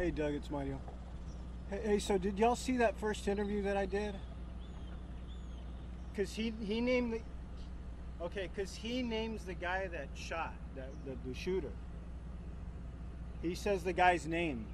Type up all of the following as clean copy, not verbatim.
Hey Doug, it's Mario. Hey, so did y'all see that first interview that I did? Cause he named he names the guy that shot, the shooter. He says the guy's name.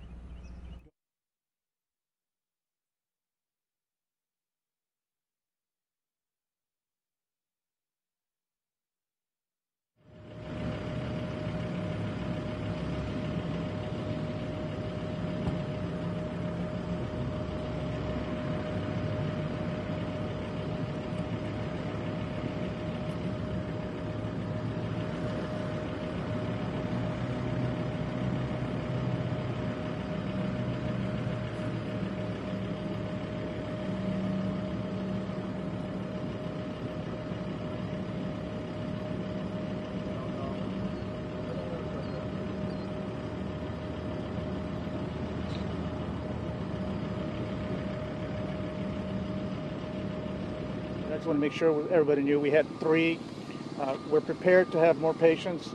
I just want to make sure everybody knew we had 3. We're prepared to have more patients,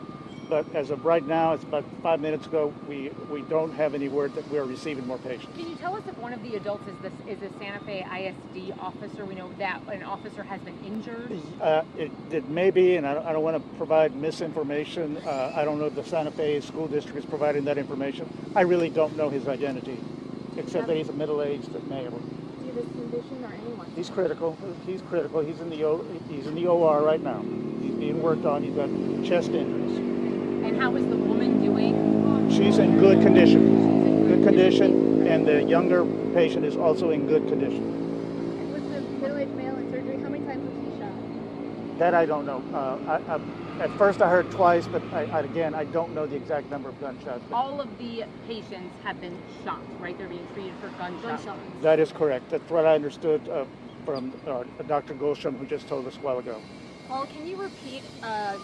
but as of right now, it's about 5 minutes ago, we don't have any word that we're receiving more patients. Can you tell us if one of the adults is a Santa Fe ISD officer? We know that an officer has been injured. It may be, and I don't want to provide misinformation. I don't know if the Santa Fe School District is providing that information. I really don't know his identity, except that he's a middle-aged male. Do you have his condition or anyone? He's critical. He's critical. He's in the OR right now. He's being worked on. He's got chest injuries. And how is the woman doing? She's in good condition. Good condition, and the younger patient is also in good condition. Was the middle-aged male in surgery? How many times was he shot? That I don't know. At first I heard twice, but again, I don't know the exact number of gunshots. All of the patients have been shot, right? They're being treated for gunshots. That is correct. That's what I understood from Dr. Golsham, who just told us a while ago. Paul, can you repeat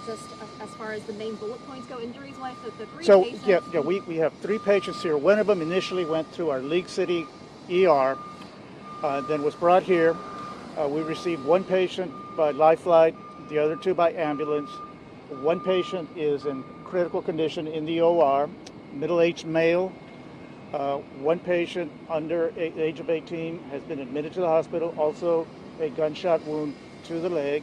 just as far as the main bullet points go, injuries-wise, the 3 So, patients? yeah, we have 3 patients here. One of them initially went to our League City ER, then was brought here. We received 1 patient by life flight, the other 2 by ambulance. 1 patient is in critical condition in the OR, middle-aged male. 1 patient under the age of 18 has been admitted to the hospital, also a gunshot wound to the leg.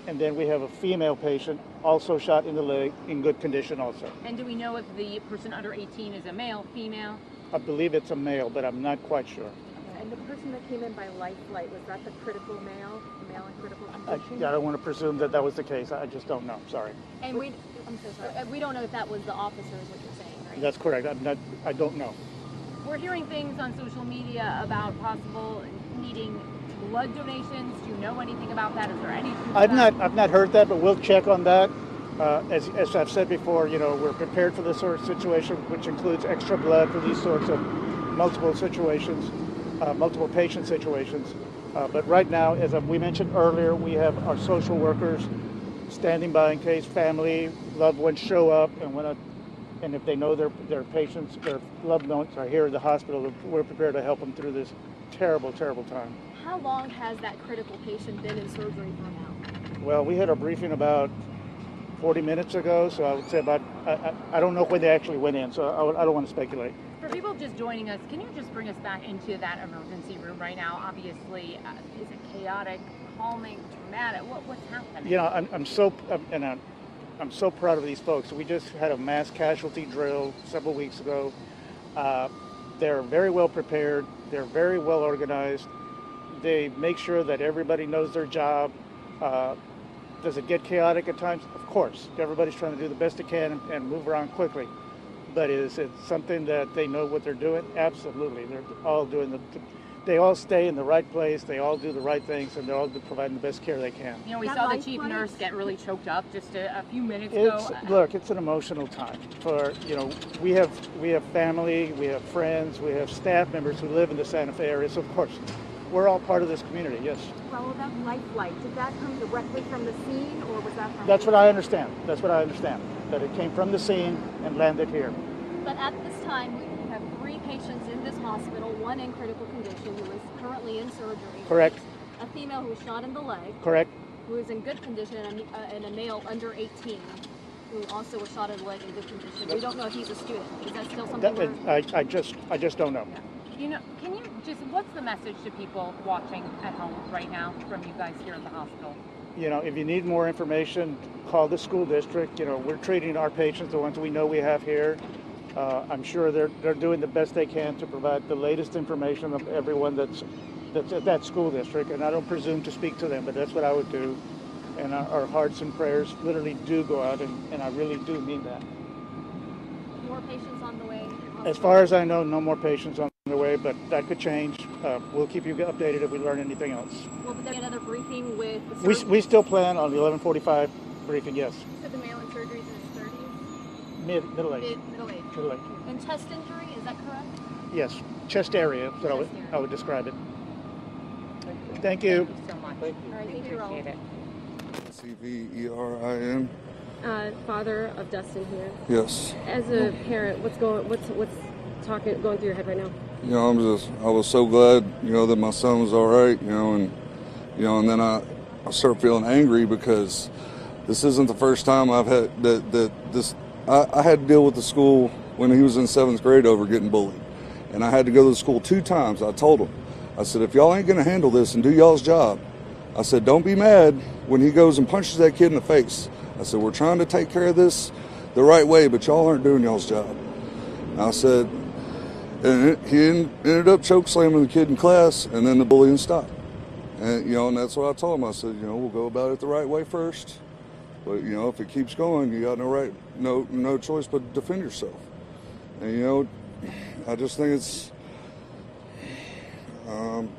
And then we have a female patient also shot in the leg in good condition also. And do we know if the person under 18 is a male, female? I believe it's a male, but I'm not quite sure. And the person that came in by life flight, was that the critical male, the male in critical condition? I don't want to presume that was the case. I just don't know. Sorry. And I'm so sorry. We don't know if that was the officer, is what you're saying, right? That's correct. I don't know. We're hearing things on social media about possible needing blood donations. Do you know anything about that? Is there any truth I've not heard that, but we'll check on that. As I've said before, we're prepared for this sort of situation, which includes extra blood for these sorts of multiple situations, multiple patient situations. But right now, as we mentioned earlier, we have our social workers standing by in case family, loved ones show up and if they know their patients, their loved ones are here at the hospital, we're prepared to help them through this terrible, terrible time. How long has that critical patient been in surgery for now? Well, we had a briefing about 40 minutes ago, so I would say about, I don't know when they actually went in, so I don't want to speculate. For people just joining us, can you just bring us back into that emergency room right now? Obviously, is it chaotic, calming, dramatic? What's happening? I'm so proud of these folks. We just had a mass casualty drill several weeks ago. They're very well prepared. They're very well organized. They make sure that everybody knows their job. Does it get chaotic at times? Of course. Everybody's trying to do the best they can and move around quickly. But is it something that they know what they're doing? Absolutely. They're all doing they all stay in the right place, they all do the right things, and they're all providing the best care they can. We saw the chief nurse get really choked up just a few minutes ago. Look, it's an emotional time. We have family, we have friends, we have staff members who live in the Santa Fe area, so of course, we're all part of this community, yes. Well, that life flight, did that come directly from the scene, or was that from... That's what I understand. That it came from the scene and landed here. But at this time, we have 3 patients in this hospital, 1 in critical condition who is currently in surgery. Correct. A female who was shot in the leg. Correct. Who is in good condition, and a male under 18. who also was shot in the leg in good condition. We don't know if he's a student. Is that still something I just don't know. You know, can you just, what's the message to people watching at home right now from you guys here at the hospital? You know, if you need more information, call the school district. You know, we're treating our patients, the ones we know we have here. I'm sure they're doing the best they can to provide the latest information of everyone that's at that school district. And I don't presume to speak to them, but that's what I would do. And our hearts and prayers literally do go out, and I really do mean that. more patients on the way? As far as I know, no more patients on the way, but that could change. We'll keep you updated if we learn anything else. Will there be another briefing with the surgeon? We still plan on the 11:45 briefing, yes. You said the male in surgery is in his 30s? Middle age. Middle age. Middle age. And chest injury, is that correct? Yes, chest area, is what I would describe it. Thank you. Thank you so much. Thank you. All right, We thank you, Raul. appreciate it. CVERIN. Father of Dustin here. Yes. As a parent, what's going through your head right now? You know, I was so glad, you know, that my son was all right, and then I started feeling angry because this isn't the first time I've had I had to deal with the school when he was in 7th grade over getting bullied. And I had to go to the school 2 times. I told him, I said, if y'all ain't going to handle this and do y'all's job, I said, don't be mad when he goes and punches that kid in the face. I said, we're trying to take care of this the right way, but y'all aren't doing y'all's job. And I said, and he ended up choke slamming the kid in class, and then the bullying stopped. And, and that's what I told him. I said, we'll go about it the right way first. But, if it keeps going, you got no choice but to defend yourself. And, I just think it's,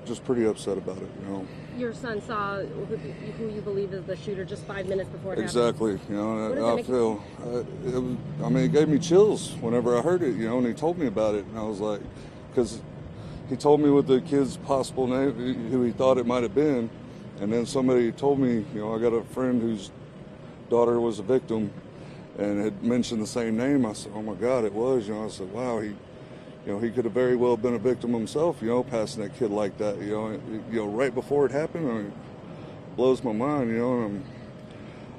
just pretty upset about it, Your son saw who you believe is the shooter just 5 minutes before it Exactly. happened. I feel, it gave me chills whenever I heard it, and he told me about it. And I was like, because he told me what the kid's possible name, who he thought it might have been. And then somebody told me, I got a friend whose daughter was a victim and had mentioned the same name. I said, oh my God, it was. I said, wow, he could have very well been a victim himself, passing that kid like that, right before it happened. It blows my mind, and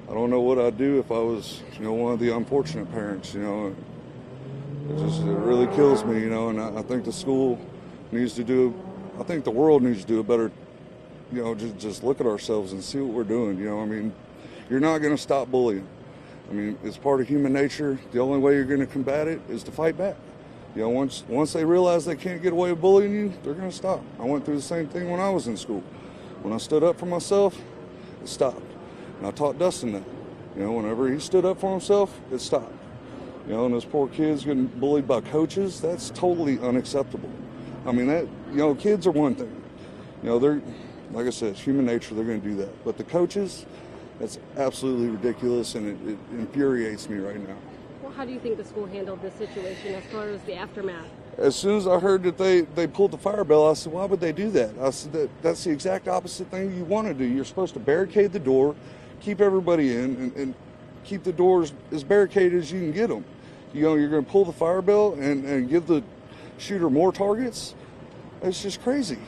I don't know what I'd do if I was, one of the unfortunate parents, it really kills me, and I think the school needs to do, I think the world needs to do a better, just look at ourselves and see what we're doing, you're not going to stop bullying. It's part of human nature. The only way you're going to combat it is to fight back. Once they realize they can't get away with bullying you, they're going to stop. I went through the same thing when I was in school. When I stood up for myself, it stopped. And I taught Dustin that. Whenever he stood up for himself, it stopped. And those poor kids getting bullied by coaches, that's totally unacceptable. Kids are one thing. They're, like I said, it's human nature, they're going to do that. But the coaches, that's absolutely ridiculous, and it infuriates me right now. Well, how do you think the school handled this situation as far as the aftermath? As soon as I heard that they pulled the fire bell, I said, why would they do that? I said, that's the exact opposite thing you want to do. You're supposed to barricade the door, keep everybody in, and keep the doors as barricaded as you can get them. You're going to pull the fire bell and give the shooter more targets? It's just crazy.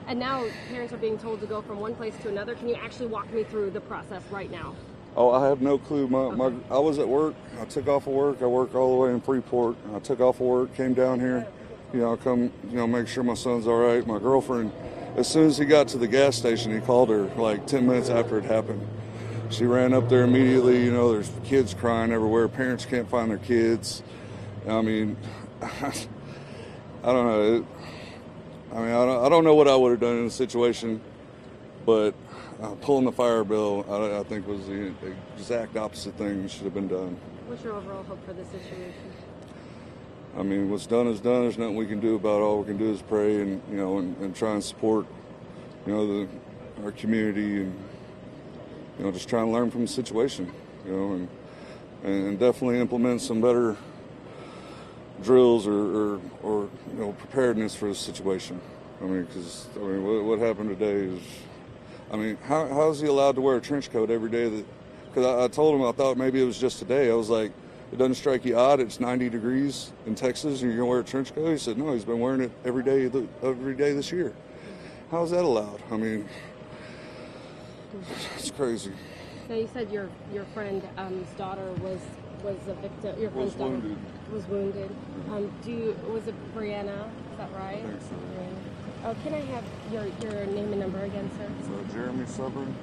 And now parents are being told to go from one place to another. Can you actually walk me through the process right now? Oh, I have no clue. I was at work. I took off of work. I work all the way in Freeport. I took off of work, came down here. I come, make sure my son's all right. My girlfriend, as soon as he got to the gas station, he called her like 10 minutes after it happened. She ran up there immediately. There's kids crying everywhere. Parents can't find their kids. I don't know. I don't know what I would have done in the situation, but pulling the fire bell, I think was the exact opposite thing that should have been done. What's your overall hope for this situation? What's done is done. There's nothing we can do about it. All we can do is pray and and try and support our community and just try and learn from the situation, and definitely implement some better drills or preparedness for the situation. Because what happened today is, how is he allowed to wear a trench coat every day? Because I told him I thought maybe it was just today. I was like, it doesn't strike you odd? It's 90 degrees in Texas and you're gonna wear a trench coat? He said, no, he's been wearing it every day this year. How is that allowed? It's crazy. So you said your friend's daughter was a victim. Your friend's daughter wounded. was wounded. Was it Brianna? Is that right? I think so. Brianna. Oh, can I have your name and number again, sir? So Jeremy Suburn.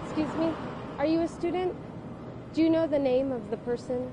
Excuse me. Are you a student? Do you know the name of the person?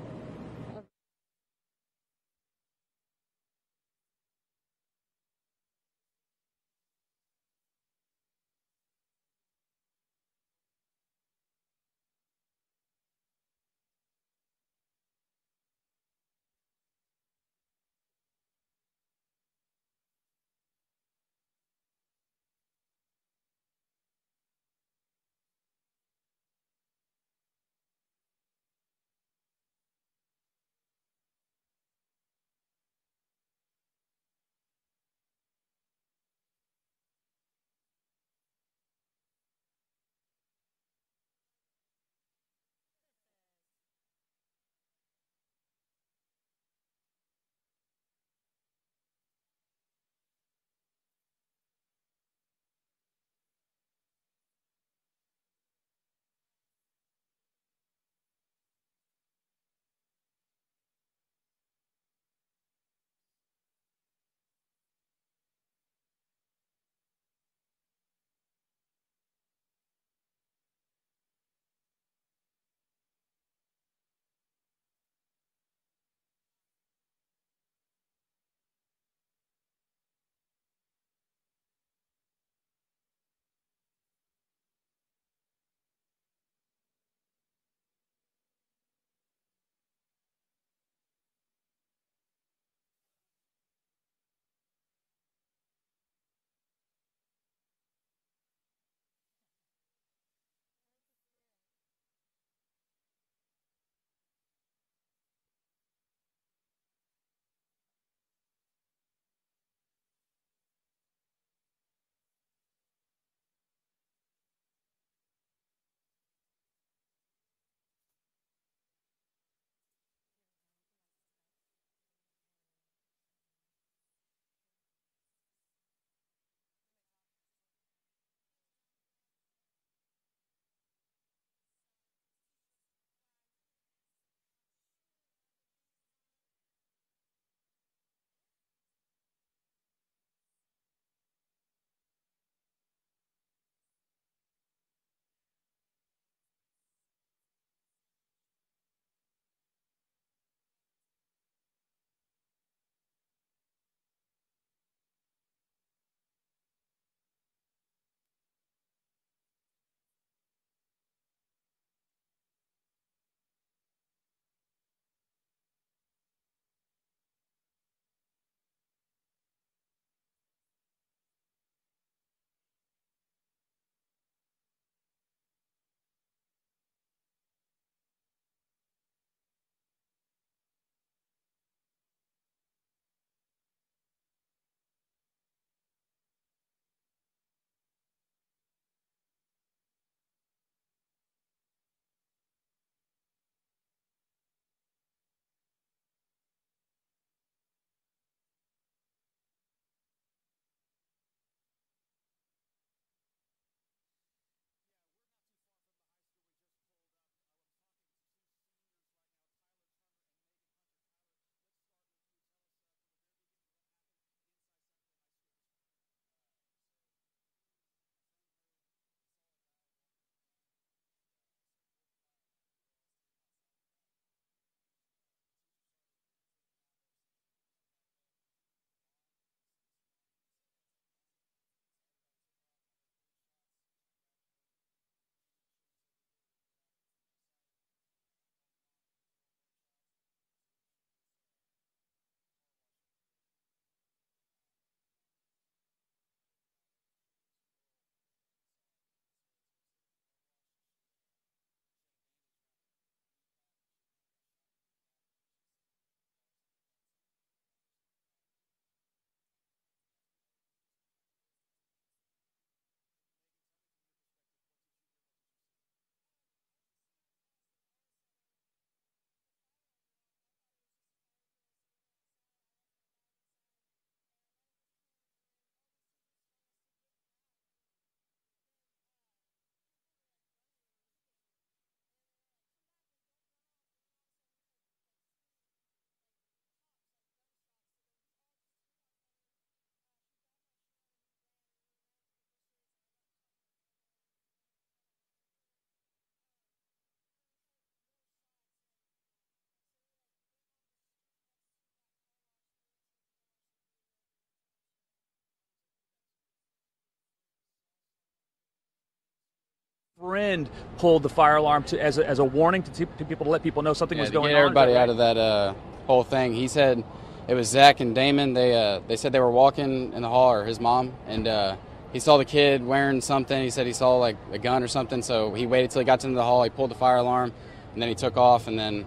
Friend pulled the fire alarm as a warning to people, to let people know something was going on. Get everybody out of that whole thing. He said it was Zach and Damon. They said they were walking in the hall, or his mom, and he saw the kid wearing something. He said he saw like a gun or something, so he waited till he got to the hall. He pulled the fire alarm, and then he took off, and then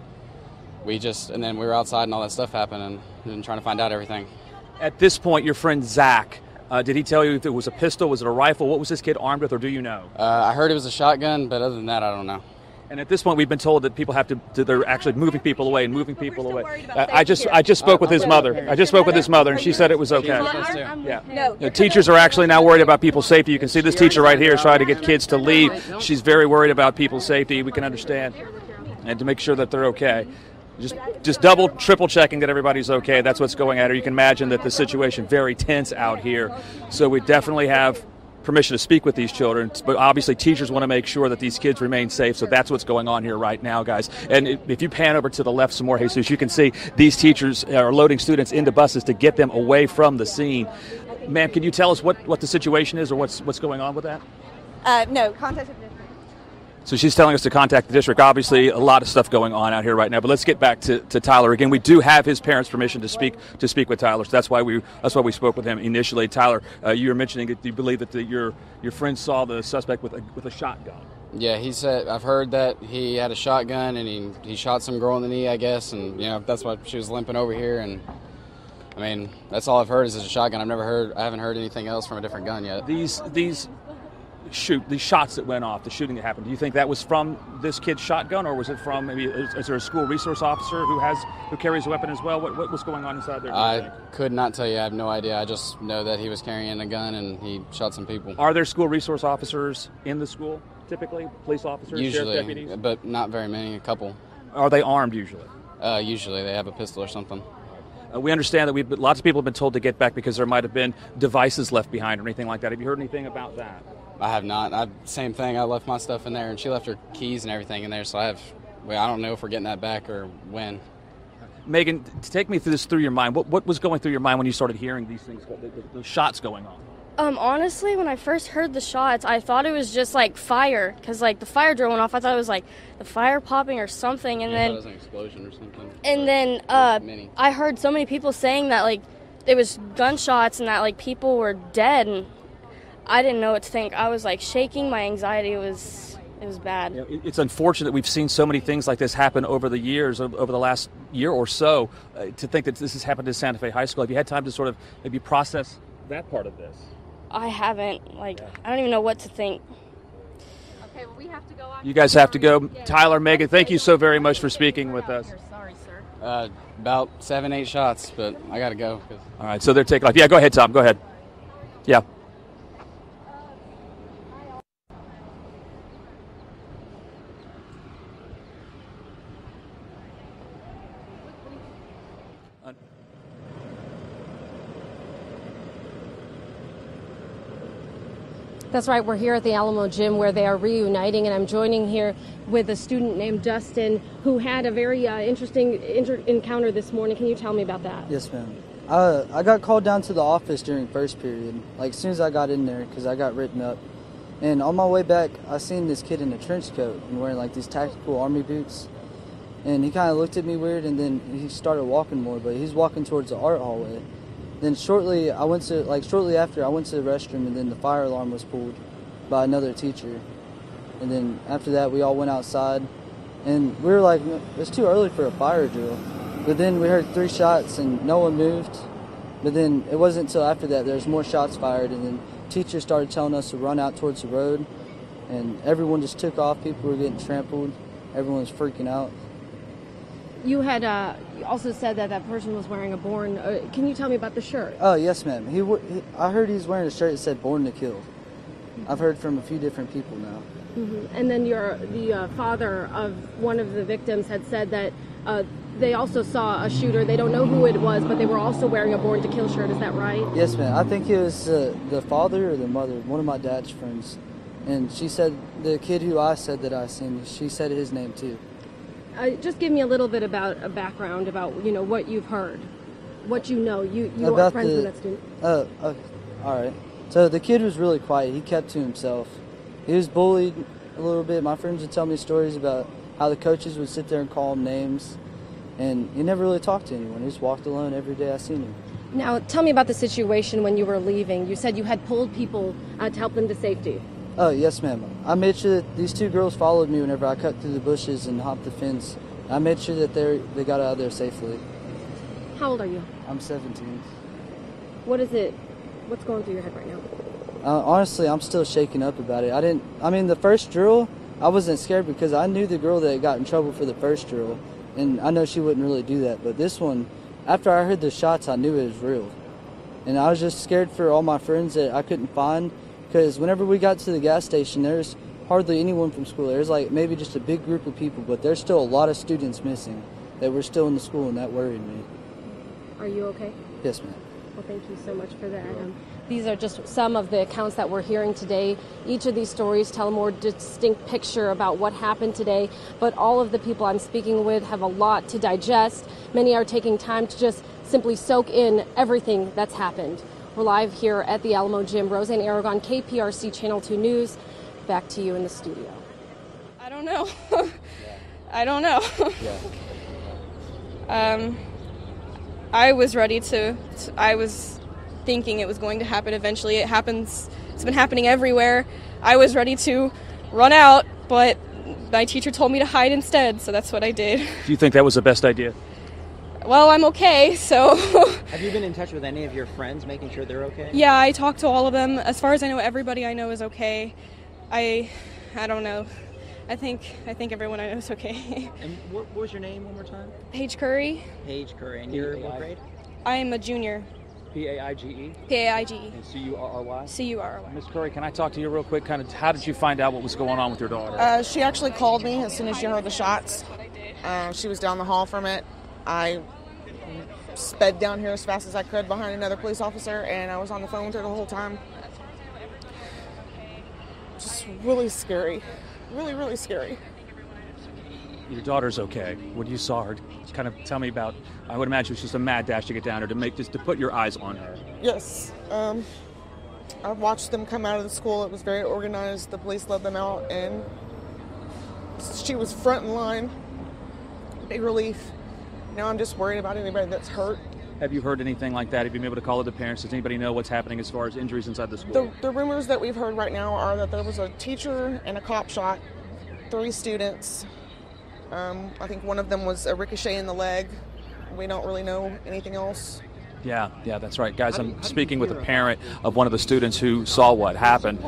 we were outside and all that stuff happened, and trying to find out everything. At this point, your friend Zach, did he tell you if it was a pistol, was it a rifle? What was this kid armed with, or do you know? I heard it was a shotgun, but other than that, I don't know. And at this point, we've been told that people have they're actually moving people away and moving people away. I just spoke with his mother. I just spoke with his mother, and she said it was okay. Yeah. The teachers are actually now worried about people's safety. You can see this teacher right here is trying to get kids to leave. She's very worried about people's safety. We can understand, and to make sure that they're okay. Just double, triple checking that everybody's okay. That's what's going on here. You can imagine that the situation very tense out here. So we definitely have permission to speak with these children, but obviously teachers want to make sure that these kids remain safe, so that's what's going on here right now, guys. And if you pan over to the left some more, Jesus, you can see these teachers are loading students into buses to get them away from the scene. Ma'am, can you tell us what the situation is, or what's going on with that? No, contact the district. So she's telling us to contact the district. Obviously, a lot of stuff going on out here right now. But let's get back to Tyler again. We do have his parents' permission to speak with Tyler. So that's why we spoke with him initially. Tyler, you were mentioning that you believe that your friend saw the suspect with a shotgun. Yeah, he said, I've heard that he had a shotgun and he shot some girl in the knee, I guess, and that's why she was limping over here. And I mean, that's all I've heard is a shotgun. I haven't heard anything else from a different gun yet. These shots that went off, the shooting that happened, do you think that was from this kid's shotgun, or was it from maybe, is there a school resource officer who carries a weapon as well? What was going on inside there? I could not tell you. I have no idea. I just know that he was carrying a gun and he shot some people. Are there school resource officers in the school typically? Police officers, usually, sheriff deputies? But not very many, a couple. Are they armed usually? Usually they have a pistol or something. We understand that lots of people have been told to get back because there might have been devices left behind or anything like that. Have you heard anything about that? I have not. Same thing. I left my stuff in there, and she left her keys and everything in there. So I don't know if we're getting that back or when. Megan, take me through your mind. What was going through your mind when you started hearing these things, the shots going on? Honestly, when I first heard the shots, I thought it was just like fire, because like the fire drill went off. I thought it was like the fire popping or something, and then it was an explosion or something. And then I heard so many people saying that like it was gunshots and that like people were dead, and I didn't know what to think. I was like shaking. My anxiety was bad. It's unfortunate that we've seen so many things like this happen over the years, over the last year or so. To think that this has happened to Santa Fe High School, have you had time to sort of maybe process that part of this? I haven't. I don't even know what to think. Okay, well, we have to go. You guys have to go. Tyler, Megan, thank you so very much for speaking with us. Sorry, sir. About 7-8 shots, but I got to go. All right, so they're taking off. Yeah, go ahead, Tom. Go ahead. Yeah. That's right. We're here at the Alamo Gym where they are reuniting, and I'm joining here with a student named Dustin who had a very interesting encounter this morning. Can you tell me about that? Yes, ma'am. I got called down to the office during first period, like as soon as I got in there, because I got written up. And on my way back, I seen this kid in a trench coat and wearing like these tactical army boots. And he kind of looked at me weird, and then he started walking more, but he's walking towards the art hallway. Then shortly after, I went to the restroom, and then the fire alarm was pulled by another teacher. And then after that, we all went outside, and we were like, it's too early for a fire drill. But then we heard 3 shots, and no one moved. But then it wasn't until after that there was more shots fired, and then teachers started telling us to run out towards the road, and everyone just took off. People were getting trampled. Everyone was freaking out. You had also said that person was wearing a Born. Can you tell me about the shirt? Oh, yes, ma'am. I heard he's wearing a shirt that said Born to Kill. I've heard from a few different people now. Mm-hmm. And then the father of one of the victims had said that they also saw a shooter. They don't know who it was, but they were also wearing a Born to Kill shirt. Is that right? Yes, ma'am. I think it was the father or the mother, one of my dad's friends. And she said, the kid who I said that I seen, she said his name too. Just give me a little bit about a background about what you've heard, what you know. You about are friends with that student. All right. So the kid was really quiet. He kept to himself. He was bullied a little bit. My friends would tell me stories about how the coaches would sit there and call him names, and he never really talked to anyone. He just walked alone every day I seen him. Now, tell me about the situation when you were leaving. You said you had pulled people to help them to safety. Oh, yes, ma'am. I made sure that these 2 girls followed me whenever I cut through the bushes and hopped the fence. I made sure that they got out of there safely. How old are you? I'm 17. What's going through your head right now? Honestly, I'm still shaken up about it. The first drill, I wasn't scared because I knew the girl that got in trouble for the first drill, and I know she wouldn't really do that. But this one, after I heard the shots, I knew it was real. And I was just scared for all my friends that I couldn't find, because whenever we got to the gas station, there's hardly anyone from school. There's like maybe just a big group of people, but there's still a lot of students missing that were still in the school, and that worried me. Are you okay? Yes, ma'am. Well, thank you so much for that. These are just some of the accounts that we're hearing today. Each of these stories tell a more distinct picture about what happened today, but all of the people I'm speaking with have a lot to digest. Many are taking time to just simply soak in everything that's happened. We're live here at the Alamo Gym. Roseanne Aragon, KPRC Channel 2 News. Back to you in the studio. I don't know. I don't know. I was ready I was thinking it was going to happen eventually. It happens. It's been happening everywhere. I was ready to run out, but my teacher told me to hide instead, so that's what I did. Do you think that was the best idea? Well, I'm okay, so... Have you been in touch with any of your friends, making sure they're okay? Yeah, I talked to all of them. As far as I know, everybody I know is okay. I don't know. I think everyone I know is okay. And what was your name one more time? Paige Curry. Paige Curry. And you're what grade? I am a junior. P-A-I-G-E? P-A-I-G-E. And C-U-R-R-Y? C-U-R-R-Y. Ms. Curry, can I talk to you real quick? Kind of, how did you find out what was going on with your daughter? She actually called me as soon as she heard the shots. She was down the hall from it. I sped down here as fast as I could behind another police officer, and I was on the phone with her the whole time. Just really scary. Really, really scary. Your daughter's okay. When you saw her, kind of tell me about, I would imagine it was just a mad dash to get down there to put your eyes on her. Yes. I watched them come out of the school. It was very organized. The police led them out, and she was front in line. Big relief. Now I'm just worried about anybody that's hurt. Have you heard anything like that? Have you been able to call the parents? Does anybody know what's happening as far as injuries inside the school? The rumors that we've heard right now are that there was a teacher and a cop shot 3 students. I think one of them was a ricochet in the leg. We don't really know anything else. Yeah, that's right. Guys, I'm speaking with a parent of one of the students who saw what happened.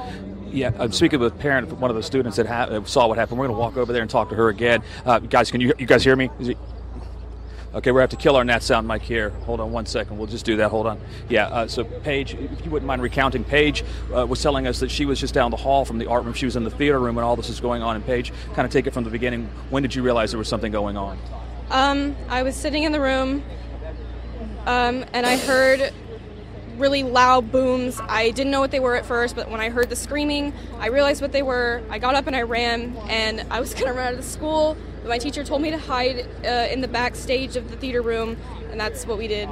Yeah, I'm speaking with a parent of one of the students that saw what happened. We're going to walk over there and talk to her again. Guys, can you guys hear me? Okay, we have to kill our Nat sound mic here. Hold on one second. We'll just do that. Hold on. Yeah, so Paige, if you wouldn't mind recounting, Paige was telling us that she was just down the hall from the art room. She was in the theater room when all this was going on. And Paige, kind of take it from the beginning. When did you realize there was something going on? I was sitting in the room, and I heard really loud booms. I didn't know what they were at first, but when I heard the screaming, I realized what they were. I got up and I ran, and I was going to run out of the school. But my teacher told me to hide in the backstage of the theater room, and that's what we did.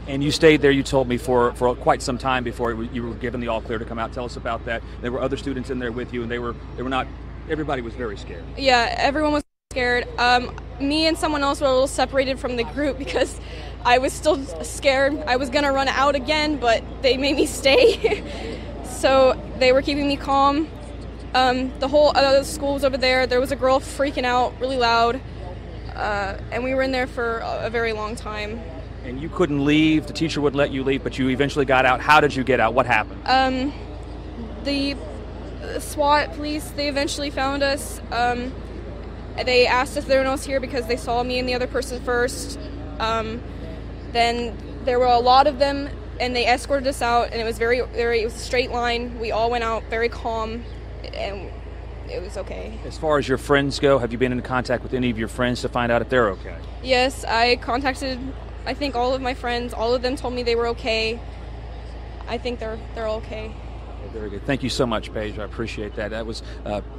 And you stayed there, you told me, for quite some time before you were given the all clear to come out. Tell us about that. There were other students in there with you, and they were not, everybody was very scared. Yeah, everyone was scared. Me and someone else were a little separated from the group because I was still scared. I was going to run out again, but they made me stay. So they were keeping me calm. The whole other school was over there. There was a girl freaking out really loud, and we were in there for a very long time. And you couldn't leave. The teacher wouldn't let you leave, but you eventually got out. How did you get out? What happened? The SWAT police, they eventually found us. They asked if there was here because they saw me and the other person first. Then there were a lot of them, and they escorted us out, and it was it was a straight line. We all went out very calm, and it was okay. As far as your friends go, have you been in contact with any of your friends to find out if they're okay? Yes, I contacted, I think, all of my friends. All of them told me they were okay. I think they're okay. Very good. Thank you so much, Paige. I appreciate that. That was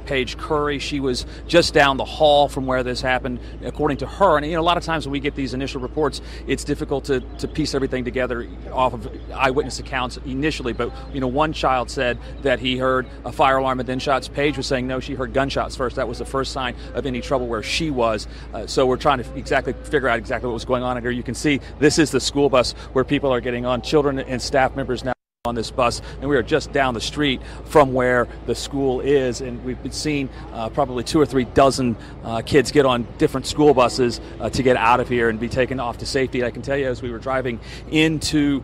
Paige Curry. She was just down the hall from where this happened, according to her. And, a lot of times when we get these initial reports, it's difficult to piece everything together off of eyewitness accounts initially. But, one child said that he heard a fire alarm and then shots. Paige was saying, no, she heard gunshots first. That was the first sign of any trouble where she was. So we're trying to figure out exactly what was going on. And here you can see this is the school bus where people are getting on, children and staff members now on this bus, and we are just down the street from where the school is, and we've been seeing probably 2 or 3 dozen kids get on different school buses to get out of here and be taken off to safety. I can tell you, as we were driving into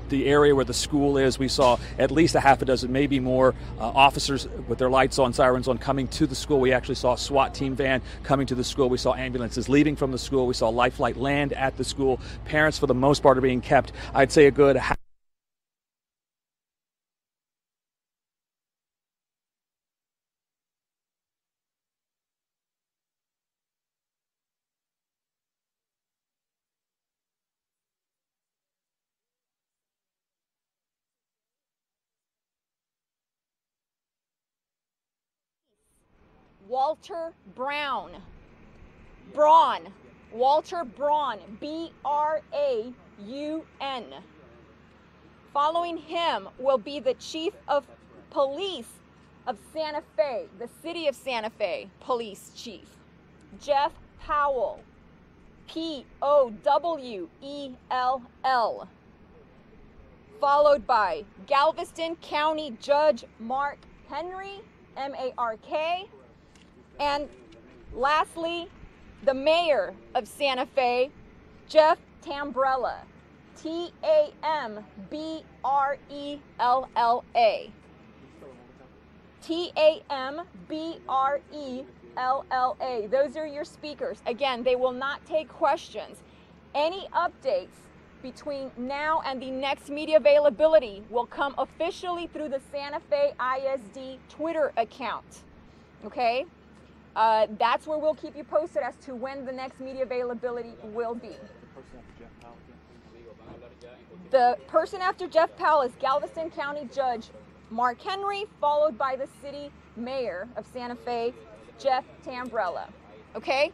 the area where the school is, we saw at least a half a dozen, maybe more, officers with their lights on, sirens on, coming to the school. We actually saw a SWAT team van coming to the school. We saw ambulances leaving from the school. We saw Life Flight land at the school. Parents, for the most part, are being kept, I'd say, a good half. Walter Braun. Walter Braun, B-R-A-U-N. Following him will be the Chief of Police of Santa Fe, the City of Santa Fe Police Chief, Jeff Powell, P-O-W-E-L-L. Followed by Galveston County Judge Mark Henry, M-A-R-K. And lastly, the Mayor of Santa Fe, Jeff Tambrella, T-A-M-B-R-E-L-L-A. T-A-M-B-R-E-L-L-A. Those are your speakers. Again, they will not take questions. Any updates between now and the next media availability will come officially through the Santa Fe ISD Twitter account. Okay? That's where we'll keep you posted as to when the next media availability will be. The person after Jeff Powell is Galveston County Judge Mark Henry, followed by the City Mayor of Santa Fe, Jeff Tambrella. Okay?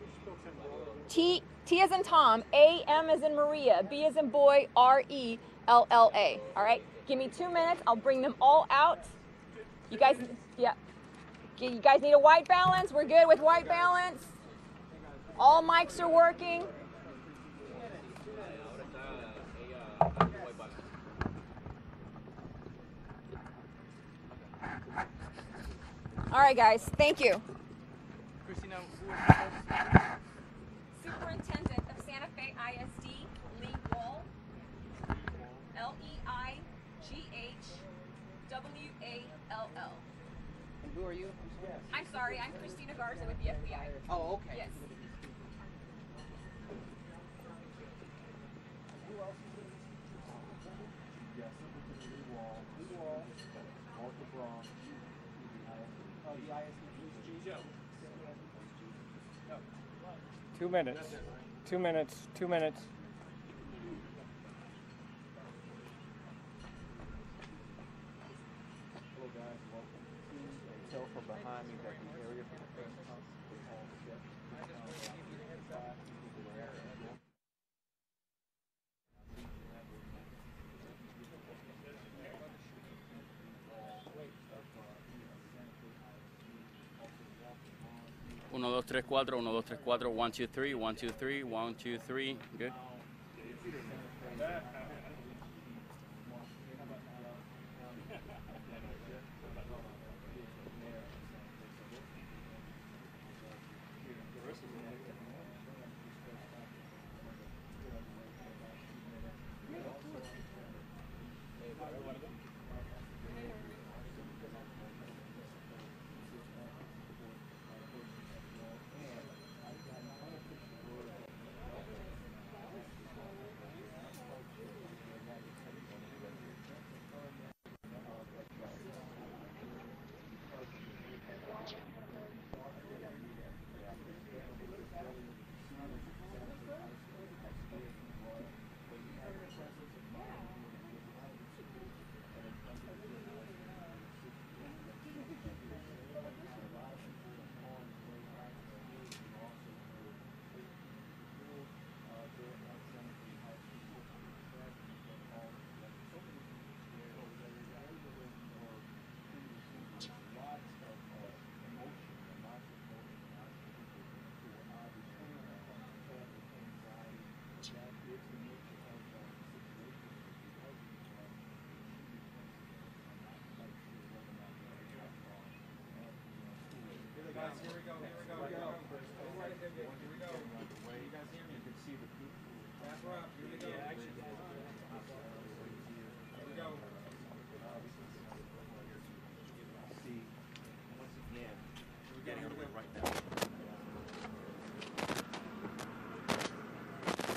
T as in Tom, A, M as in Maria, B as in boy, R-E-L-L-A. All right? Give me 2 minutes. I'll bring them all out. You guys, yeah. You guys need a white balance? We're good with white balance? All mics are working? All right, guys. Thank you. Superintendent of Santa Fe ISD, Lee Wall. L-E-I-G-H-W-A-L-L. And who are you? I'm sorry, I'm Christina Garza with the FBI. Oh, okay. Yes. Two minutes. 2 minutes. 2 minutes. Hello guys, welcome. You can tell from behind me that the area from the first house is all set. Uno, dos, tres, cuatro. 1, 2, 3, 4. 1, 2, 3. 1, 2, 3. 1, 2, 3. Good. Good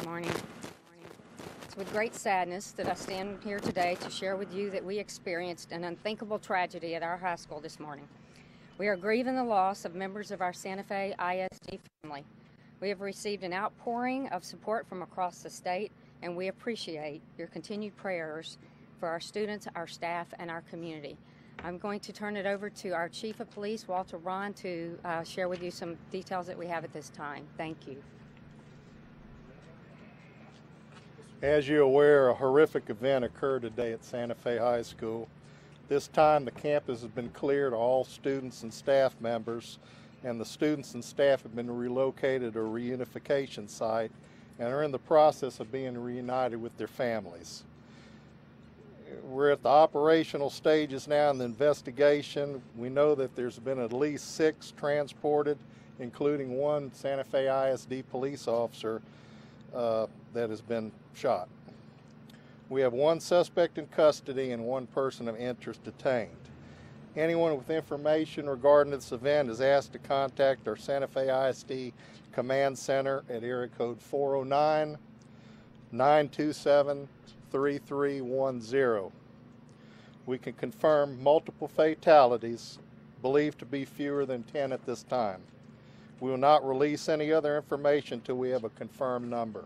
morning. It's with great sadness that I stand here today to share with you that we experienced an unthinkable tragedy at our high school this morning. We are grieving the loss of members of our Santa Fe ISD family. We have received an outpouring of support from across the state, and we appreciate your continued prayers for our students, our staff, and our community. I'm going to turn it over to our Chief of Police, Walter Ron, to share with you some details that we have at this time. Thank you. As you're aware, a horrific event occurred today at Santa Fe High School. This time the campus has been cleared of all students and staff members, and the students and staff have been relocated to a reunification site and are in the process of being reunited with their families. We're at the operational stages now in the investigation. We know that there's been at least 6 transported, including one Santa Fe ISD police officer that has been shot. We have 1 suspect in custody and 1 person of interest detained. Anyone with information regarding this event is asked to contact our Santa Fe ISD Command Center at area code 409-927-3310. We can confirm multiple fatalities, believed to be fewer than 10 at this time. We will not release any other information until we have a confirmed number.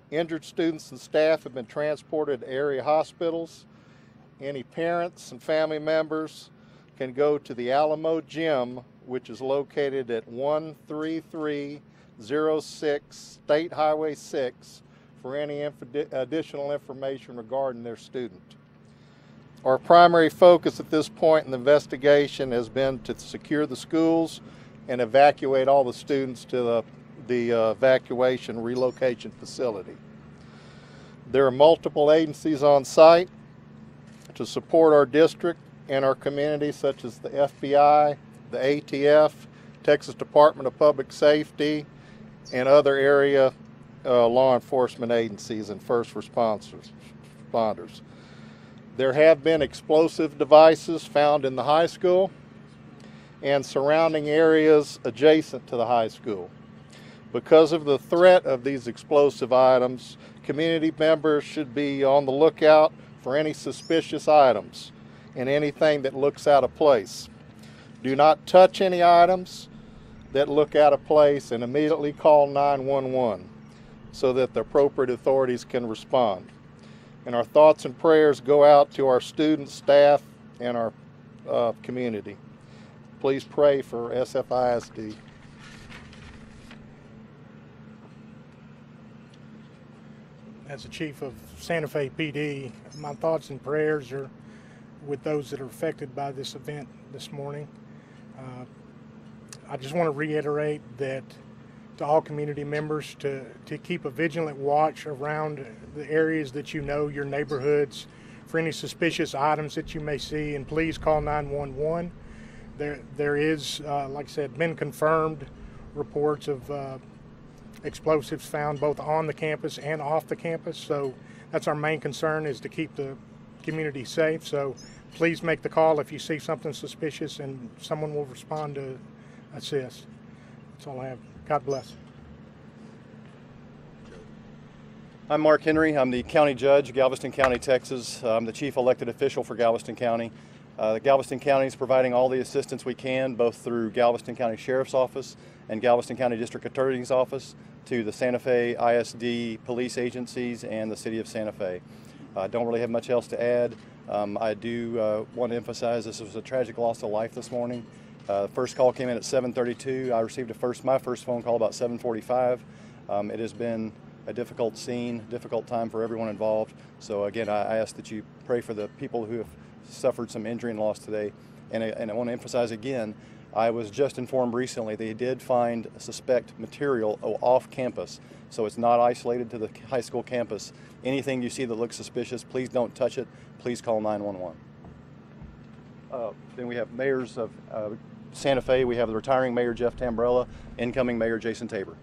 Injured students and staff have been transported to area hospitals. Any parents and family members can go to the Alamo Gym, which is located at 13306 State Highway 6, for any additional information regarding their student. Our primary focus at this point in the investigation has been to secure the schools and evacuate all the students to the evacuation relocation facility. There are multiple agencies on site to support our district and our community, such as the FBI, the ATF, Texas Department of Public Safety, and other area law enforcement agencies and first responders. There have been explosive devices found in the high school and surrounding areas adjacent to the high school. Because of the threat of these explosive items, community members should be on the lookout for any suspicious items and anything that looks out of place. Do not touch any items that look out of place, and immediately call 911 so that the appropriate authorities can respond. And our thoughts and prayers go out to our students, staff, and our community. Please pray for SFISD. As the chief of Santa Fe PD, my thoughts and prayers are with those that are affected by this event this morning. I just want to reiterate that to all community members to keep a vigilant watch around the areas that you know, your neighborhoods, for any suspicious items that you may see, and please call 911. There is, like I said, been confirmed reports of explosives found both on the campus and off the campus, so that's our main concern, is to keep the community safe. So please make the call if you see something suspicious, and someone will respond to assist. That's all I have. God bless. I'm Mark Henry. I'm the county judge, Galveston County, Texas. I'm the chief elected official for Galveston County. Galveston County is providing all the assistance we can, both through Galveston County Sheriff's Office and Galveston County District Attorney's Office, to the Santa Fe ISD police agencies and the city of Santa Fe. I don't really have much else to add. I do want to emphasize this was a tragic loss of life this morning. The first call came in at 7:32. I received my first phone call about 7:45. It has been a difficult scene, difficult time for everyone involved. So again, I ask that you pray for the people who have suffered some injury and loss today. And I want to emphasize again, I was just informed recently they did find suspect material off campus. So it's not isolated to the high school campus. Anything you see that looks suspicious, please don't touch it. Please call 911. Then we have mayors of Santa Fe, we have the retiring Mayor Jeff Tambrella, incoming Mayor Jason Tabor.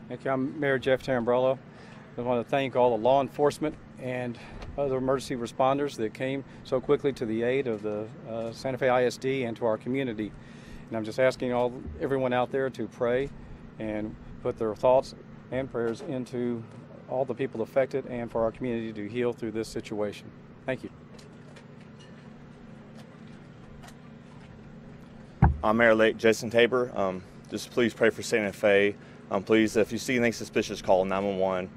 Thank you. I'm Mayor Jeff Tambrella. I want to thank all the law enforcement and other emergency responders that came so quickly to the aid of the Santa Fe ISD and to our community. And I'm just asking everyone out there to pray and put their thoughts and prayers into all the people affected and for our community to heal through this situation. Thank you. I'm Mayor-elect Jason Tabor. Just please pray for Santa Fe. Please, if you see anything suspicious, call 911.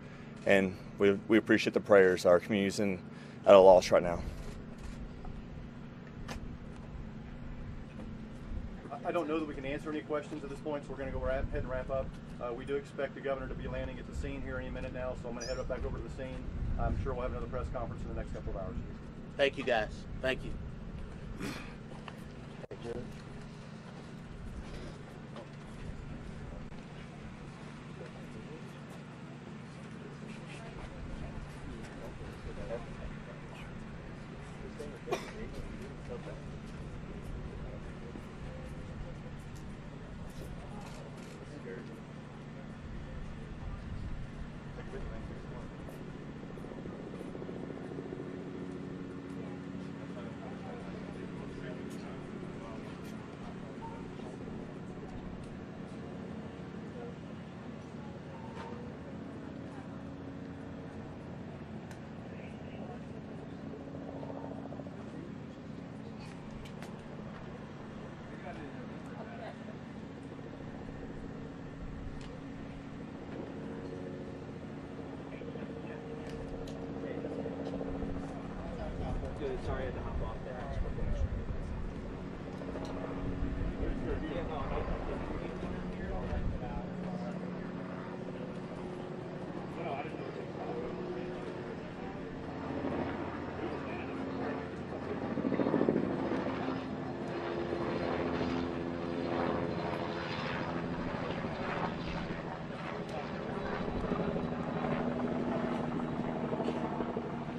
And we appreciate the prayers. Our community's at a loss right now. I don't know that we can answer any questions at this point, so we're going to go ahead and wrap up. We do expect the governor to be landing at the scene here any minute now, so I'm going to head back over to the scene. I'm sure we'll have another press conference in the next couple of hours. Thank you, guys. Thank you. Sorry I had to hop off there.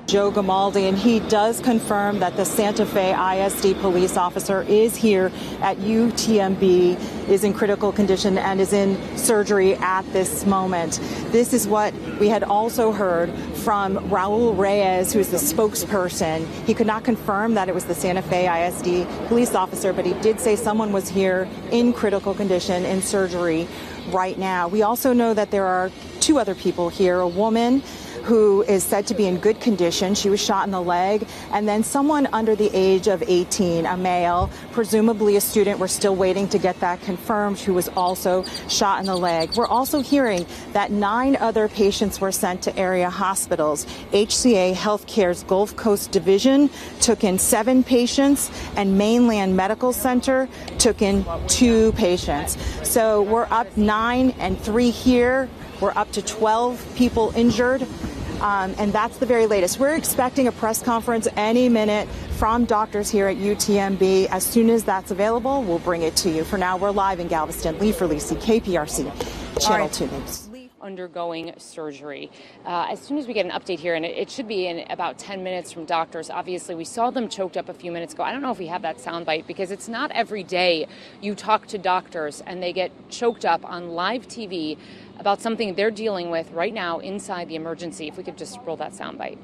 Joe Gamaldi, and he does confirm that the Santa Fe ISD police officer is here at UTMB, is in critical condition, and is in surgery at this moment. This is what we had also heard from Raul Reyes, who is the spokesperson. He could not confirm that it was the Santa Fe ISD police officer, but he did say someone was here in critical condition in surgery right now. We also know that there are two other people here, a woman who is said to be in good condition. She was shot in the leg, and then someone under the age of 18, a male, presumably a student. We're still waiting to get that confirmed, who was also shot in the leg. We're also hearing that 9 other patients were sent to area hospitals. HCA Healthcare's Gulf Coast Division took in 7 patients, and Mainland Medical Center took in 2 patients. So we're up 9 and 3 here. We're up to 12 people injured, and that's the very latest. We're expecting a press conference any minute from doctors here at UTMB. As soon as that's available, we'll bring it to you. For now, we're live in Galveston. Lee for Lisi, KPRC, Channel 2 News. Undergoing surgery. As soon as we get an update here, and it should be in about 10 minutes from doctors, obviously we saw them choked up a few minutes ago. I don't know if we have that soundbite, because it's not every day you talk to doctors and they get choked up on live TV about something they're dealing with right now inside the emergency. If we could just roll that soundbite.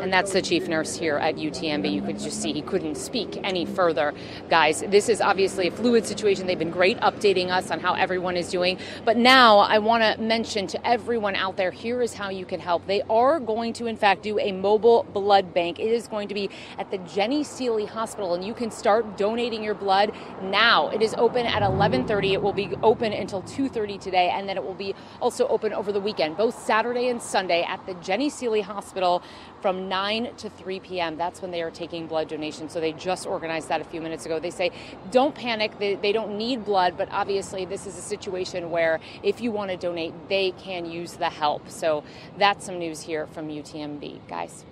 And that's the chief nurse here at UTMB. You could just see he couldn't speak any further. Guys, this is obviously a fluid situation. They've been great updating us on how everyone is doing. But now I want to mention to everyone out there, here is how you can help. They are going to, in fact, do a mobile blood bank. It is going to be at the Jenny Seeley Hospital, and you can start donating your blood now. It is open at 11:30. It will be open until 2:30 today, and then it will be also open over the weekend, both Saturday and Sunday, at the Jenny Seeley Hospital from from 9 to 3 p.m. That's when they are taking blood donations. So they just organized that a few minutes ago. They say, don't panic. They don't need blood, but obviously this is a situation where if you want to donate, they can use the help. So that's some news here from UTMB, guys.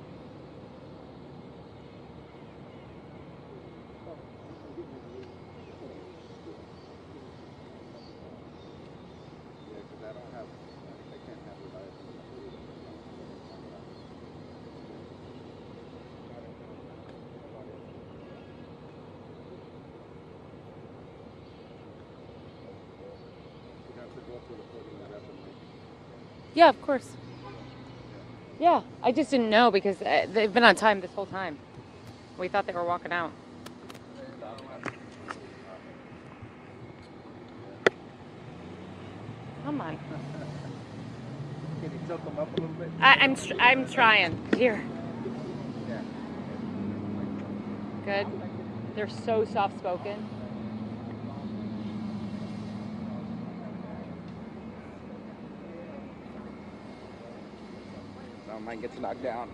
Yeah, of course. Yeah, I just didn't know because they've been on time this whole time. We thought they were walking out. Come on. Can you tilt them up a little bit? I'm trying. Here. Yeah. Good. They're so soft-spoken. Mine gets knocked down.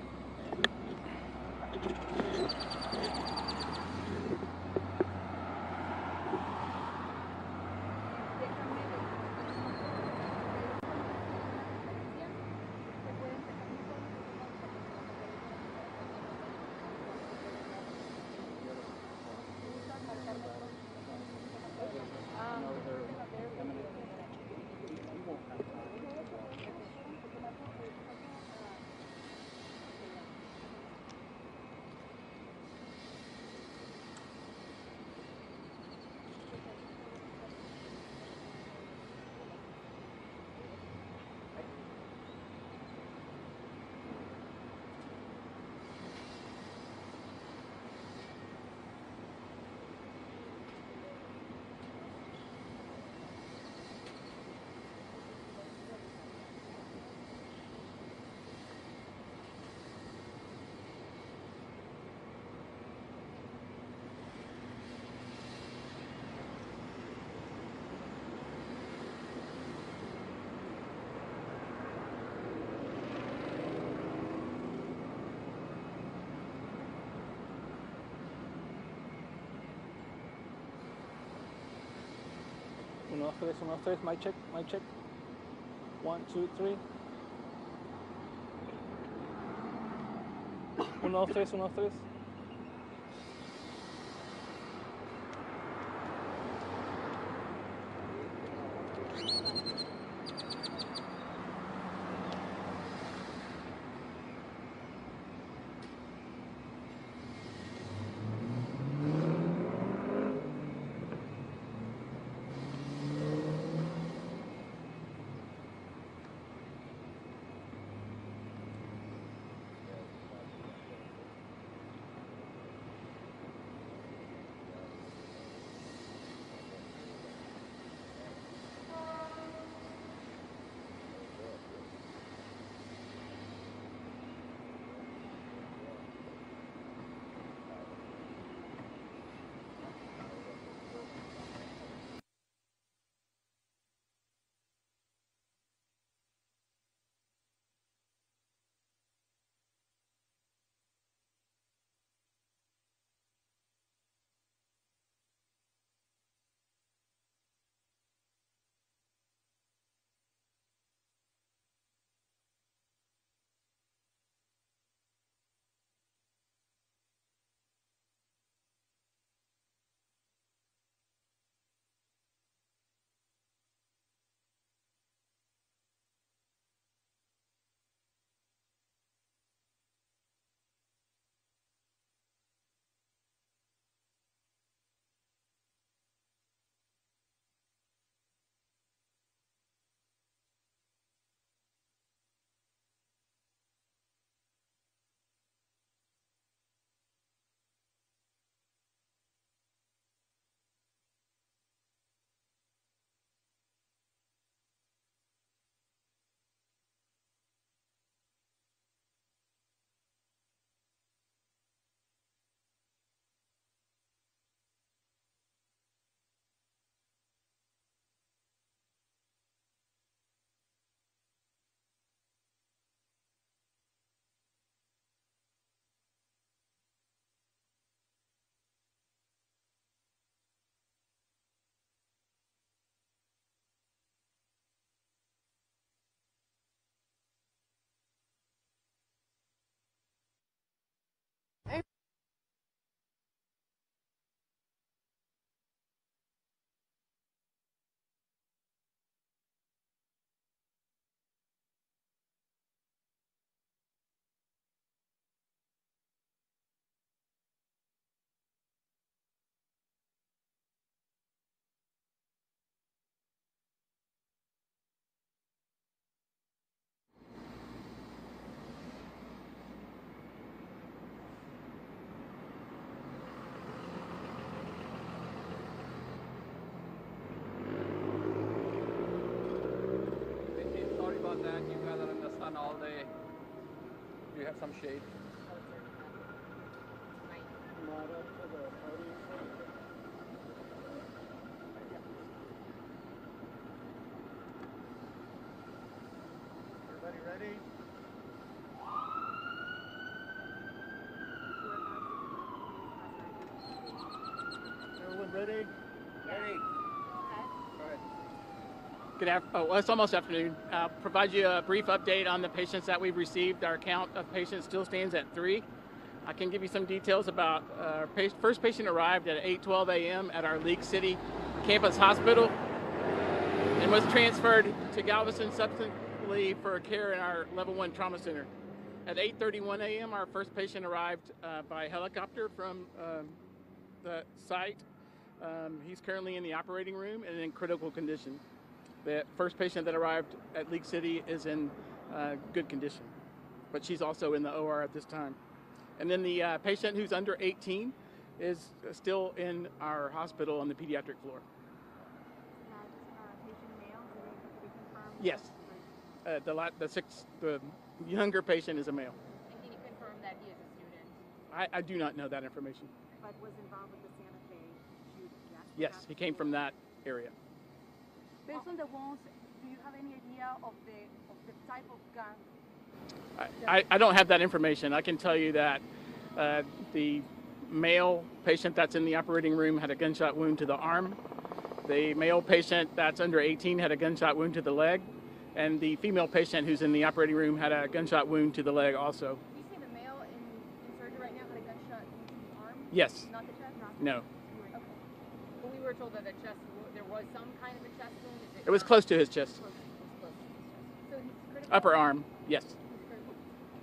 Uno, tres, mic check, mic check. 1, 2, 3. 1, 3, 1, 3. sun all day. You have some shade. Everybody ready? Everyone ready? Ready. Well, it's almost afternoon. Provide you a brief update on the patients that we've received. Our count of patients still stands at 3. I can give you some details about our first patient arrived at 8:12 a.m. at our League City campus hospital and was transferred to Galveston subsequently for care in our Level 1 Trauma Center. At 8:31 a.m., our first patient arrived by helicopter from the site. He's currently in the operating room and in critical condition. The first patient that arrived at League City is in good condition, but she's also in the OR at this time. And then the patient who's under 18 is still in our hospital on the pediatric floor. Yes. The younger patient is a male. And can you confirm that he is a student? I do not know that information. But was involved with the Santa Fe shooting? Yes, he came from that area. Based on the wounds, do you have any idea of the type of gun? I don't have that information. I can tell you that the male patient that's in the operating room had a gunshot wound to the arm. The male patient that's under 18 had a gunshot wound to the leg. And the female patient who's in the operating room had a gunshot wound to the leg also. You say the male in surgery right now had a gunshot wound to the arm? Yes. Not the chest? No. Okay. But we were told that there was some kind of a chest wound. It was close to his chest. Close to his chest. So he's critical? Upper arm, yes.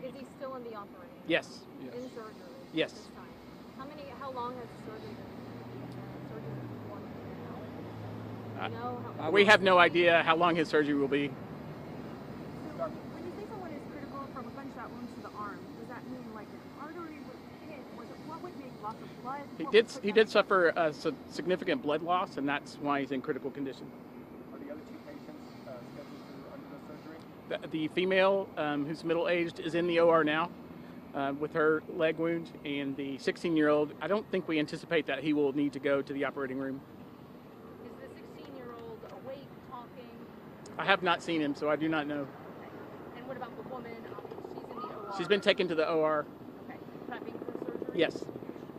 Is he still in the operating room? Yes. In surgery? Yes. This time? How long has surgery been? We have no idea how long his surgery will be. So when you say someone is critical from a gunshot wound to the arm, does that mean like an artery was hit? What would make loss of blood? He did suffer a significant blood loss, and that's why he's in critical condition. Are the other 2 patients scheduled to undergo surgery? The female, who's middle-aged, is in the OR now with her leg wound, and the 16-year-old, I don't think we anticipate that he will need to go to the operating room. Is the 16-year-old awake, talking? I have not seen him, so I do not know. Okay. And what about the woman? She's in the OR. She's been taken to the OR. Okay. Prepping for surgery? Yes.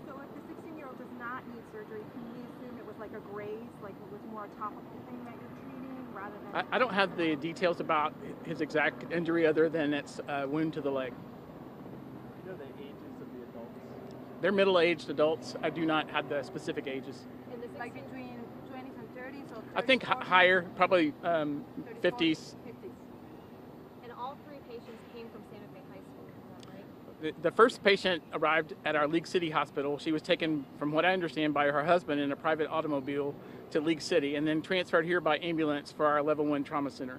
So if the 16-year-old does not need surgery, can we assume it was like a graze, like it was more a topical thing that you're treating rather than... I don't have the details about his exact injury other than it's a wound to the leg. Do you know the ages of the adults? They're middle-aged adults. I do not have the specific ages. And this like between 20s and 30s? Or 30s, I think 40s? higher, probably 30s, 50s. 50s. And all 3 patients came from Santa Fe High School, is that right? The first patient arrived at our League City Hospital. She was taken, from what I understand, by her husband in a private automobile to League City and then transferred here by ambulance for our Level 1 Trauma Center.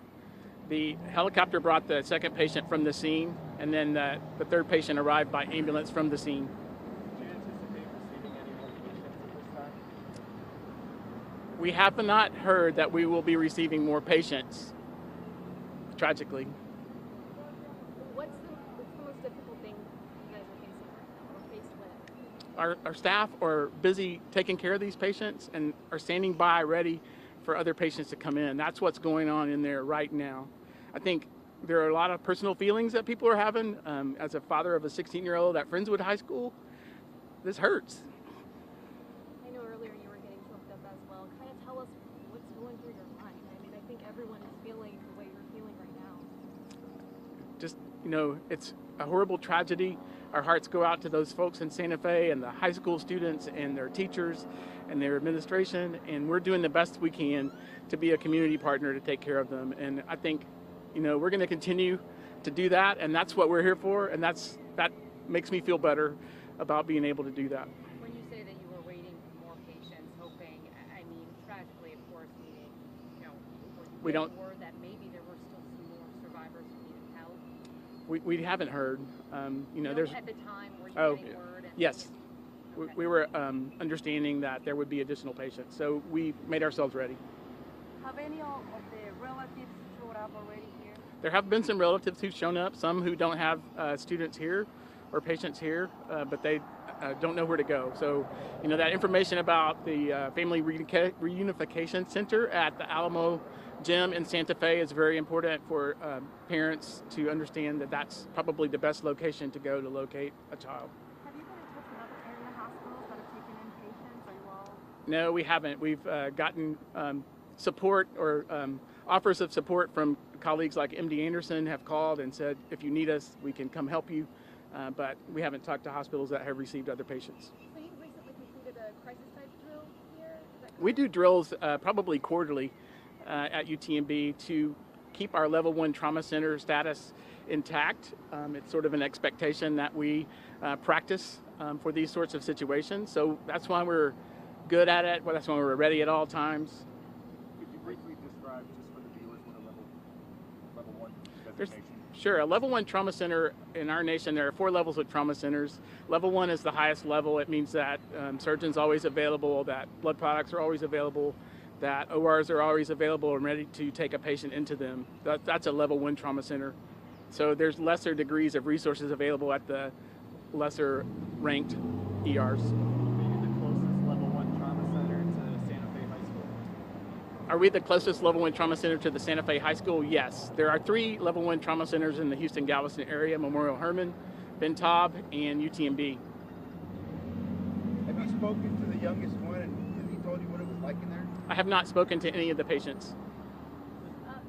The helicopter brought the second patient from the scene, and then the third patient arrived by ambulance from the scene. Do you anticipate receiving any more patients at this time? We have not heard that we will be receiving more patients, tragically. What's the most difficult thing you guys are facing or faced with? Our staff are busy taking care of these patients and are standing by ready for other patients to come in. That's what's going on in there right now. I think there are a lot of personal feelings that people are having. As a father of a 16-year-old at Friendswood High School, this hurts. I know earlier you were getting choked up as well. Kind of tell us what's going through your mind. I mean, I think everyone is feeling the way you're feeling right now. Just, it's a horrible tragedy. Our hearts go out to those folks in Santa Fe and the high school students and their teachers and their administration, and we're doing the best we can to be a community partner to take care of them. And I think, we're going to continue to do that, and that's what we're here for, and that makes me feel better about being able to do that. When you say that you were waiting for more patients, hoping, I mean, tragically, of course, meaning, we don't. Word that maybe there were still some more survivors who needed help. We haven't heard. There's. At the time, were you getting word? Yes. Okay. We were understanding that there would be additional patients, so we made ourselves ready. Have any of the relatives showed up already here? There have been some relatives who've shown up, some who don't have students here or patients here, but they don't know where to go. So, you know, that information about the Family Reunification Center at the Alamo Gym in Santa Fe is very important for parents to understand that that's probably the best location to go to locate a child. Have you been in touch with other area hospitals that have taken in patients? Are you all? No, we haven't. We've gotten support or offers of support from colleagues like MD Anderson have called and said, if you need us, we can come help you. But we haven't talked to hospitals that have received other patients. So you recently completed a crisis type drill here? Is that We do drills probably quarterly at UTMB to keep our level 1 trauma center status intact. It's sort of an expectation that we practice for these sorts of situations. So that's why we're good at it. Well, that's why we're ready at all times. Could you briefly describe, just for the viewers, what a level 1 designation? Sure. A level 1 trauma center in our nation, there are 4 levels of trauma centers. Level 1 is the highest level. It means that surgeons are always available, that blood products are always available, that ORs are always available and ready to take a patient into them. That's a level 1 trauma center. So there's lesser degrees of resources available at the lesser ranked ERs. Are we the closest level 1 trauma center to the Santa Fe High School? Yes. There are 3 level 1 trauma centers in the Houston-Galveston area: Memorial Hermann, Ben Taub, and UTMB. Have you spoken to the youngest one and has he told you what it was like in there? I have not spoken to any of the patients.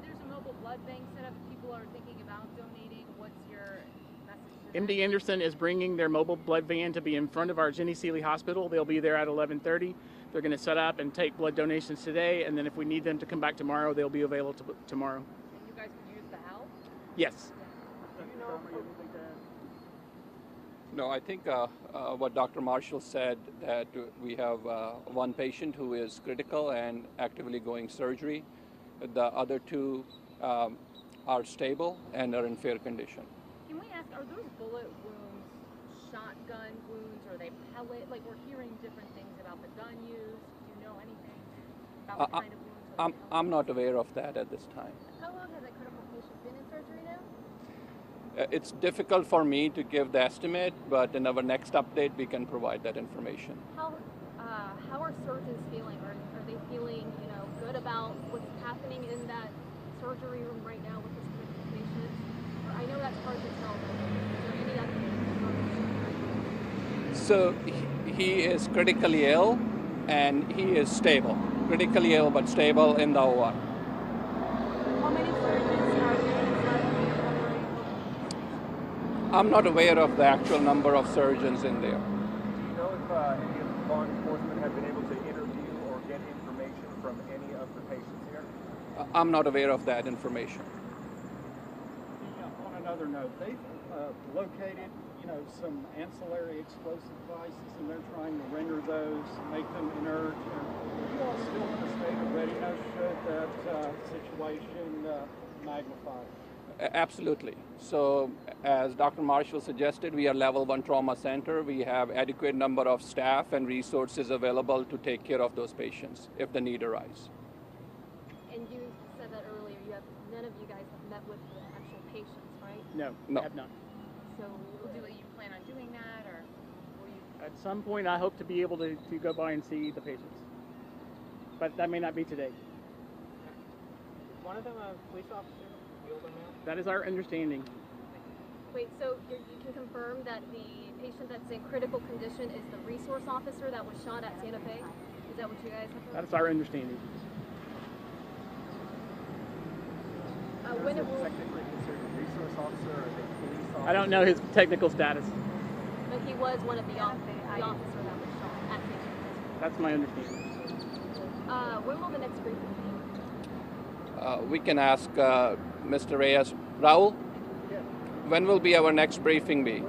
there's a mobile blood bank set up if people are thinking about donating. What's your message? MD Anderson is bringing their mobile blood van to be in front of our Jenny Seeley Hospital. They'll be there at 11:30. They're going to set up and take blood donations today, and then if we need them to come back tomorrow, they'll be available tomorrow. And you guys could use the help? Yes. No, I think what Dr. Marshall said, that we have one patient who is critical and actively going surgery. The other 2 are stable and are in fair condition. Can we ask, are those bullet wounds shotgun wounds? Or are they pellet? Like, we're hearing different things about the gun used. Do you know anything about what kind of wounds? I'm not aware of that at this time. How long has that critical patient been in surgery now? It's difficult for me to give the estimate, but in our next update we can provide that information. How are surgeons feeling? Are they feeling, good about what's happening in that surgery room right now with this critical patient? Or I know that's hard to tell, but is there any updates? So he is critically ill and he is stable. Critically ill but stable in the OR. How many surgeons are there inside the recovery? I'm not aware of the actual number of surgeons in there. Do you know if any of law enforcement have been able to interview or get information from any of the patients here? I'm not aware of that information. On another note, they've located, some ancillary explosive devices, and they're trying to render those, make them inert. Are you all still in a state of readiness should that situation magnify? Absolutely. So, as Dr. Marshall suggested, we are level 1 trauma center. We have adequate number of staff and resources available to take care of those patients if the need arises. And you said that earlier, none of you guys have met with the actual patients, right? No, No. I have not. So do you plan on doing that, or will you? At some point, I hope to be able to go by and see the patients. But that may not be today. One of them a police officer? The older man? That is our understanding. Wait, so you can confirm that the patient that's in critical condition is the resource officer that was shot at Santa Fe? Is that what you guys have heard? That's our understanding. When it will... Technically considered a resource officer or a police officer? I don't know his technical status. But he was one of the officer that was shot at Santa Fe. That's my understanding. When will the next briefing be? We can ask Mr. Reyes. Raul, when will be our next briefing be?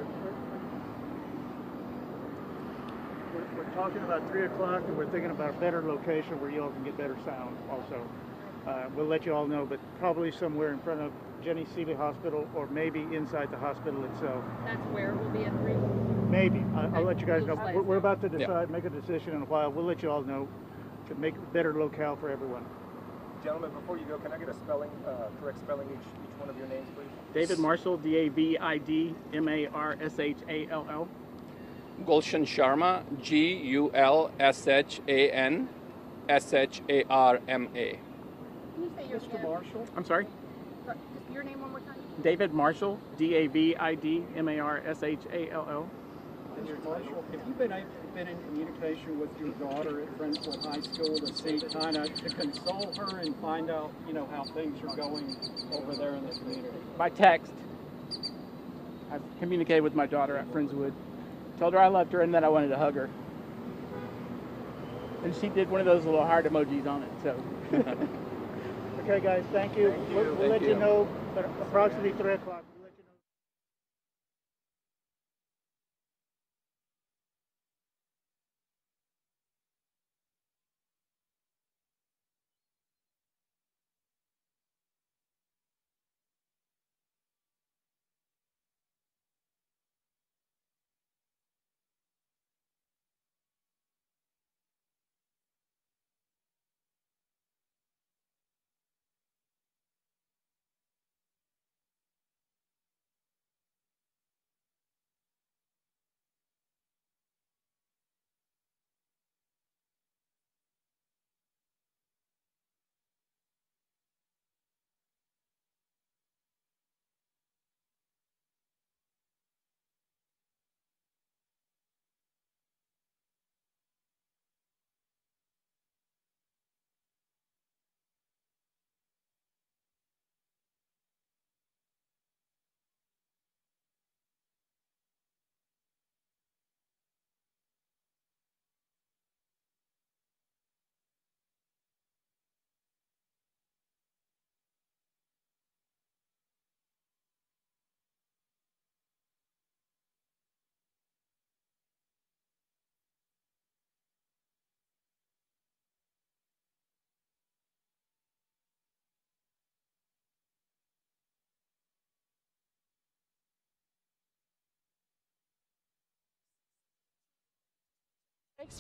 We're talking about 3 o'clock, and we're thinking about a better location where you all can get better sound also. We'll let you all know, but probably somewhere in front of Jenny Seeley Hospital or maybe inside the hospital itself. That's where it will be at 3? Maybe. I'll let you guys know. We're about to decide, make a decision in a while. We'll let you all know to make a better locale for everyone. Gentlemen, before you go, can I get a correct spelling each one of your names, please? David Marshall, David Marshall. Gulshan Sharma, Gulshan Sharma. Can you say your Mr. Marshall? I'm sorry? Just your name one more time? David Marshall, David Marshall. Mr. Marshall, have you been in communication with your daughter at Friendswood High School to see to console her and find out, how things are going over there in the community? By text. I've communicated with my daughter at Friendswood. Told her I loved her and that I wanted to hug her. And she did one of those little heart emojis on it, so. Okay, guys, thank you. We'll let you know approximately 3 o'clock.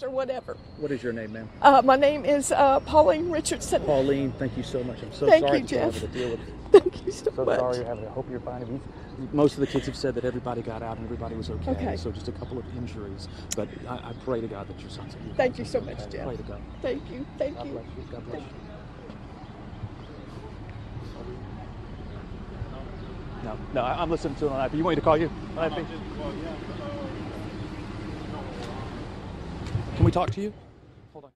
Or whatever. What is your name, ma'am? My name is Pauline Richardson. Pauline, thank you so much. I'm so Thank sorry you, that you're Jeff. having to deal with it. Thank you so much. Sorry you're having it. I hope you're fine. Most of the kids have said that everybody got out and everybody was okay. Okay. So just a couple of injuries. But I pray to God that your son's okay. Thank you so much, Jeff. Pray to God. Thank you. Thank God you. bless you. God bless you. No, I'm listening to it on IP. You want me to call you on IP? Can we talk to you? Hold on.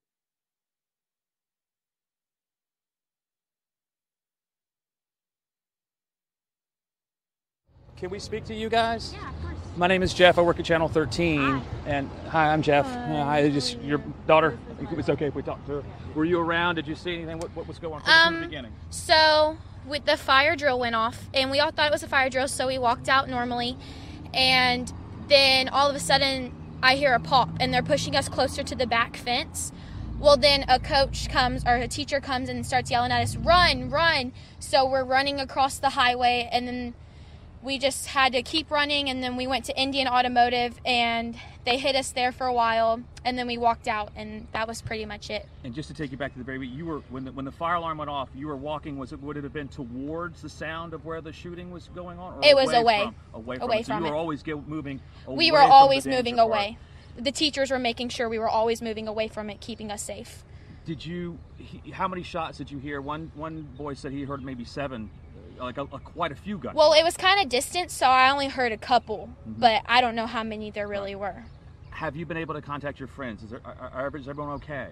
Can we speak to you guys? Yeah, of course. My name is Jeff. I work at Channel 13. Hi. And hi, I'm Jeff. Hi, just your daughter. It's okay if we talk to her. Were you around? Did you see anything? What was going on from the beginning? So with the fire drill went off, and we all thought it was a fire drill, so we walked out normally, and then all of a sudden I hear a pop, and they're pushing us closer to the back fence. Well, then a coach comes, or a teacher comes and starts yelling at us, "Run, run!" So we're running across the highway, and then we just had to keep running, and then we went to Indian Automotive, and they hit us there for a while, and then we walked out, and that was pretty much it. And just to take you back to the very beginning, you were when the fire alarm went off, you were walking. Would it have been towards the sound of where the shooting was going on, or it was away from it. So you were always moving away. We were always moving away. The teachers were making sure we were always moving away from it, keeping us safe. Did you? How many shots did you hear? One boy said he heard maybe 7. Like quite a few guns. Well, it was kind of distant, so I only heard a couple, but I don't know how many there really were. Have you been able to contact your friends? Is everyone okay?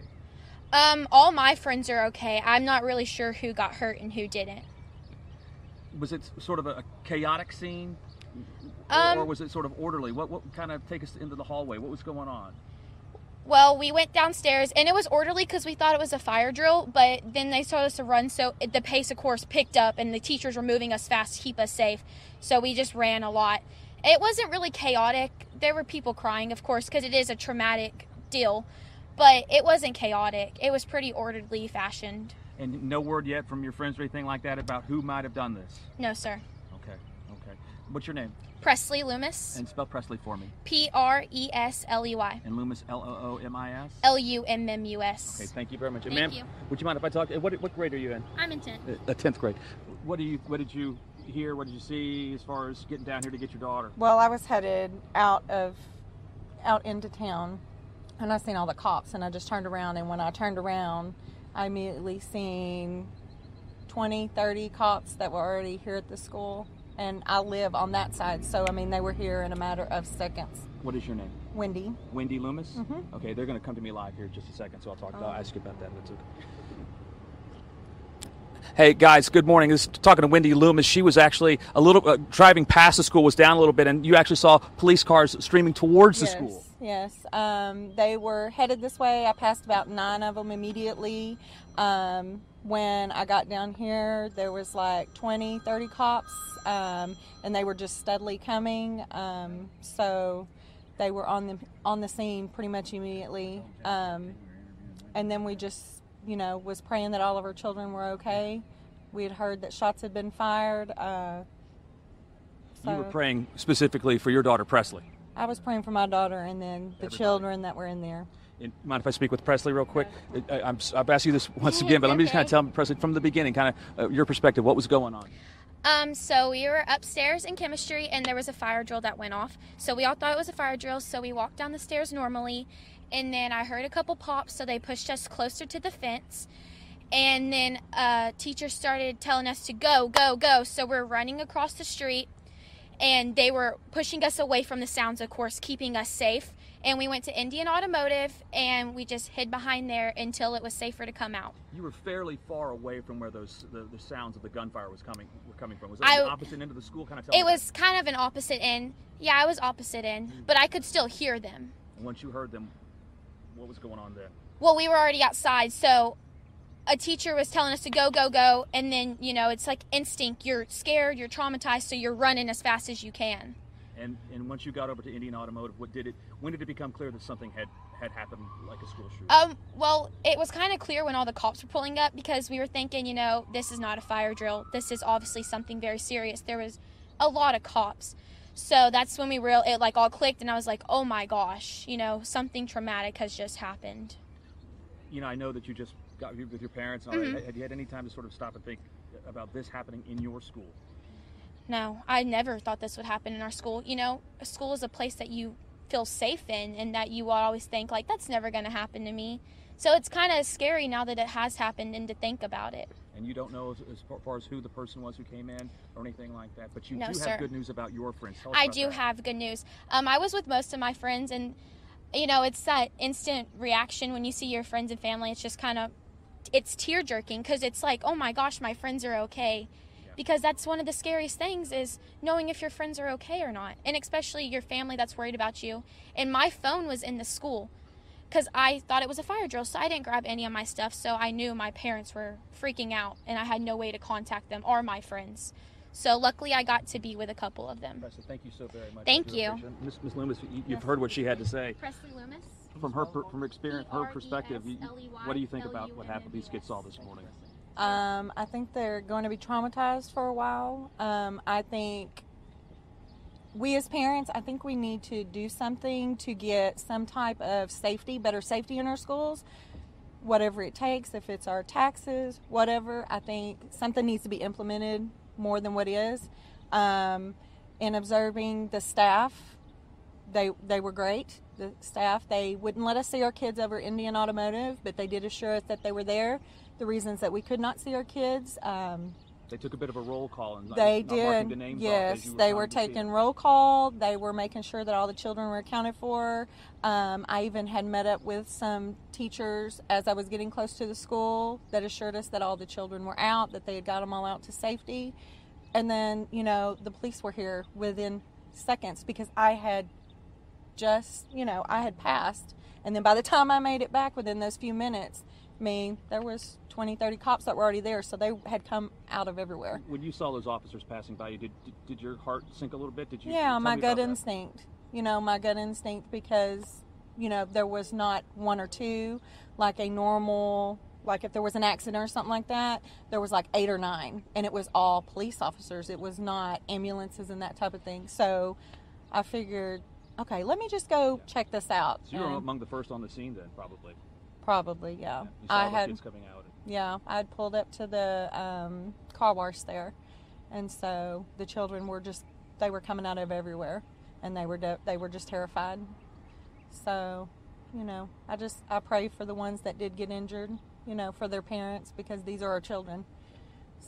All my friends are okay. I'm not really sure who got hurt and who didn't. Was it sort of a chaotic scene, or was it sort of orderly? What kind of take us into the hallway? What was going on? Well, we went downstairs, and it was orderly because we thought it was a fire drill, but then they told us to run, so the pace, of course, picked up, and the teachers were moving us fast to keep us safe, so we just ran a lot. It wasn't really chaotic. There were people crying, of course, because it is a traumatic deal, but it wasn't chaotic. It was pretty orderly fashioned. And no word yet from your friends or anything like that about who might have done this? No, sir. Okay. Okay. What's your name? Presley Loomis. And spell Presley for me. Presley. And Loomis, Loomis? Lummus. Okay, thank you very much. Thank Ma'am, you. would you mind if I talk? What grade are you in? I'm in 10th. 10th grade. What did you hear? What did you see as far as getting down here to get your daughter? Well, I was headed out into town, and I seen all the cops, and I just turned around, and when I turned around, I immediately seen 20, 30 cops that were already here at the school, and I live on that side, so I mean they were here in a matter of seconds. What is your name? Wendy. Wendy Loomis? Mm-hmm. Okay, they're going to come to me live here in just a second, so I'll ask you about that. That's okay. Hey guys, good morning. This is talking to Wendy Loomis. She was actually a little driving past the school, was down a little bit, and you actually saw police cars streaming towards the school. Yes, they were headed this way. I passed about 9 of them immediately. When I got down here, there was like 20, 30 cops, and they were just steadily coming. So they were on the scene pretty much immediately. And then we just, was praying that all of our children were okay. We had heard that shots had been fired. You were praying specifically for your daughter, Presley. I was praying for my daughter and then the children that were in there. Mind if I speak with Presley real quick? I've asked you this once again, but let me just kind of tell Presley from the beginning, kind of your perspective, what was going on? So we were upstairs in chemistry, and there was a fire drill that went off. So we all thought it was a fire drill, so we walked down the stairs normally, and then I heard a couple pops, so they pushed us closer to the fence. And then teachers started telling us to go, go, go. So we're running across the street, and they were pushing us away from the sounds, of course, keeping us safe. And we went to Indian Automotive, and we just hid behind there until it was safer to come out. You were fairly far away from where the sounds of the gunfire were coming from. Was that the opposite end of the school? Kind of. It was kind of an opposite end. Yeah, I was opposite end, but I could still hear them. And once you heard them, what was going on there? Well, we were already outside, so a teacher was telling us to go, go, go, and then, it's like instinct. You're scared, you're traumatized, so you're running as fast as you can. And once you got over to Indian Automotive, when did it become clear that something had happened, like a school shooting? Well, it was kind of clear when all the cops were pulling up, because we were thinking, this is not a fire drill. This is obviously something very serious. There was a lot of cops. So that's when it all clicked, and I was like, oh my gosh, something traumatic has just happened. I know that you just got with your parents. Mm-hmm. Had you had any time to sort of stop and think about this happening in your school? No, I never thought this would happen in our school. A school is a place that you feel safe in, and that you always think, like, that's never going to happen to me. So it's kind of scary now that it has happened and to think about it. And you don't know as far as who the person was who came in or anything like that, but you No, do sir. have good news about your friends. Tell us I about do that. have good news. I was with most of my friends, and, it's that instant reaction when you see your friends and family. It's just it's tear-jerking, because it's like, oh my gosh, my friends are okay. Because that's one of the scariest things, is knowing if your friends are okay or not. And especially your family that's worried about you. And my phone was in the school, because I thought it was a fire drill, so I didn't grab any of my stuff. So I knew my parents were freaking out, and I had no way to contact them or my friends. So luckily I got to be with a couple of them. Presley, thank you so very much. Thank you. Ms. Loomis, you've heard what she had to say. Presley Loomis. From her experience, her perspective, what do you think about what happened? These kids saw this morning. I think they're going to be traumatized for a while. I think we as parents, I think we need to do something to get some type of better safety in our schools, whatever it takes, if it's our taxes, whatever. I think something needs to be implemented more than what is. In observing the staff, they were great. The staff, they wouldn't let us see our kids over Indian Automotive, but they did assure us that they were there. The reasons that we could not see our kids. They took a bit of a roll call and they not marking the did. names Yes, off they were taking roll call. They were making sure that all the children were accounted for. I even had met up with some teachers as I was getting close to the school that assured us that all the children were out, that they had got them all out to safety. And then, the police were here within seconds, because I had just, I had passed. And then by the time I made it back within those few minutes, there was 20, 30 cops that were already there, so they had come out of everywhere. When you saw those officers passing by you, did your heart sink a little bit? Did you? Yeah, my gut instinct. My gut instinct, because, there was not one or two like a normal like if there was an accident or something like that, there was like 8 or 9, and it was all police officers. It was not ambulances and that type of thing. So I figured, okay, let me just go check this out. So you were among the first on the scene then, probably. Probably, yeah. You saw the kids coming out. Yeah, I had pulled up to the car wash there, and so the children were they were coming out of everywhere, and they were just terrified. So, you know, I pray for the ones that did get injured, you know, for their parents, because these are our children.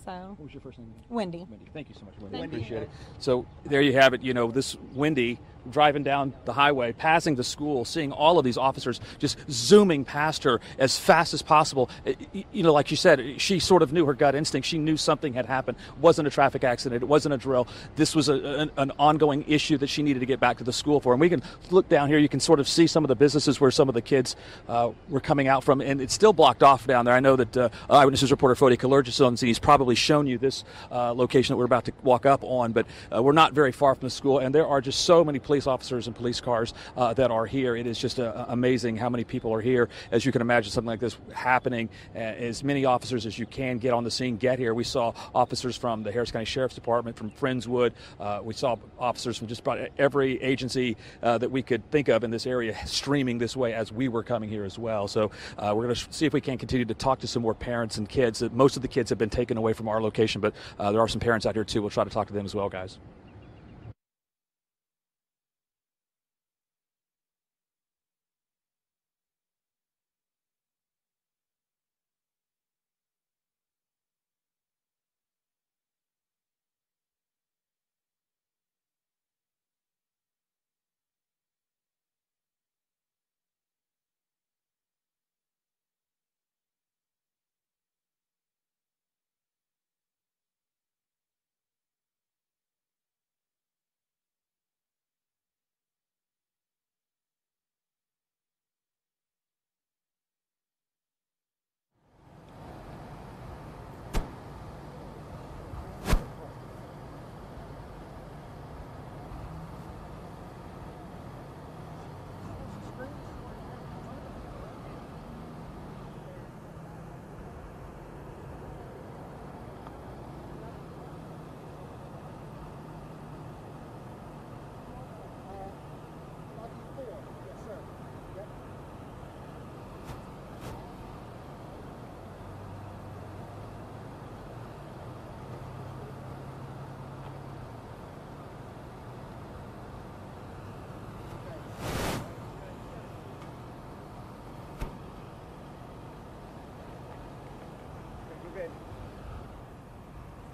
So. What was your first name? Wendy. Wendy, thank you so much, Wendy. I appreciate it. So there you have it. You know, this Wendy driving down the highway, passing the school, seeing all of these officers just zooming past her as fast as possible. You know, like you said, she sort of knew her gut instinct. She knew something had happened. It wasn't a traffic accident. It wasn't a drill. This was an ongoing issue that she needed to get back to the school for. And we can look down here. You can sort of see some of the businesses where some of the kids were coming out from, and it's still blocked off down there. I know that Eyewitness reporter Fody Kalergis, he's probably shown you this location that we're about to walk up on, but we're not very far from the school, and there are just so many police officers and police cars that are here. It is just amazing how many people are here. As you can imagine, something like this happening, as many officers as you can get on the scene get here. We saw officers from the Harris County Sheriff's Department, from Friendswood. We saw officers from just about every agency that we could think of in this area streaming this way as we were coming here as well. So we're going to see if we can continue to talk to some more parents and kids. Most of the kids have been taken away from our location, but there are some parents out here too. We'll try to talk to them as well, guys.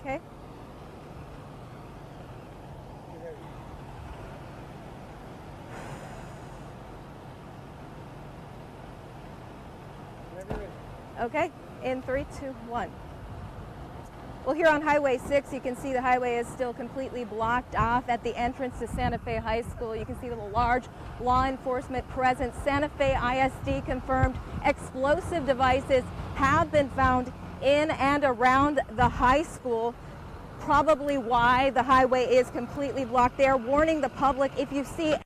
Okay. Okay, in 3, 2, 1. Well, here on Highway 6, you can see the highway is still completely blocked off at the entrance to Santa Fe High School. You can see the large law enforcement presence. Santa Fe ISD confirmed explosive devices have been found in and around the high school. Probably why the highway is completely blocked. They are warning the public, if you see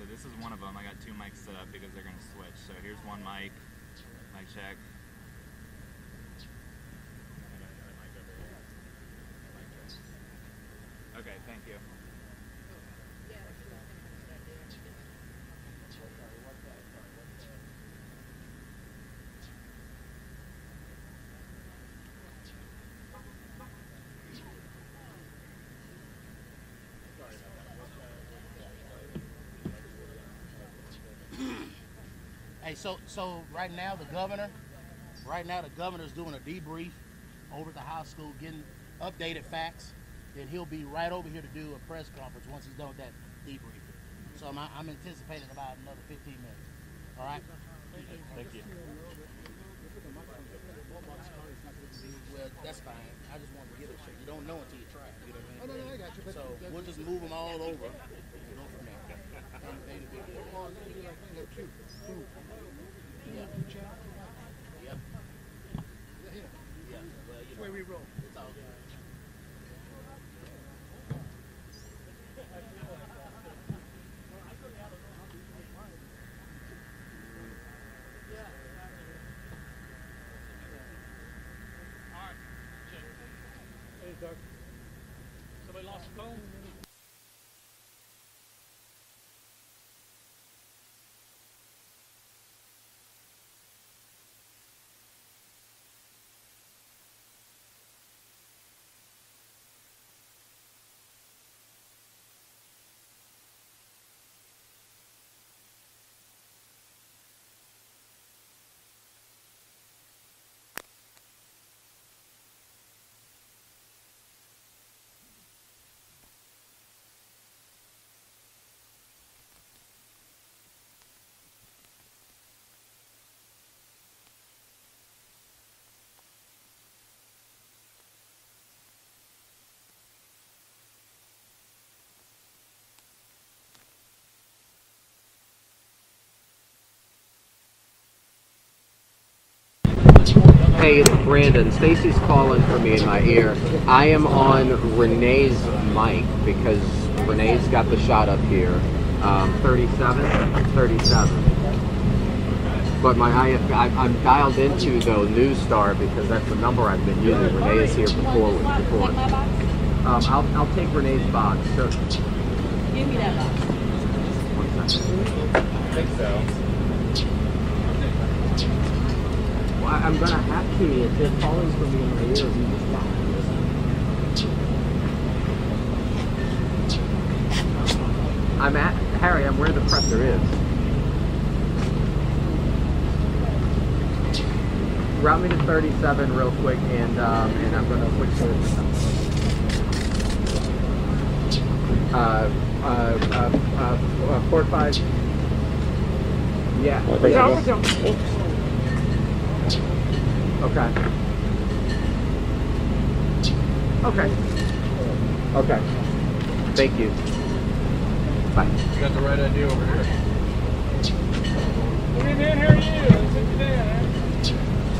so this is one of them. I got 2 mics set up because they're going to switch. So here's one mic check. Okay, thank you. Hey, so right now the governor's doing a debrief over at the high school, getting updated facts. Then he'll be right over here to do a press conference once he's done with that debrief. So I'm anticipating about another 15 minutes. All right? Thank you. Well, that's fine. I just wanted to get it. You don't know until you try it. You know what I mean? Oh, no, I got you. So we'll just move them all over and go from there. Yeah. Yep. Yeah. Well, you know, the way we roll. It's all good. Hey, Doug. Somebody lost a phone? Hey, it's Brandon. Stacy's calling for me in my ear. I am on Renee's mic because Renee's got the shot up here. 37. But I'm dialed into the News Star because that's the number I've been using. Renee is here before. I'll take Renee's box. So, give me that box. 1 second. I think so. I'm gonna have to. If they're calling for me in my ear, you just I'm at Harry. I'm where the presser is. Route me to 37 real quick, and I'm gonna switch to 45. Yeah. Okay. Thank you. Bye. You got the right idea over here. Hey, man, how are you?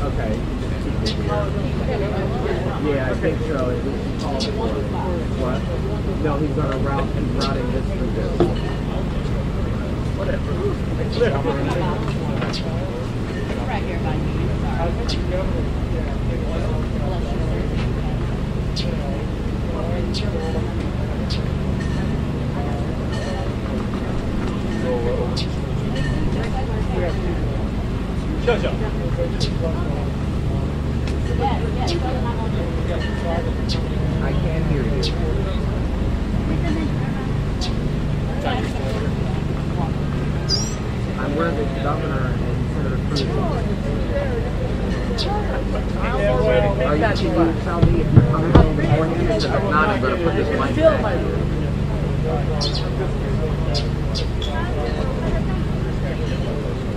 Okay. Yeah, I think so. It was called for. What? No, he's on a route. He's routing this through this. Whatever. Right here by you. I can't hear you. I'm where the governor and Senator Cruz are. Can you tell me if you're coming home beforehand? Because if not, I'm going to put this mic back.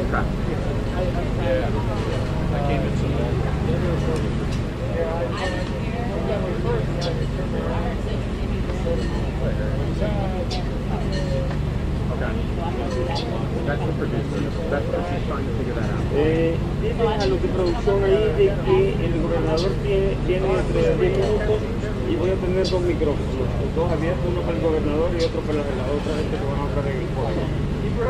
Okay. I came in some more. Okay. That's the producer. That's what she's trying to figure that out. Dicen a lo que producción ahí de que el gobernador tiene entre 10 minutos y voy a tener 2 micrófonos, 2 abiertos, uno para el gobernador y otro para la otra gente que van a hablar en el foro. Okay.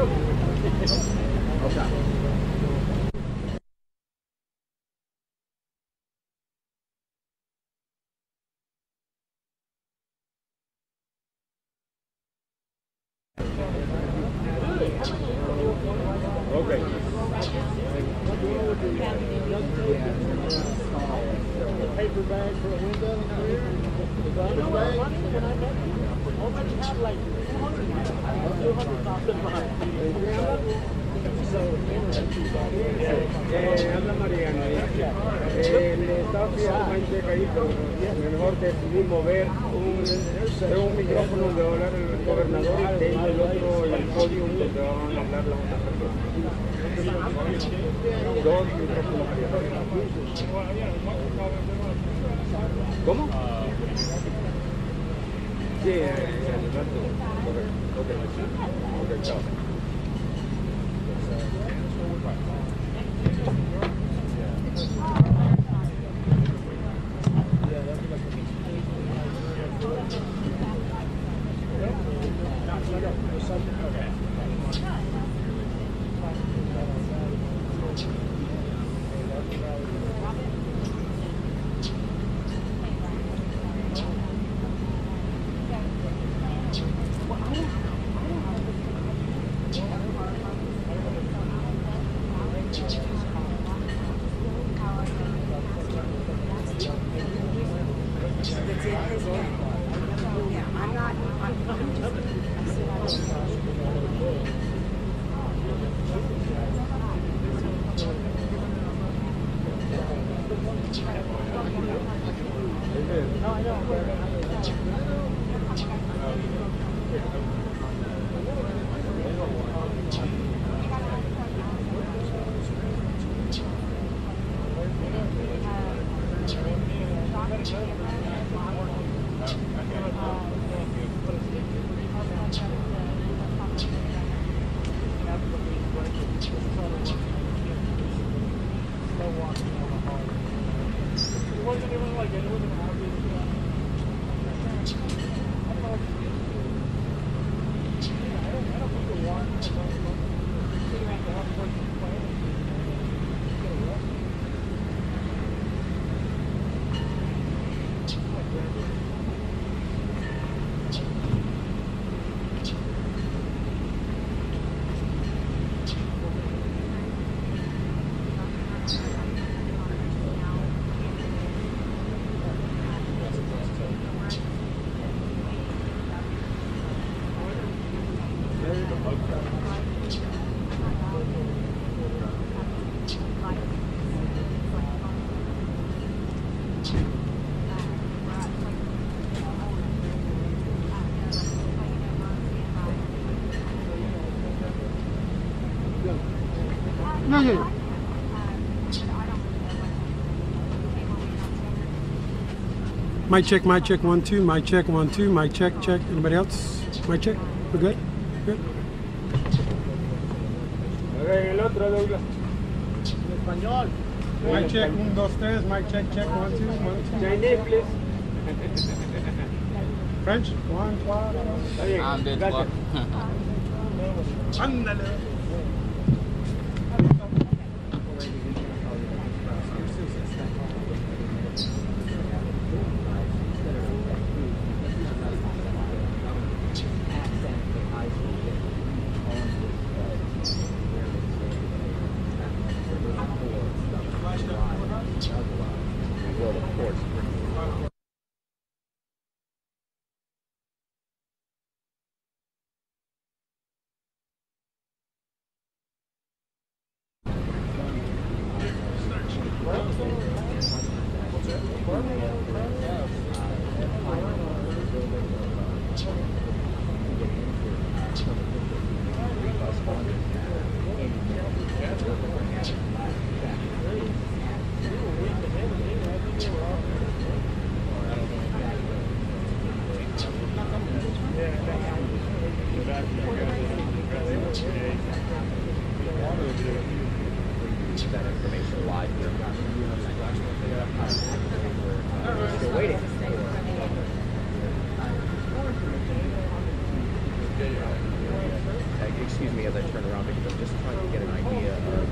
Okay. Paper bag for a window. The garbage bag. Already have like 200,000 miles. Habla Mariano. Le estaba pidiendo a Mancheca ahí, pero mejor decidí mover un micrófono donde va a hablar el gobernador y tengo el otro, el podio donde van a hablar la otra persona. Dos micrófonos. ¿Cómo? Sí, exacto. Ok, chao. Mic check, 1, 2, mic check, 1, 2, mic check. Anybody else? Mic check, we're good? Good? El otro, Douglas. En español. Mic check, 1, 2, 3, mic check, 1, 2, 1, 2. Chinese, please. French, 1, 2. I'm dead. Ándale. excuse me as I turn around because I'm just trying to get an idea of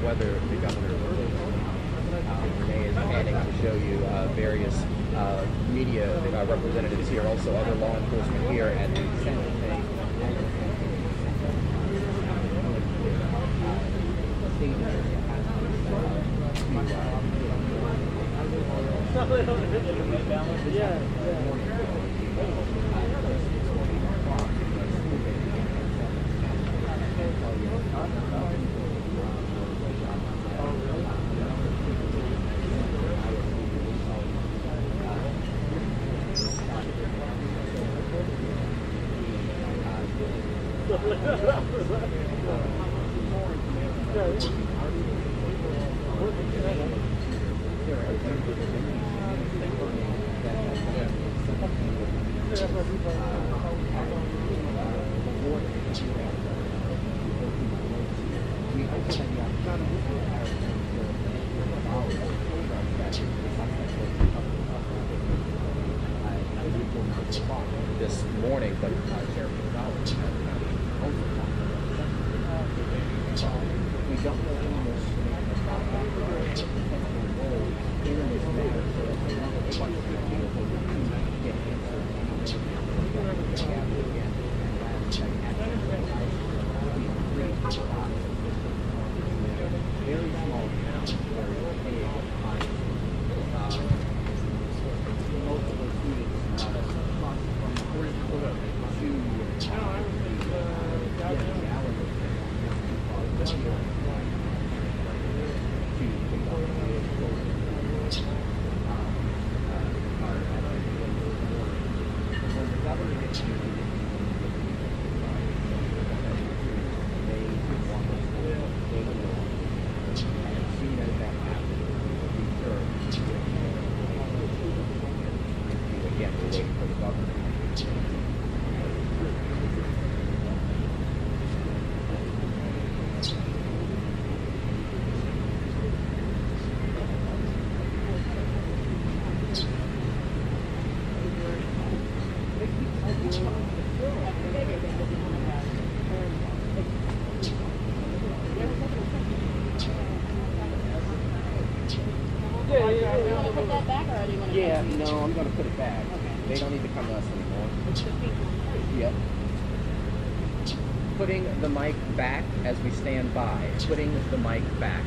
whether the governor Renee is planning to show you various media representatives here, also other law enforcement here at the Santa Fe. This morning, but Sheriff Gonzalez we don't know how much in this matter, so that's another question to get answered. Very small towns where it's paying multiple students from Brentwood again, we're waiting for the governor. Yeah, no, I'm going to put it back. Okay. They don't need to come to us anymore. Yep. Putting the mic back as we stand by. Putting the mic back.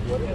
Yeah.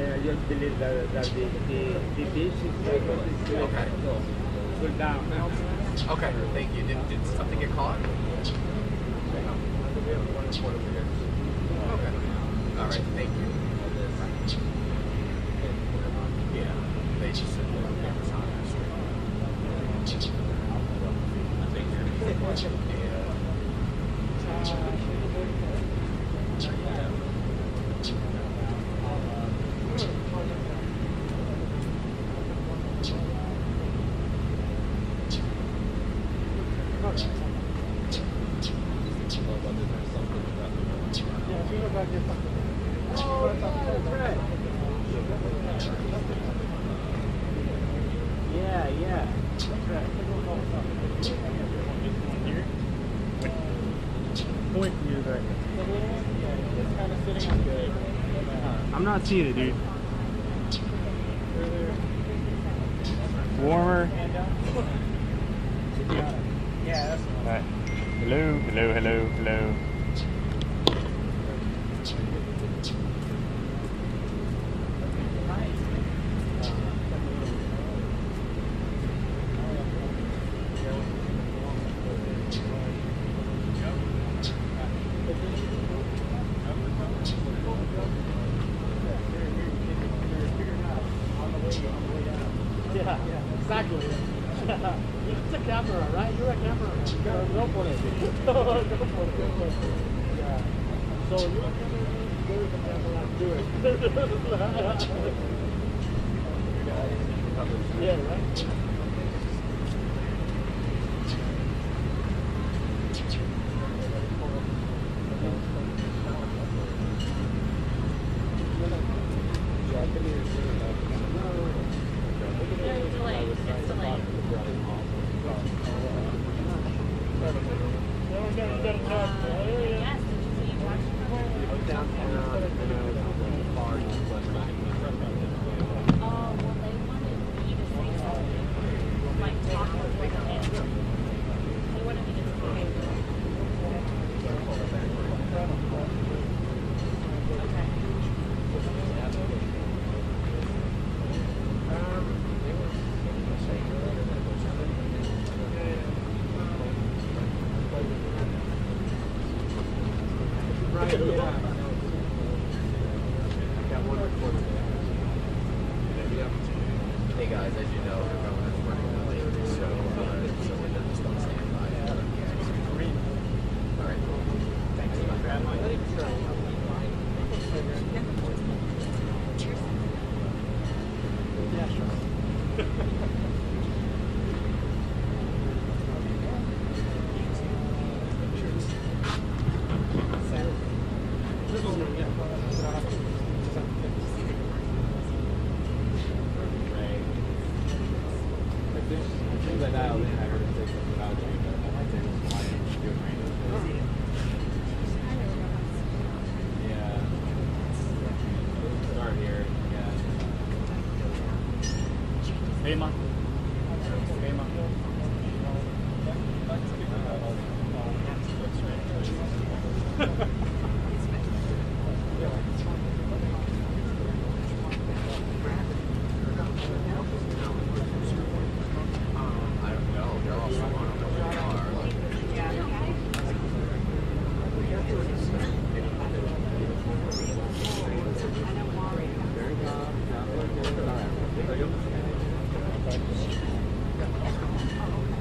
I just believe that the dish is cool down. Okay, thank you. Did something get caught? Okay. All right, thank you. Yeah, they just said that there was on I'm not seeing it, dude. Warmer. Yeah, that's all right. Hello, hello, hello, hello. Yeah, exactly. It's a camera, right? You're a camera. Go for it. Go for it. Yeah. So you're a camera. There's a camera. Do it. Yeah, right? Hey guys, as you know, the governor's running late, so we're just on standby. All right. Thanks. Yeah, sure.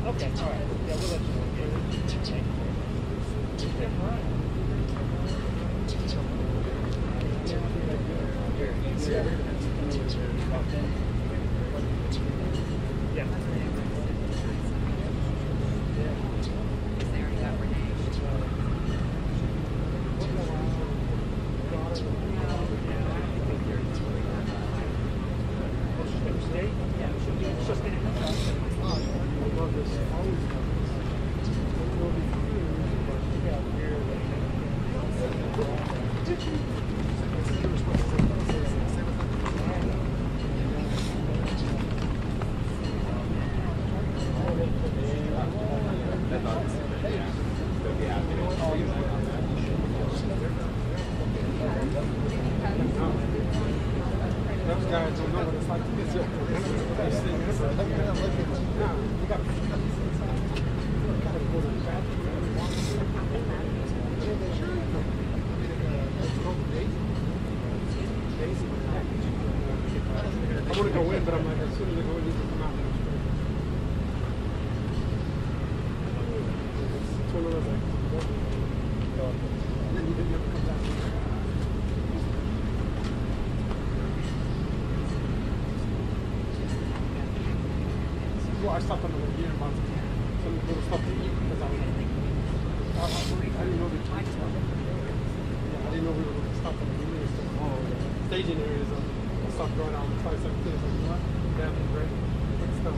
Okay, all right. Yeah, we'll let you Those guys don't know what it's like to get sick. I want to go in, but I'm like, as soon as I go in, you can come out. It's one of those like, and then you didn't ever come back. Well, I stopped on the way here and bought some little stuff to eat because I didn't know the time stuff. Yeah, I didn't know we were going to stop on the way staging areas. I stopped going out and try something. I was like, you know what? Damn, it's great. Good stuff.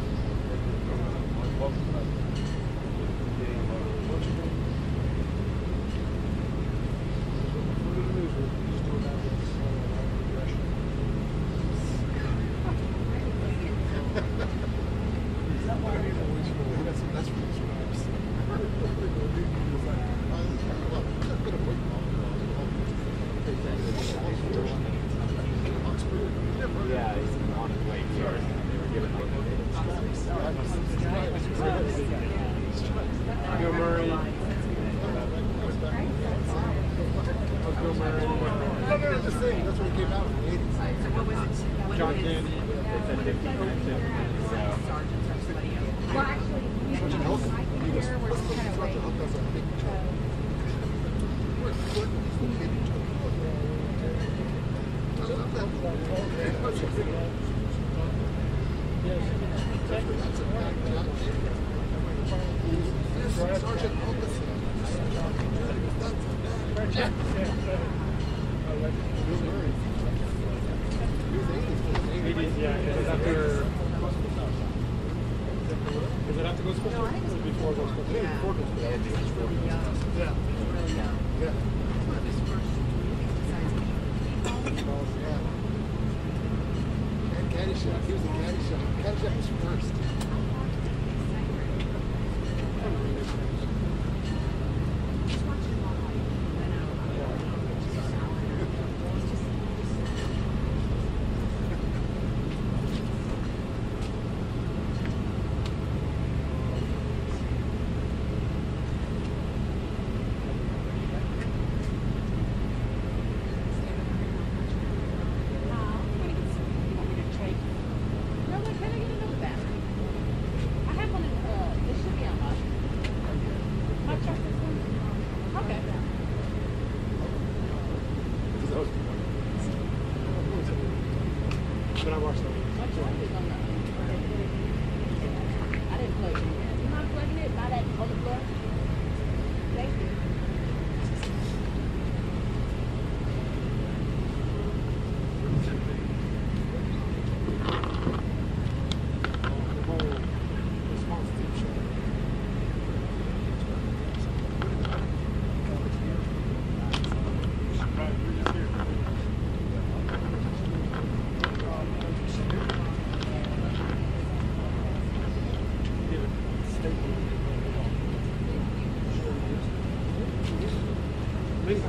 Creo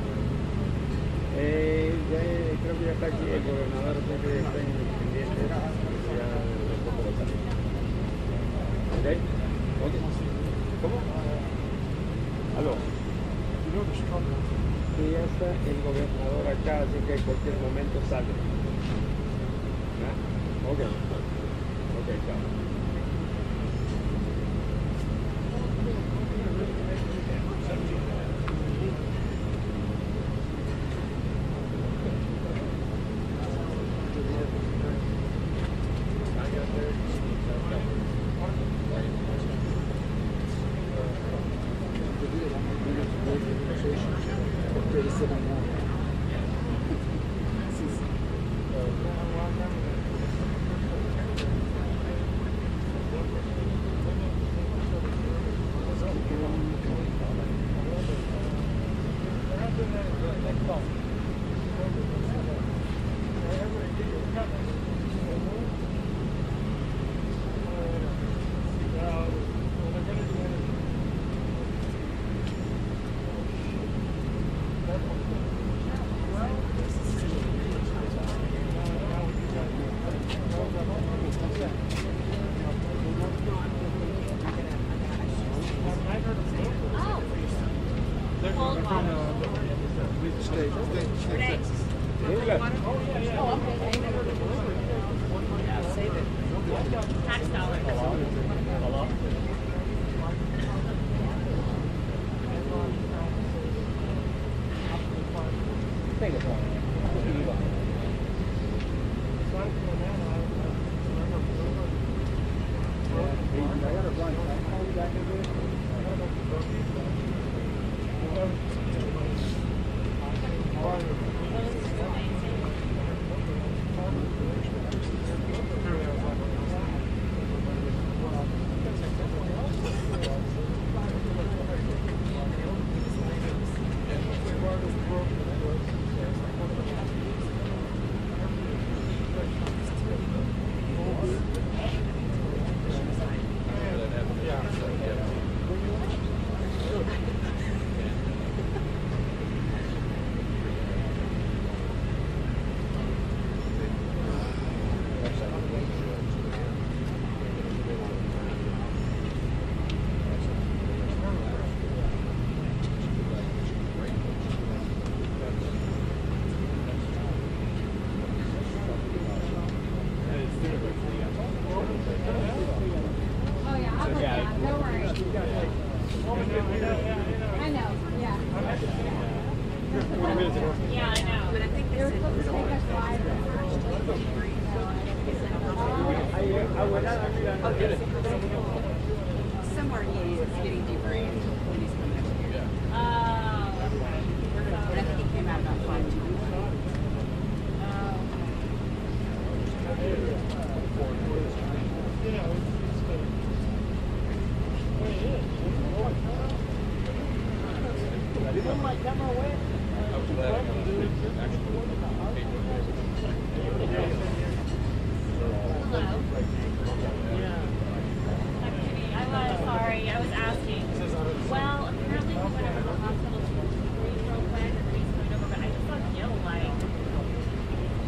que ya está aquí el gobernador, creo que está independiente. ¿Ok? ¿Cómo? ¿Aló? Sí, ya está el gobernador acá, así que en cualquier momento sale. ¿Ah? Ok. Ok, chao. Somewhere he is getting debriefed when he's coming up here. But I think he came out about 5 times. Sorry, I was asking. Well, apparently he went over to the hospital to breathe real quick, and then he's coming over, but I just saw Gil, like...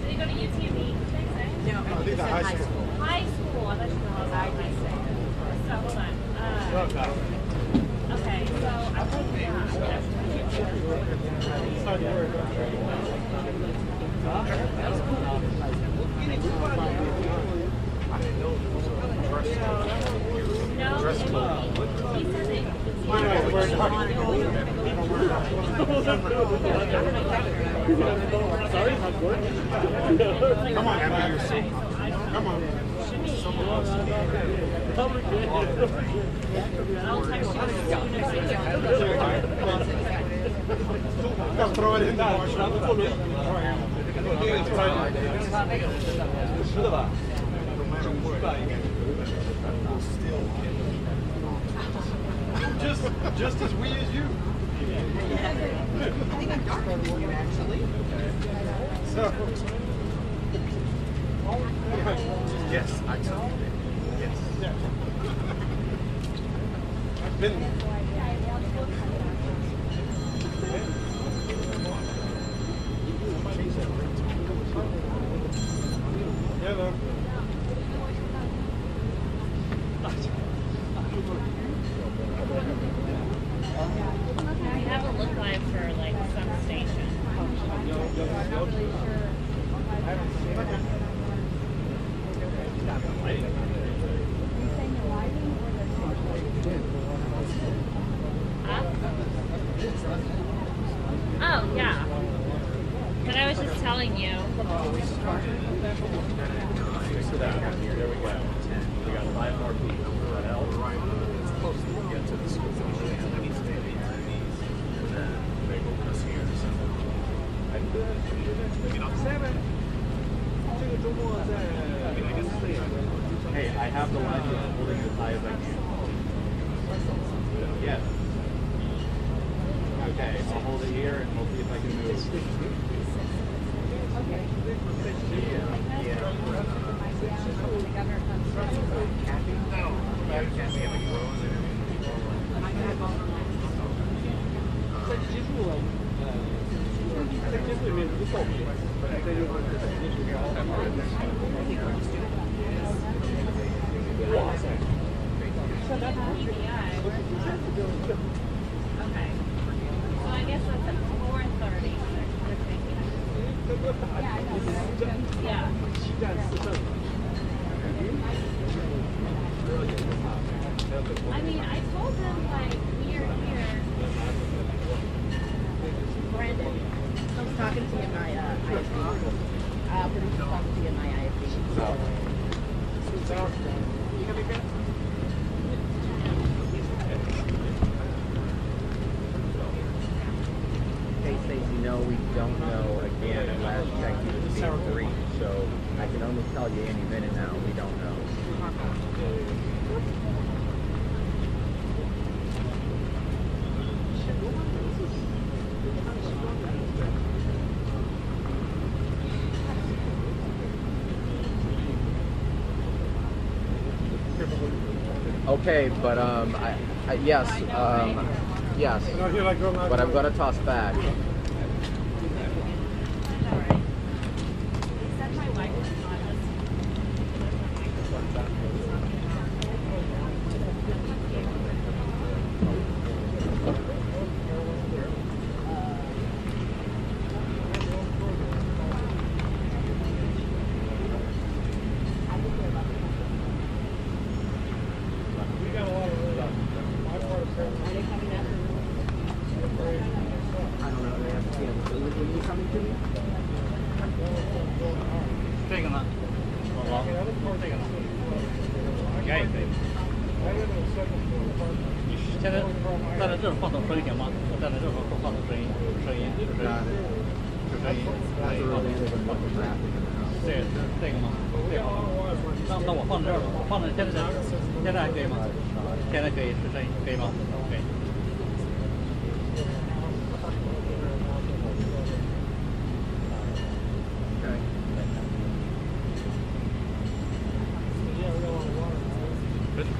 Did he go to UTMB? No, I think it's high school. High school? I thought you were high school. So, hold on. Okay, so I was Come on, have your seat. Come on. I'll throw it in the just as we as you. I think I'm darker than you, actually. So, yes, I took it. Yes. I've been. Oh, yeah. But I was just telling you. There we go. We got 5 more people. It's close to get to the school. And then they will us here. Hey, I have the line holding as high as I can. Yes. Okay, I'll hold it here and we'll see if I can move. Okay. Okay. So I guess that's at 4:30. Yeah. I mean, I told them, like, we are here. Brandon, someone's talking to you in my IFB. Producer's talking to you in my IFB. Hey Stacy, no, we don't know. Again, last check he was being 3, so I can only tell you any minute now. We don't know. Okay, but yes, yes, but I'm gonna toss back.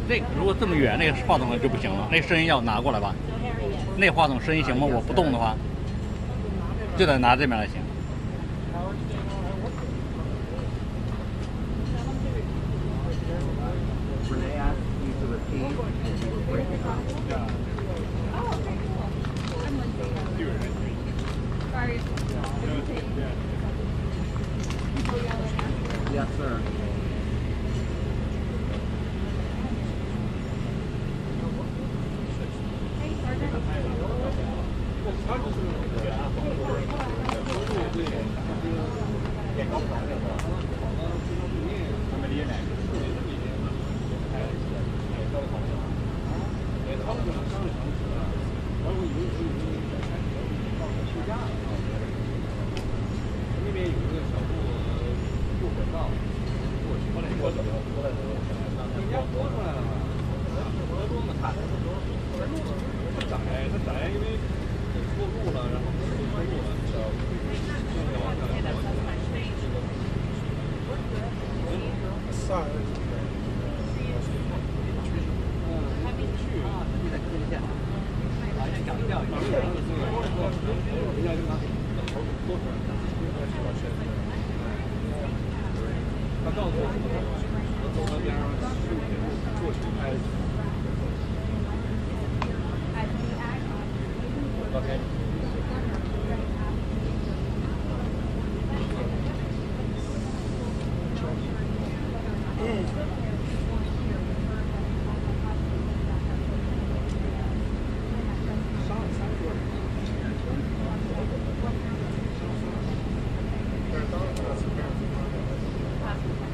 那如果这么远，那个话筒就不行了，那声音要拿过来吧。那话筒声音行吗？我不动的话，就得拿这边来行。Yes, sir.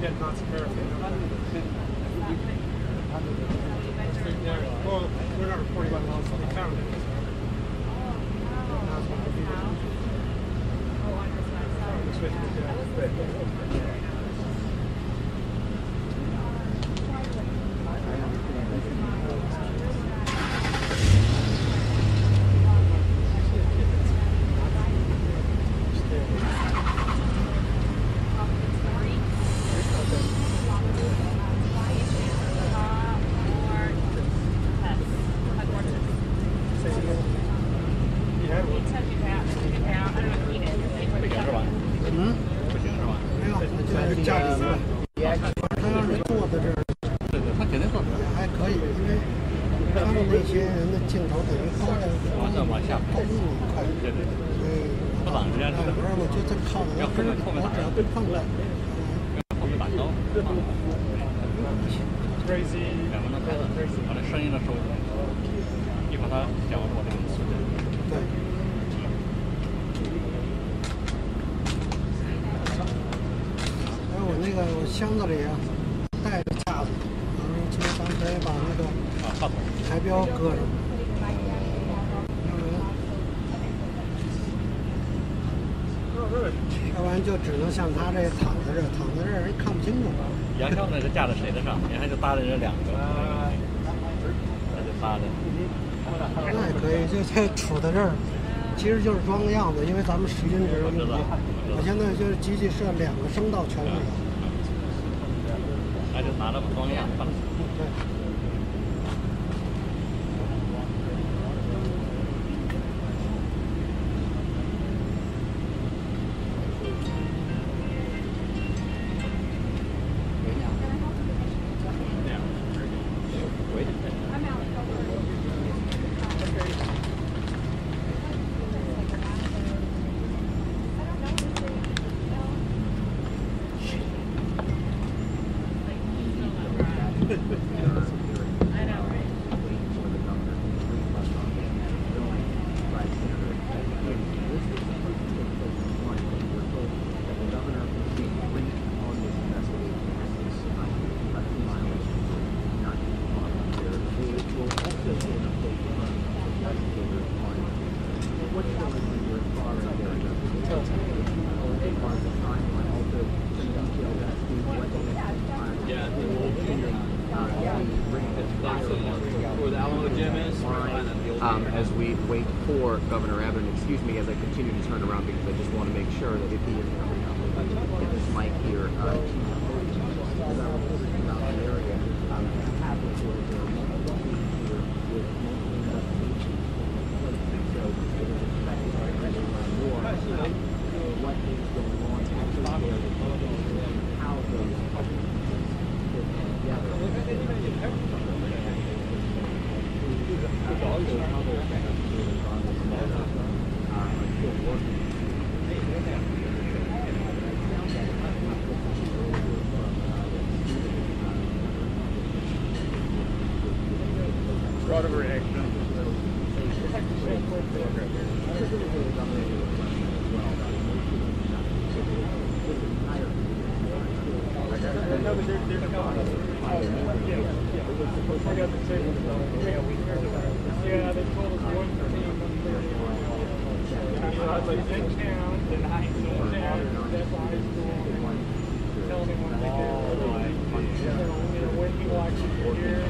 Yeah, Nazi paraphernalia. Well, we're not reporting about laws, so they found it.我箱子里啊带着架子，其实咱可以把那个台标搁上。要不然就只能像他这躺在这儿，躺在这儿人看不清楚。杨校那是架在谁的上？你还就搭在这两个，那就搭的。那也可以，就杵在这儿，其实就是装个样子，因为咱们实音值问题。我现在就是机器设2个声道全是有。那就拿那么装样吧。As we wait for Governor Abbott, excuse me as I continue to turn around because I just want to make sure that if he is coming up with this mic here, as I was looking around the area, happened to there are multiple people here with multiple investigations. So it is expected to be more what is going on actually there, how those fit together. Broad overreaction. Yeah, they told us one thing. I was like, in town tonight, going down to that high school, telling him what they do, when he watches it here.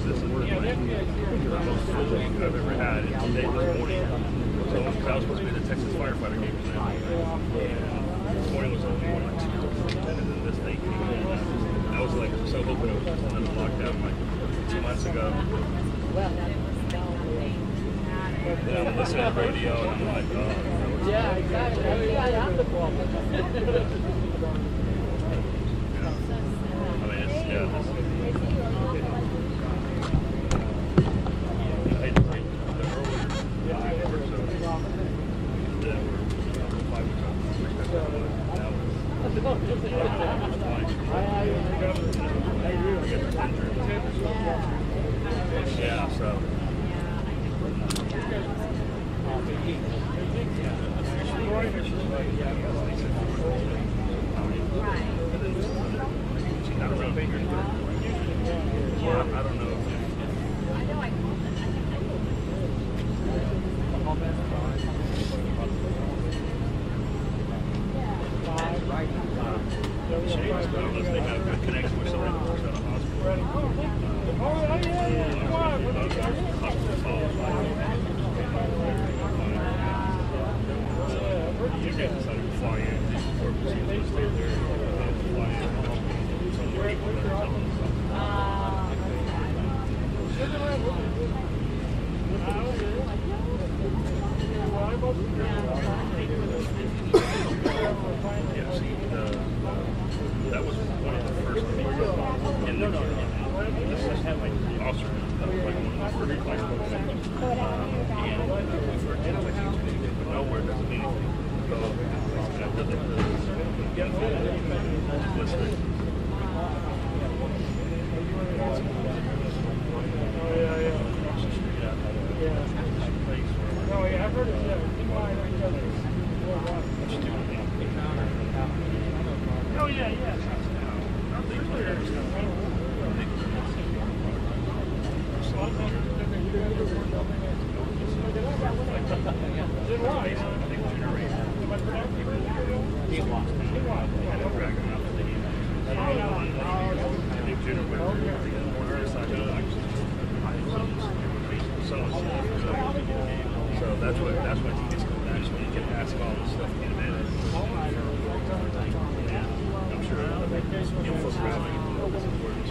This morning they had the superintendent I've ever had until day this morning. So that was supposed to be the Texas firefighter came in. And this morning was only like 2, and then this day came in. I was like so hoping it was under lockdown like 2 months ago. then I'm listening to the radio and I'm like, oh. Yeah, exactly. Yeah, I'm the problem. I mean, it's, yeah. Yeah, so. I don't know. They got a good connection with somebody that works at a hospital. You guys decided to fly in before procedures stay there. Fly in. Some people that are telling us something. Yeah, see, that was one of the first things in the system, like the officer, like one of the first class books. And we've heard things like YouTube, but nowhere does it mean anything. So, after the listening. Oh, yeah, I've heard it. Oh, yeah, yeah. So that's what he gets going. That's when you can ask all this stuff in a minute. I'm sure you'll flip around and this is where it's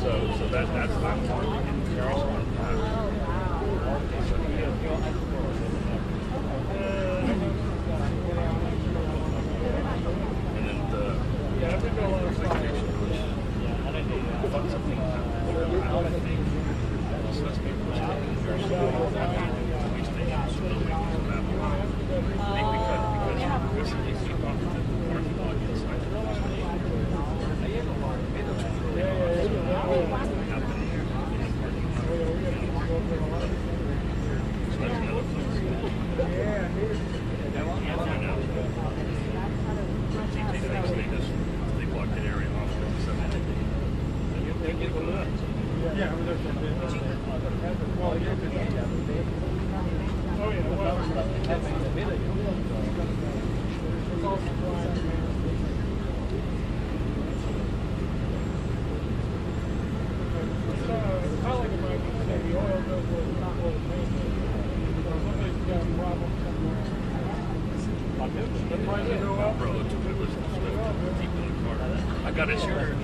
So that's not and then the they blocked the area off. I got a shooter.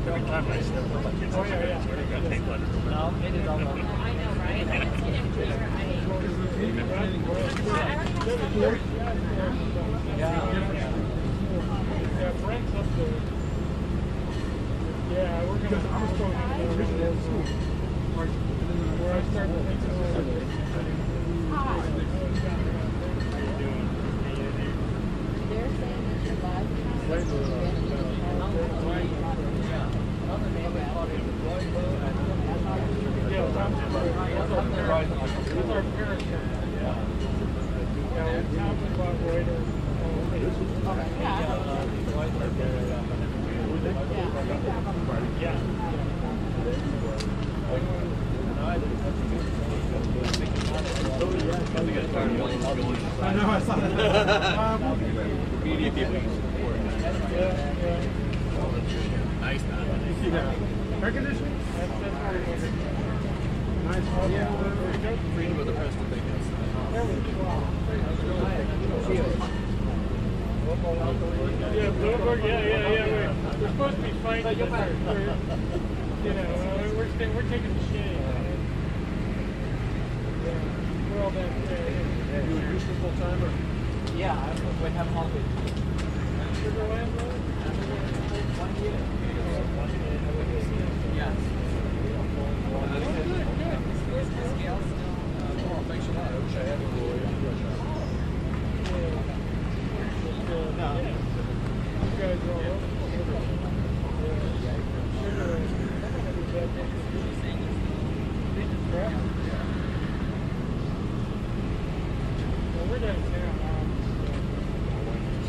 Every time I step on my kids, I got tape letters. I know, right? Yeah, Frank's up there. Yeah, we're going to, I'm supposed to go to school. Where I started They're saying that your life I know, I saw that. Media people use support. Nice. Air conditioning? That's what it is. Nice. Freedom of the press to think that's Yeah, Bloomberg, yeah. We're supposed to be fighting. We're taking the shade. Yeah, we're all back there. You in Houston full time or? Yeah, I would have holiday. Sugarland, 1 year. Yes. Thanks a lot. I wish I had one. You guys are all over. Well, we're downtown.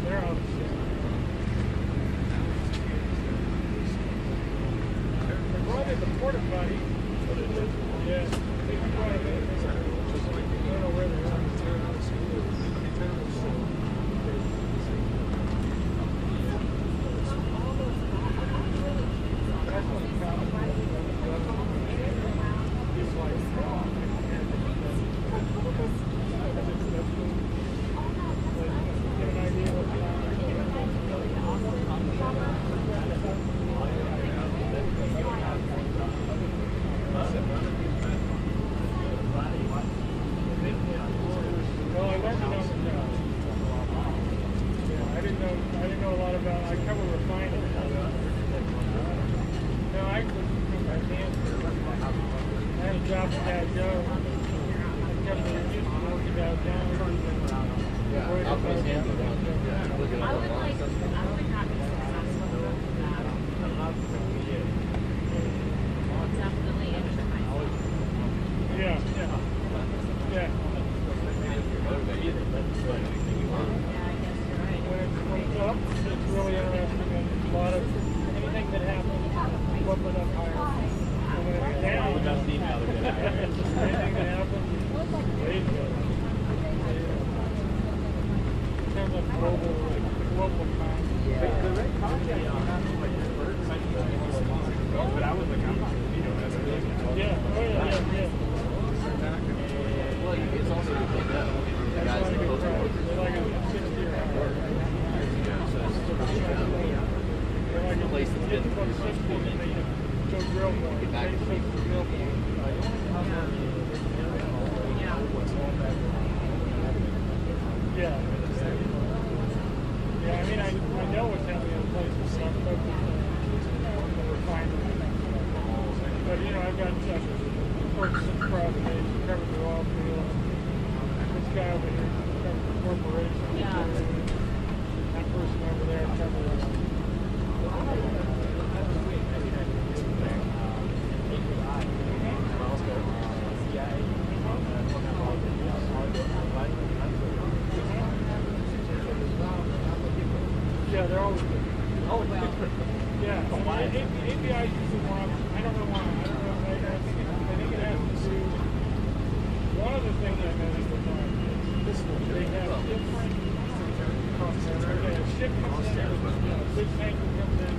They're out. They brought in the porta potty. Yeah. They brought it in. I don't know where they are. Well, I learned it on the job. Yeah, I didn't know a lot about. I cover refining. No, I had a job with Dow Jones. I kept the Houston working Dow Jones. I would not be definitely enter myself. Yeah. When it's up, it's really interesting. And a lot of anything that happens, what went up higher. And when it's down, anything that happens, way down. In terms of global time. The red coffee but I was like, yeah. Well, it's also the guys that go to the place that's been get back to people. Yeah. I mean, I know what's happening in places. So I'm focused on the refinery. But, I've got folks across the nation covered the oil field. This guy over here covers the corporation. Yeah. That person over there covers yeah, they're always good. Oh, well. Yeah, API is usually one. I don't know why. I think it has to do. One of the things I noticed with they have different concepts. Okay, a ship comes in, a big tanker comes in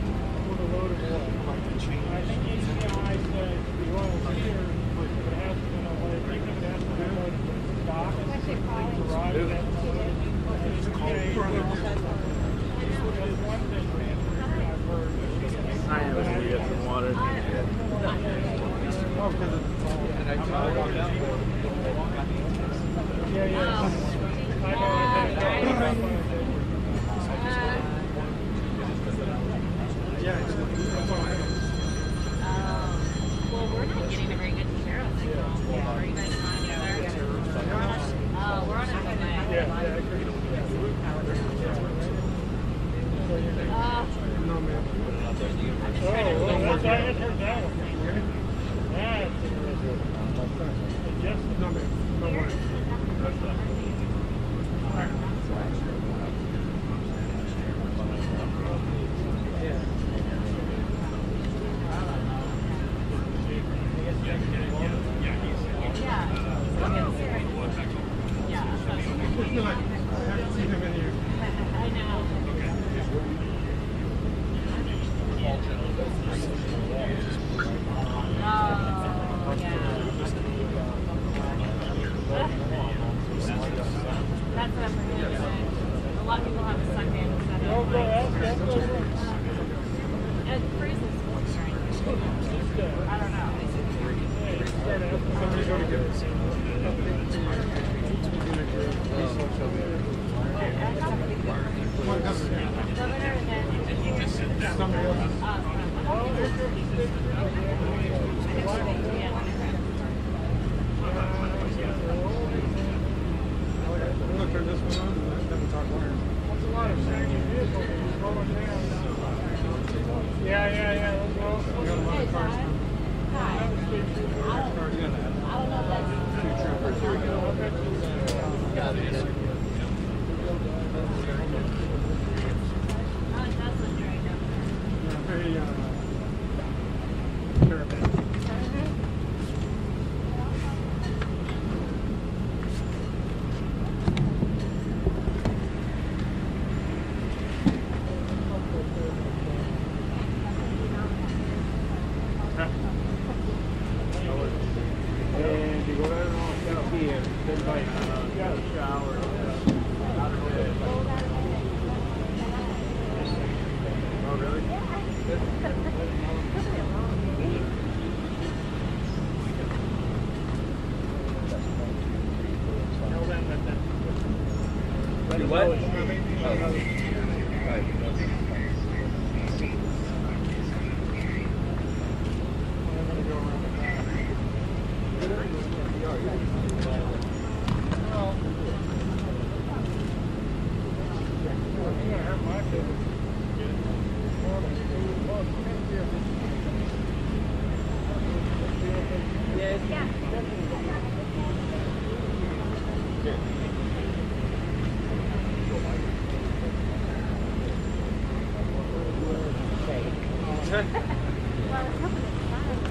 with a load of oil. I think API says the oil is here, but it has to be loaded. Even if it has to be loaded with stock, things arrive at that load. That's one thing I've heard. I am going to get some water. Oh, because it's and I walked out. Yeah. I know. Well, we're not getting a very good share of signal. Are you guys on together? We're on a delay. Yeah, I agree. No, man. Oh, I hadn't heard that one. That's interesting. Yes? No, man. No worries. I know. people have a second set of and freezes I don't know. Somebody's going to get this. Yeah. Let's go. We got a lot of cars now.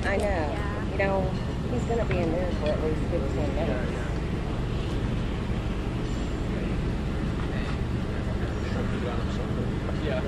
I know. You know, he's going to be in there for at least 15 minutes. Yeah.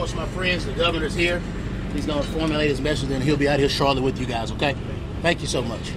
Well, My friends, the governor's here. He's going to formulate his message, and he'll be out here shortly with you guys, okay? Thank you so much.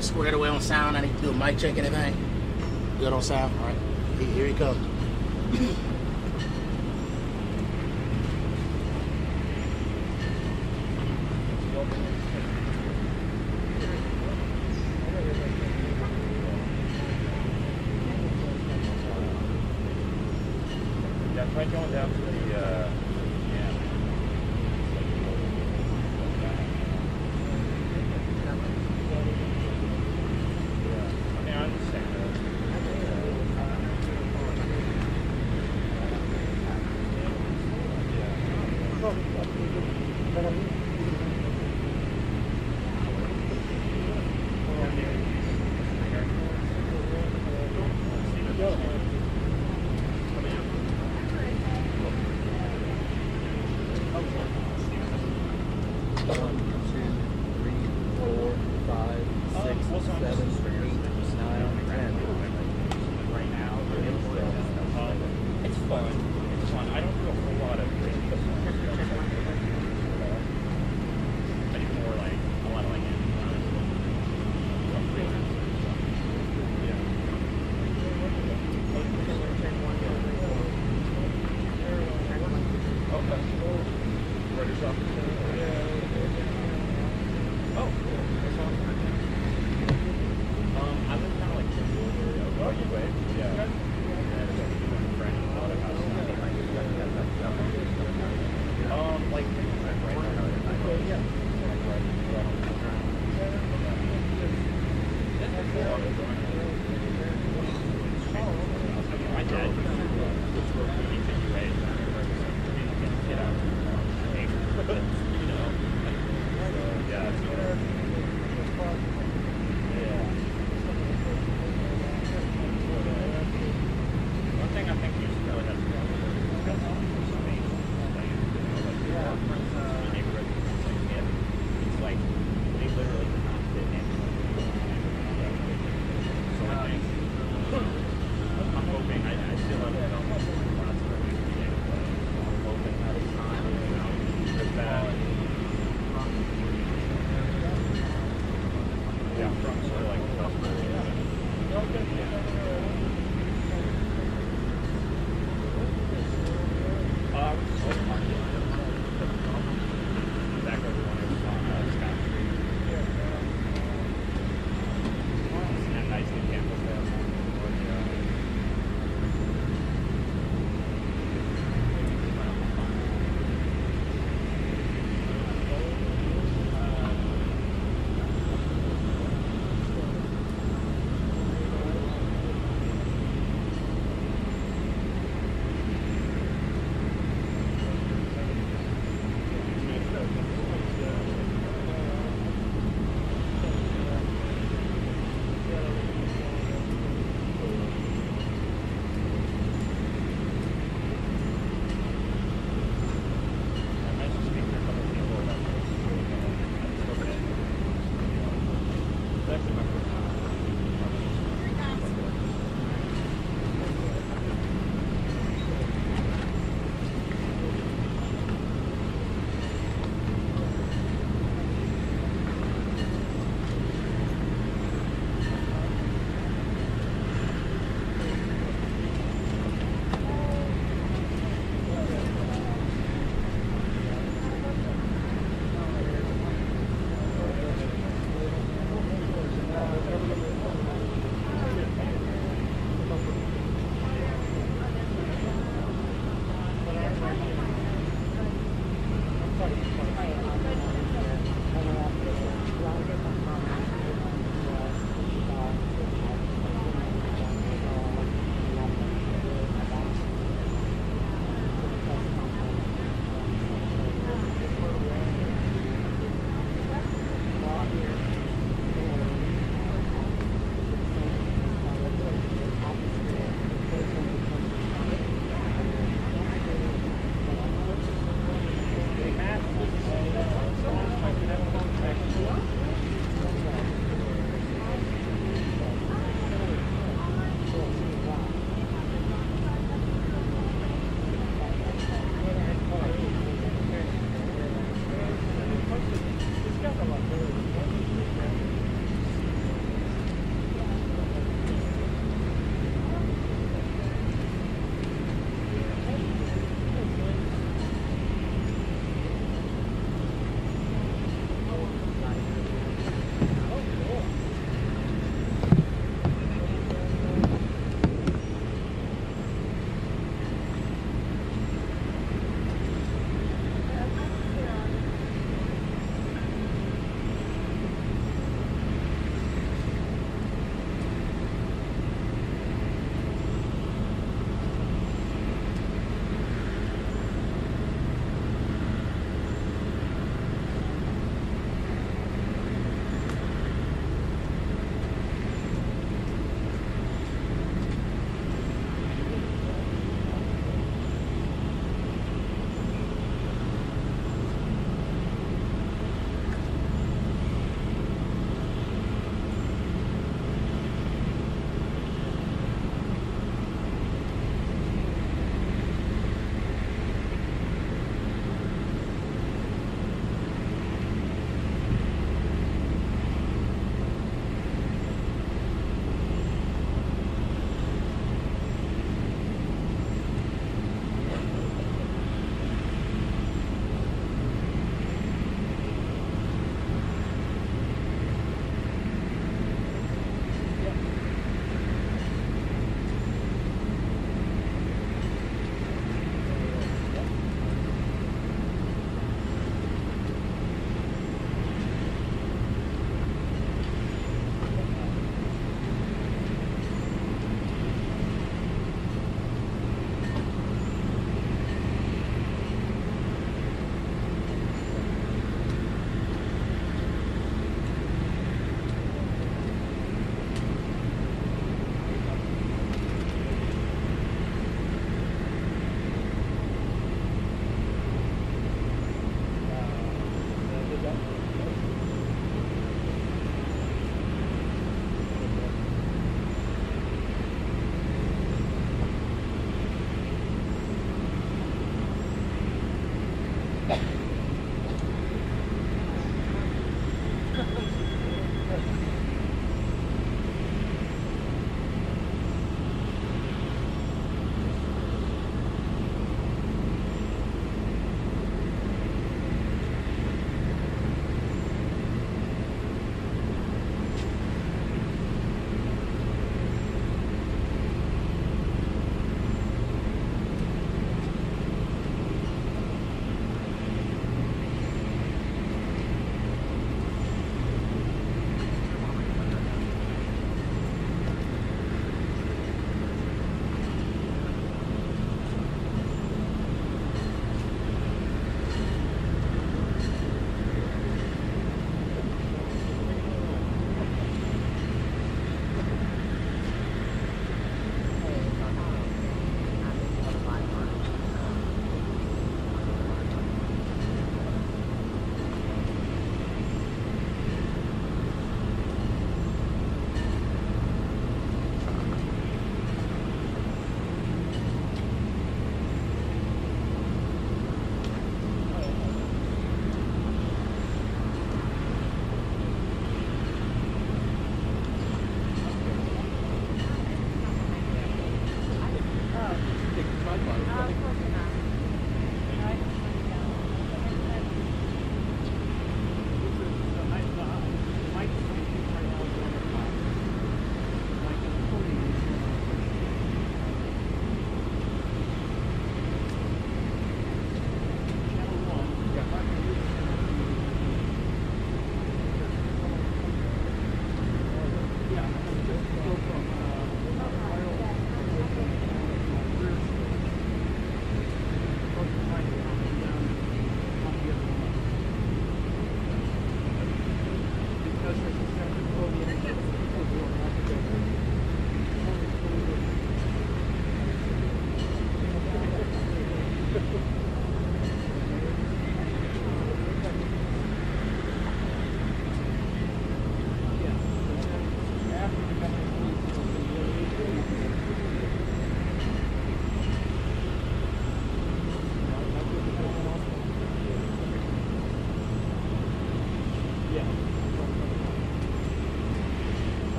Squared away on sound. I need to do a mic check. Anything? Good on sound. All right. Here he comes. Yeah, try going down to the.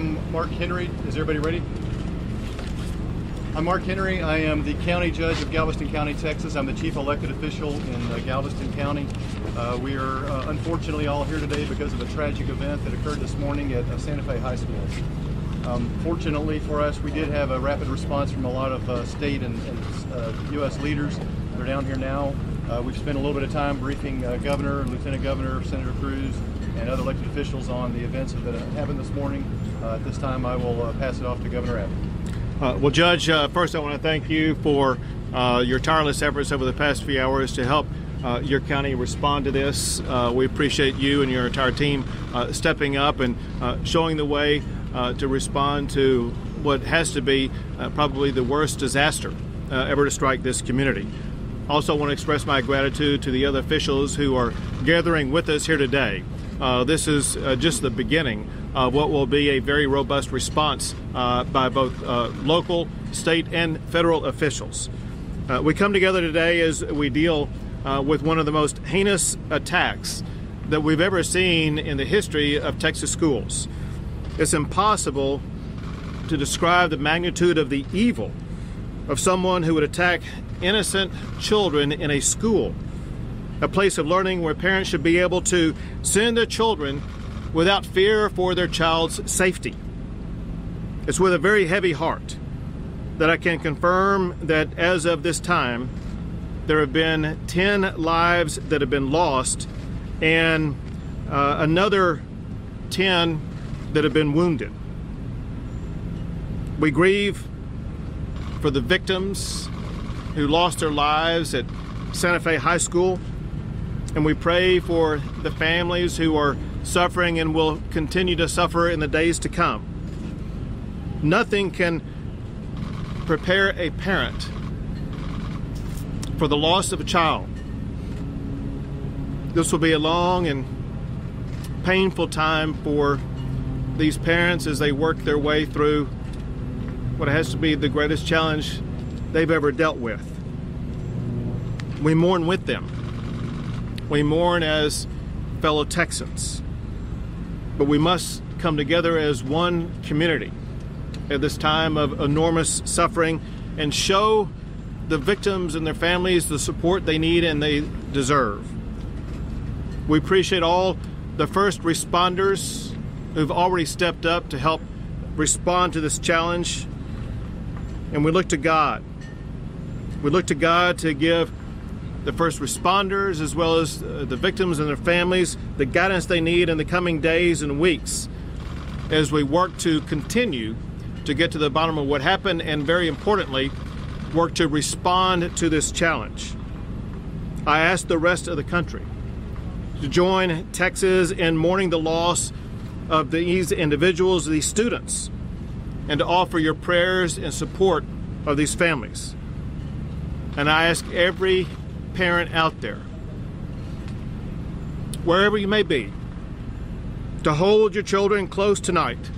I'm Mark Henry. Is everybody ready? I'm Mark Henry. I am the County Judge of Galveston County, Texas. I'm the Chief Elected Official in Galveston County. We are unfortunately all here today because of a tragic event that occurred this morning at Santa Fe High School. Fortunately for us, we did have a rapid response from a lot of state and U.S. leaders. They're down here now. We've spent a little bit of time briefing Governor, Lieutenant Governor, Senator Cruz, and other elected officials on the events that happened this morning. At this time, I will pass it off to Governor Abbott. Well, Judge, first I want to thank you for your tireless efforts over the past few hours to help your county respond to this. We appreciate you and your entire team stepping up and showing the way to respond to what has to be probably the worst disaster ever to strike this community. Also want to express my gratitude to the other officials who are gathering with us here today. This is just the beginning of what will be a very robust response by both local, state, and federal officials. We come together today as we deal with one of the most heinous attacks that we've ever seen in the history of Texas schools. It's impossible to describe the magnitude of the evil of someone who would attack innocent children in a school, a place of learning where parents should be able to send their children without fear for their child's safety. It's with a very heavy heart that I can confirm that as of this time, there have been 10 lives that have been lost and another 10 that have been wounded. We grieve for the victims who lost their lives at Santa Fe High School, and we pray for the families who are suffering and will continue to suffer in the days to come. Nothing can prepare a parent for the loss of a child. This will be a long and painful time for these parents as they work their way through what has to be the greatest challenge they've ever dealt with. We mourn with them. We mourn as fellow Texans. But we must come together as one community at this time of enormous suffering and show the victims and their families the support they need and they deserve. We appreciate all the first responders who've already stepped up to help respond to this challenge. And we look to God. We look to God to give the first responders as well as the victims and their families the guidance they need in the coming days and weeks as we work to continue to get to the bottom of what happened and, very importantly, work to respond to this challenge. I ask the rest of the country to join Texas in mourning the loss of these individuals, these students, and to offer your prayers in support of these families. And I ask every parent out there, wherever you may be, to hold your children close tonight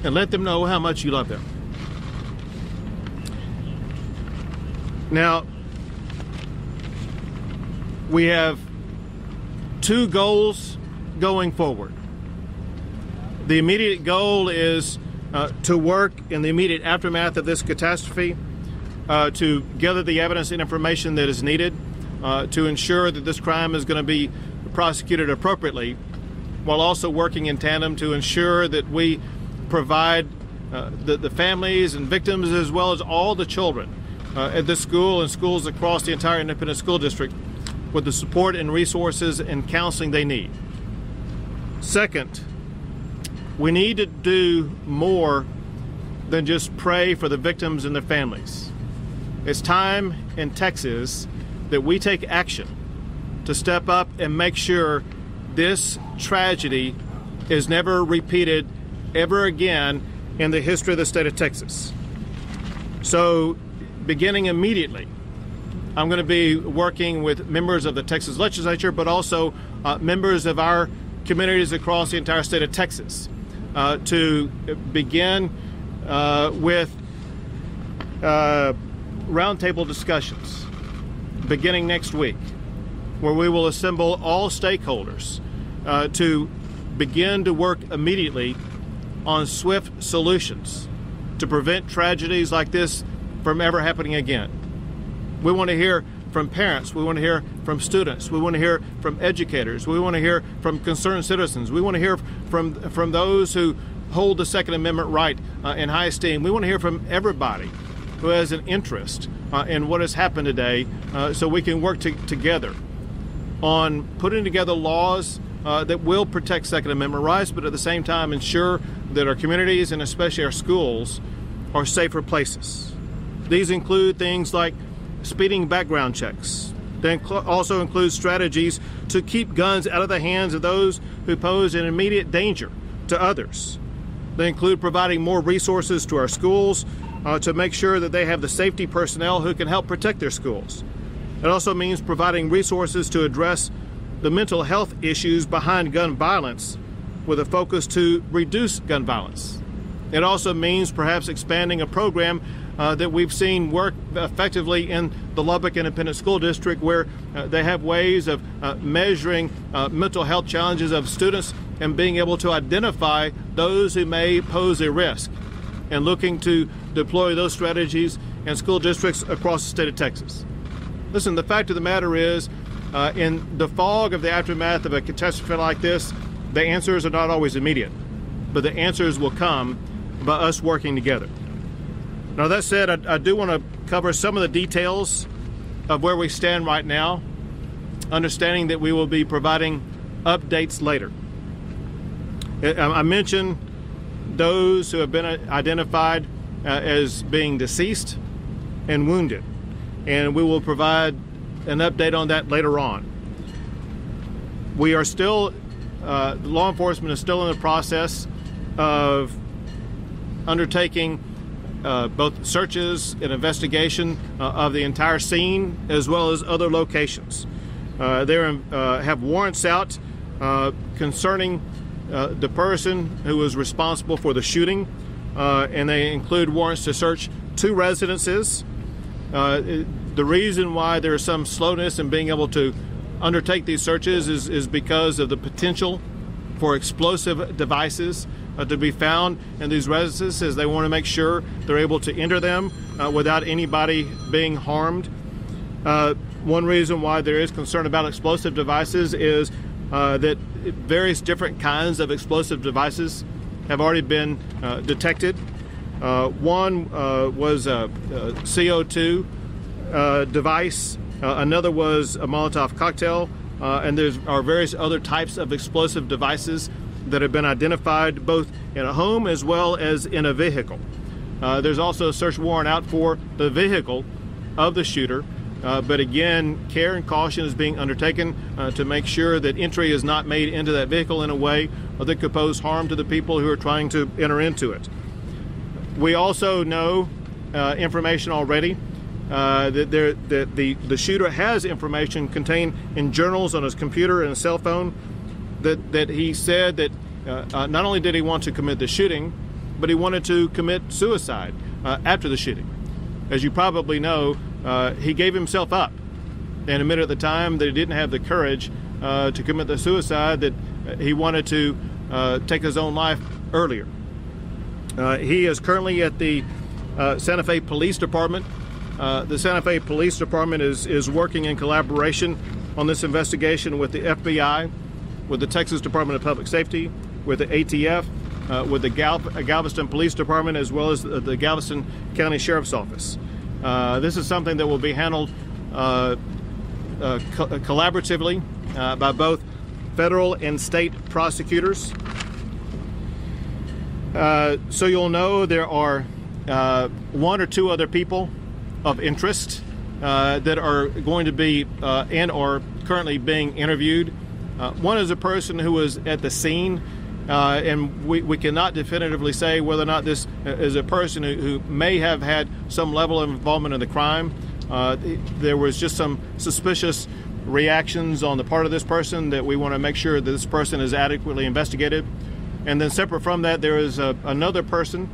and let them know how much you love them. Now, we have two goals going forward. The immediate goal is to work in the immediate aftermath of this catastrophe to gather the evidence and information that is needed to ensure that this crime is going to be prosecuted appropriately, while also working in tandem to ensure that we provide the families and victims as well as all the children at this school and schools across the entire independent school district with the support and resources and counseling they need. Second, we need to do more than just pray for the victims and their families. It's time in Texas that we take action to step up and make sure this tragedy is never repeated ever again in the history of the state of Texas. So, beginning immediately, I'm going to be working with members of the Texas legislature, but also members of our communities across the entire state of Texas to begin with roundtable discussions beginning next week, where we will assemble all stakeholders to begin to work immediately on swift solutions to prevent tragedies like this from ever happening again. We want to hear from parents. We want to hear from students. We want to hear from educators. We want to hear from concerned citizens. We want to hear from those who hold the Second Amendment right in high esteem. We want to hear from everybody who has an interest in what has happened today, so we can work together on putting together laws that will protect Second Amendment rights, but at the same time ensure that our communities and especially our schools are safer places. These include things like speeding background checks. They also include strategies to keep guns out of the hands of those who pose an immediate danger to others. They include providing more resources to our schools to make sure that they have the safety personnel who can help protect their schools. It also means providing resources to address the mental health issues behind gun violence with a focus to reduce gun violence. It also means perhaps expanding a program that we've seen work effectively in the Lubbock Independent School District, where they have ways of measuring mental health challenges of students and being able to identify those who may pose a risk, and looking to deploy those strategies in school districts across the state of Texas. Listen, the fact of the matter is, in the fog of the aftermath of a catastrophe like this, the answers are not always immediate, but the answers will come by us working together. Now, that said, I do want to cover some of the details of where we stand right now, understanding that we will be providing updates later. I mentioned those who have been identified as being deceased and wounded, and we will provide an update on that later on. We are still, law enforcement is still in the process of undertaking both searches and investigation of the entire scene as well as other locations. They have warrants out concerning the person who was responsible for the shooting, and they include warrants to search 2 residences. The reason why there is some slowness in being able to undertake these searches is because of the potential for explosive devices to be found in these residences, as they want to make sure they're able to enter them without anybody being harmed. One reason why there is concern about explosive devices is that various different kinds of explosive devices have already been detected. One was a CO2 device, another was a Molotov cocktail, and there are various other types of explosive devices that have been identified both in a home as well as in a vehicle. There's also a search warrant out for the vehicle of the shooter, but again, care and caution is being undertaken to make sure that entry is not made into that vehicle in a way that could pose harm to the people who are trying to enter into it. We also know information already that the shooter has information contained in journals on his computer and a cell phone that he said that not only did he want to commit the shooting, but he wanted to commit suicide after the shooting. As you probably know, he gave himself up and admitted at the time that he didn't have the courage to commit the suicide, that he wanted to take his own life earlier. He is currently at the Santa Fe Police Department. The Santa Fe Police Department is working in collaboration on this investigation with the FBI, with the Texas Department of Public Safety, with the ATF, with the Galveston Police Department, as well as the Galveston County Sheriff's Office. This is something that will be handled collaboratively by both federal and state prosecutors. So you'll know there are 1 or 2 other people of interest that are going to be and are currently being interviewed. One is a person who was at the scene, and we cannot definitively say whether or not this is a person who may have had some level of involvement in the crime. There was just some suspicious reactions on the part of this person that we want to make sure that this person is adequately investigated. And then separate from that, there is another person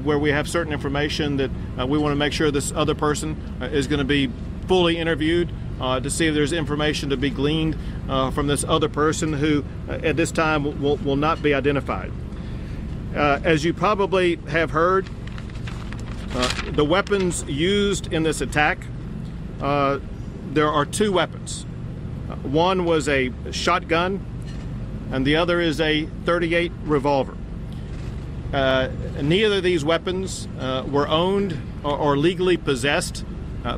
where we have certain information that we want to make sure this other person is going to be fully interviewed to see if there's information to be gleaned from this other person who at this time will not be identified. As you probably have heard, the weapons used in this attack, there are two weapons. One was a shotgun, and the other is a .38 revolver. Neither of these weapons were owned or legally possessed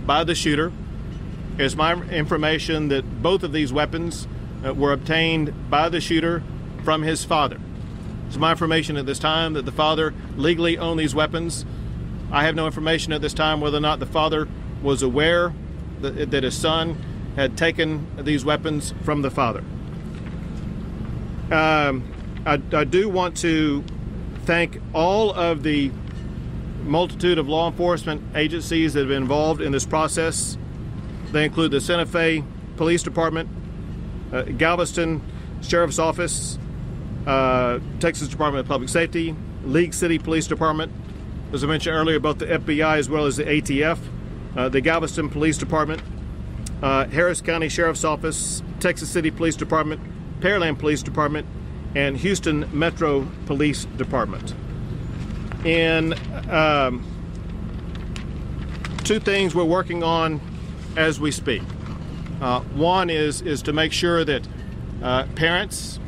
by the shooter. It's my information that both of these weapons were obtained by the shooter from his father. It's my information at this time that the father legally owned these weapons. I have no information at this time whether or not the father was aware that his son had taken these weapons from the father. I do want to thank all of the multitude of law enforcement agencies that have been involved in this process. They include the Santa Fe Police Department, Galveston Sheriff's Office, Texas Department of Public Safety, League City Police Department, as I mentioned earlier, both the FBI as well as the ATF, the Galveston Police Department, Harris County Sheriff's Office, Texas City Police Department, Pearland Police Department, and Houston Metro Police Department. And two things we're working on as we speak. One is to make sure that parents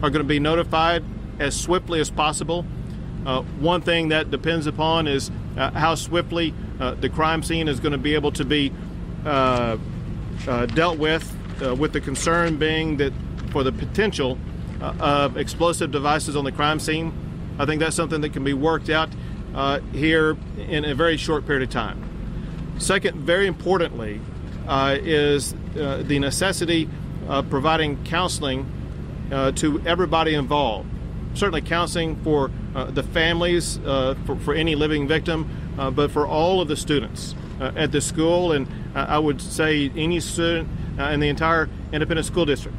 are going to be notified as swiftly as possible. One thing that depends upon is how swiftly the crime scene is going to be able to be dealt with the concern being that for the potential of explosive devices on the crime scene. I think that's something that can be worked out here in a very short period of time. Second, very importantly, is the necessity of providing counseling to everybody involved. Certainly counseling for the families, for any living victim, but for all of the students at the school, and I would say any student in the entire independent school district.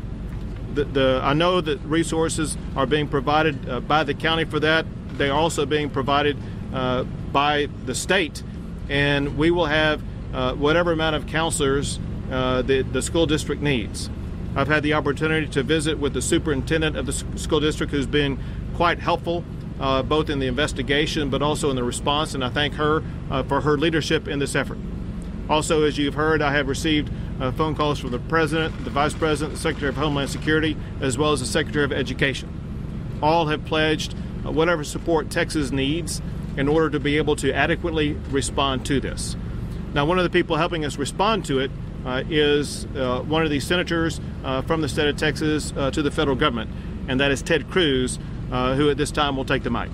I know that resources are being provided by the county for that. They are also being provided by the state, and we will have whatever amount of counselors the school district needs. I've had the opportunity to visit with the superintendent of the school district, who's been quite helpful both in the investigation but also in the response, and I thank her for her leadership in this effort. Also, as you've heard, I have received phone calls from the President, the Vice President, the Secretary of Homeland Security, as well as the Secretary of Education. All have pledged whatever support Texas needs in order to be able to adequately respond to this. Now, one of the people helping us respond to it is one of the senators from the state of Texas to the federal government, and that is Ted Cruz, who at this time will take the mic.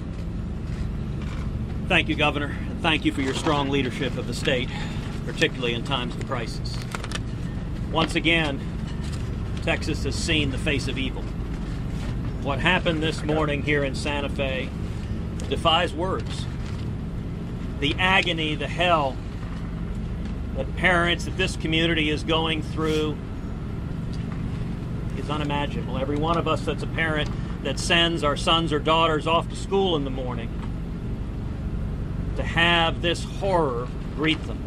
Thank you, Governor. Thank you for your strong leadership of the state, particularly in times of crisis. Once again, Texas has seen the face of evil. What happened this morning here in Santa Fe defies words. The agony, the hell that parents, that this community is going through is unimaginable. Every one of us that's a parent that sends our sons or daughters off to school in the morning, to have this horror greet them.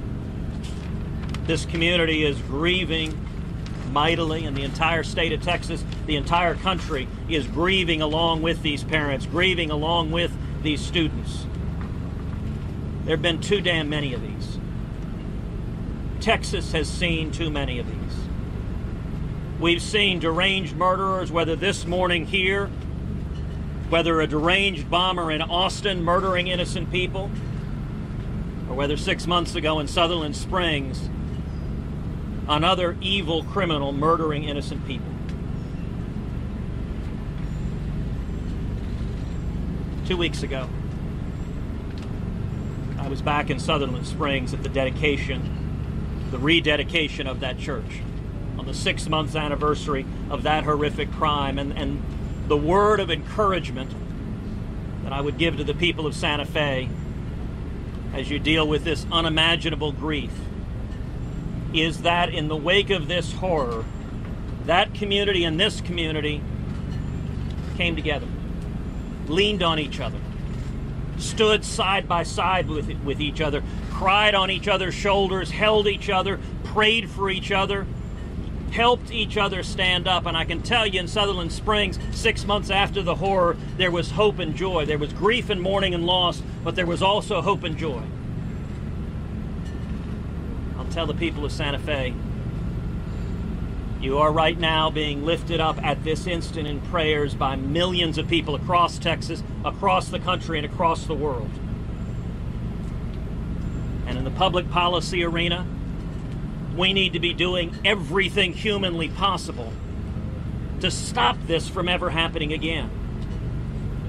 This community is grieving mightily, and the entire state of Texas, the entire country is grieving along with these parents, grieving along with these students. There have been too damn many of these. Texas has seen too many of these. We've seen deranged murderers, whether this morning here, whether a deranged bomber in Austin murdering innocent people, or whether 6 months ago in Sutherland Springs, another evil criminal murdering innocent people. 2 weeks ago, I was back in Sutherland Springs at the rededication of that church on the 6-month anniversary of that horrific crime, and the word of encouragement that I would give to the people of Santa Fe as you deal with this unimaginable grief is that in the wake of this horror, that community and this community came together, leaned on each other, stood side by side with each other, cried on each other's shoulders, held each other, prayed for each other, helped each other stand up. And I can tell you in Sutherland Springs, 6 months after the horror, there was hope and joy. There was grief and mourning and loss, but there was also hope and joy. I'll tell the people of Santa Fe, you are right now being lifted up at this instant in prayers by millions of people across Texas, across the country, and across the world. And in the public policy arena, we need to be doing everything humanly possible to stop this from ever happening again.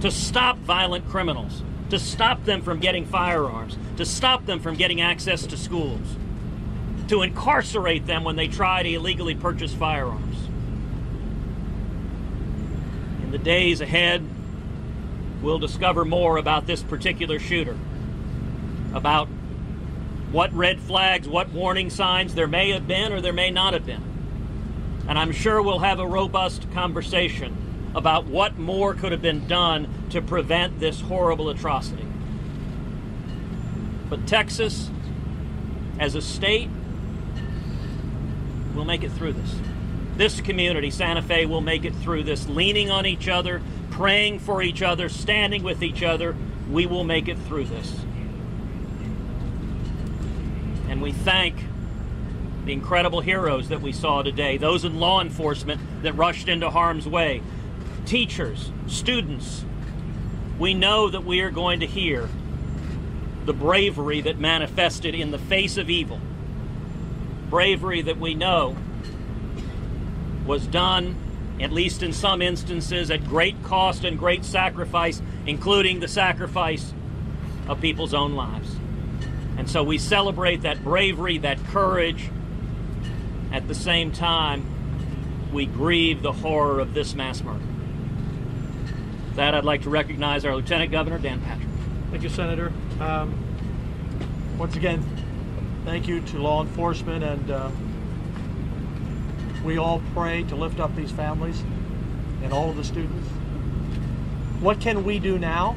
To stop violent criminals, to stop them from getting firearms, to stop them from getting access to schools, to incarcerate them when they try to illegally purchase firearms. In the days ahead, we'll discover more about this particular shooter, about what red flags, what warning signs there may have been or there may not have been. And I'm sure we'll have a robust conversation about what more could have been done to prevent this horrible atrocity. But Texas, as a state, will make it through this. This community, Santa Fe, will make it through this, leaning on each other, praying for each other, standing with each other. We will make it through this. And we thank the incredible heroes that we saw today, those in law enforcement that rushed into harm's way, teachers, students. We know that we are going to hear the bravery that manifested in the face of evil. Bravery that we know was done, at least in some instances, at great cost and great sacrifice, including the sacrifice of people's own lives. And so we celebrate that bravery, that courage. At the same time, we grieve the horror of this mass murder. With that, I'd like to recognize our Lieutenant Governor, Dan Patrick. Thank you, Senator. Once again, thank you to law enforcement, and we all pray to lift up these families and all of the students. What can we do now?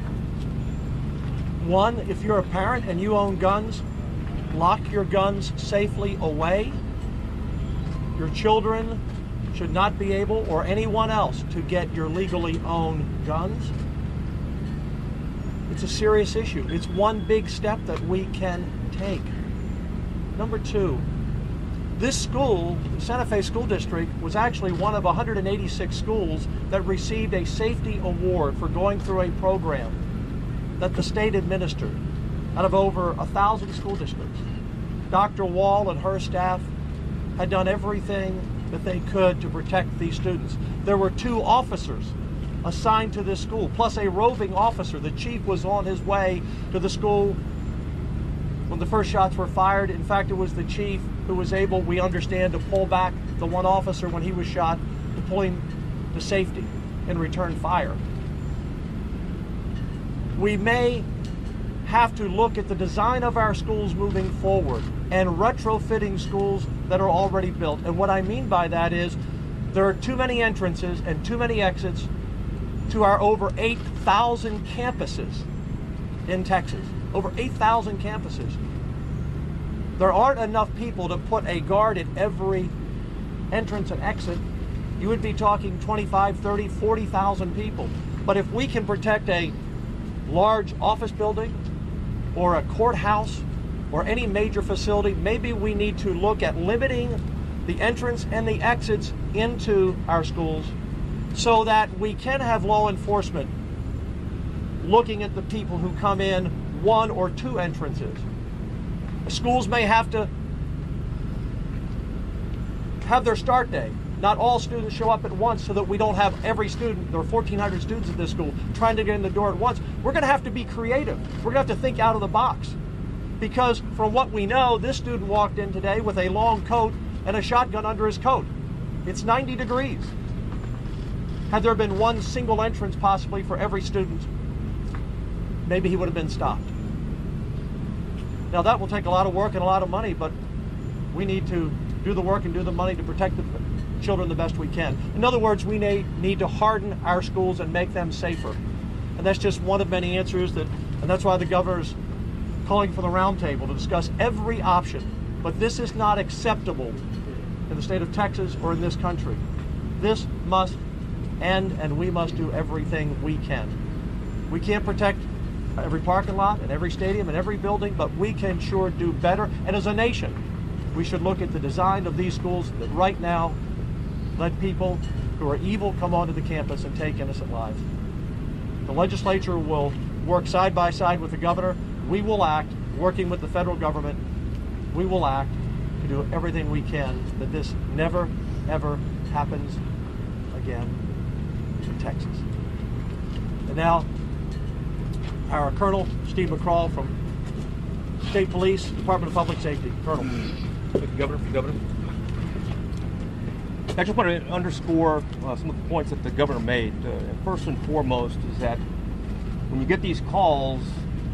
One, if you're a parent and you own guns, lock your guns safely away. Your children should not be able, or anyone else, to get your legally owned guns. It's a serious issue. It's one big step that we can take. Number two, this school, the Santa Fe School District, was actually one of 186 schools that received a safety award for going through a program that the state administered out of over 1,000 school districts. Dr. Wall and her staff had done everything that they could to protect these students. There were 2 officers assigned to this school, plus a roving officer. The chief was on his way to the school when the first shots were fired. In fact, it was the chief who was able, we understand, to pull back the one officer when he was shot, to pull him to safety and return fire. We may have to look at the design of our schools moving forward and retrofitting schools that are already built. And what I mean by that is there are too many entrances and too many exits to our over 8,000 campuses in Texas. Over 8,000 campuses. There aren't enough people to put a guard at every entrance and exit. You would be talking 25, 30, 40,000 people. But if we can protect a large office building or a courthouse or any major facility, maybe we need to look at limiting the entrance and the exits into our schools so that we can have law enforcement looking at the people who come in 1 or 2 entrances. Schools may have to have their start day. Not all students show up at once so that we don't have every student, there are 1,400 students at this school, trying to get in the door at once. We're going to have to be creative. We're going to have to think out of the box. Because from what we know, this student walked in today with a long coat and a shotgun under his coat. It's 90 degrees. Had there been one single entrance possibly for every student, maybe he would have been stopped. Now that will take a lot of work and a lot of money, but we need to do the work and do the money to protect the children the best we can. In other words, we need to harden our schools and make them safer. And that's just one of many answers, and that's why the governor's calling for the roundtable to discuss every option. But this is not acceptable in the state of Texas or in this country. This must end, and we must do everything we can. We can't protect every parking lot and every stadium and every building, but we can sure do better. And as a nation, we should look at the design of these schools that right now let people who are evil come onto the campus and take innocent lives. The legislature will work side by side with the governor. We will act, working with the federal government, we will act to do everything we can that this never, ever happens again in Texas. And now, our Colonel Steve McCraw from State Police, Department of Public Safety. Colonel. Governor. I just want to underscore some of the points that the governor made. First and foremost is that when you get these calls,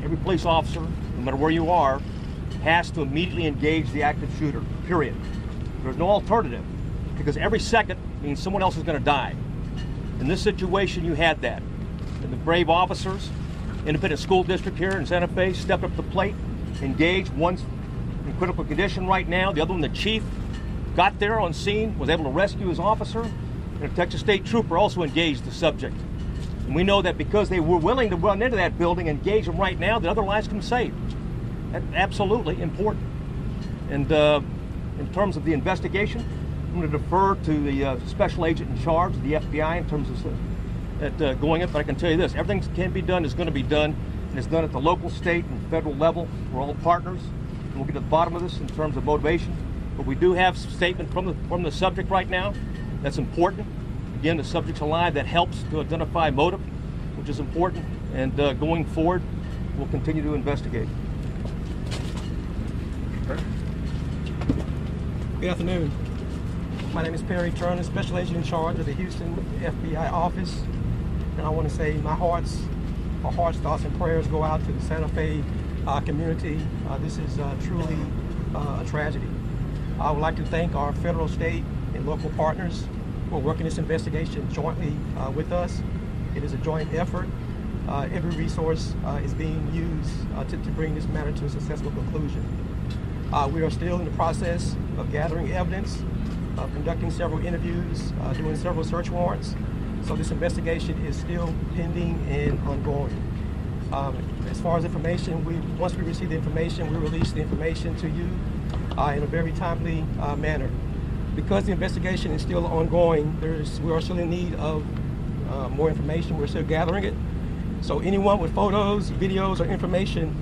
every police officer, no matter where you are, has to immediately engage the active shooter, period. There's no alternative, because every second means someone else is going to die. In this situation, you had that. And the brave officers, Independent School District here in Santa Fe, stepped up to the plate, engaged. One's in critical condition right now. The other one, the chief, got there on scene, was able to rescue his officer. And a Texas State trooper also engaged the subject. And we know that because they were willing to run into that building, engage them right now, that other lives can be saved. That's absolutely important. And in terms of the investigation, I'm going to defer to the special agent in charge of the FBI in terms of going it. But I can tell you this, everything that can be done is going to be done, and it's done at the local, state, and federal level. We're all partners, and we'll get to the bottom of this in terms of motivation. But we do have a statement from the subject right now that's important. Again, the subject's alive. That helps to identify motive, which is important. And going forward, we'll continue to investigate. Good afternoon. My name is Perry Turner, Special Agent in charge of the Houston FBI office. And I want to say my heart's thoughts and prayers go out to the Santa Fe community. This is truly a tragedy. I would like to thank our federal, state, and local partners who are working this investigation jointly with us. It is a joint effort. Every resource is being used to bring this matter to a successful conclusion. We are still in the process of gathering evidence, conducting several interviews, doing several search warrants. So this investigation is still pending and ongoing. As far as information, once we receive the information, we release the information to you in a very timely manner. Because the investigation is still ongoing, we are still in need of more information. We're still gathering it. So anyone with photos, videos, or information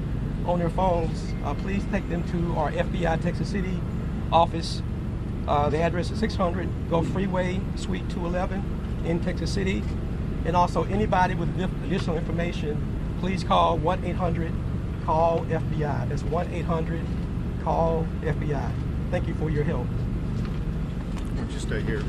on their phones, please take them to our FBI Texas City office. The address is 600 Gulf Freeway, Suite 211 in Texas City. And also anybody with additional information, please call 1-800-CALL-FBI. That's 1-800-CALL-FBI. Thank you for your help. Just stay here.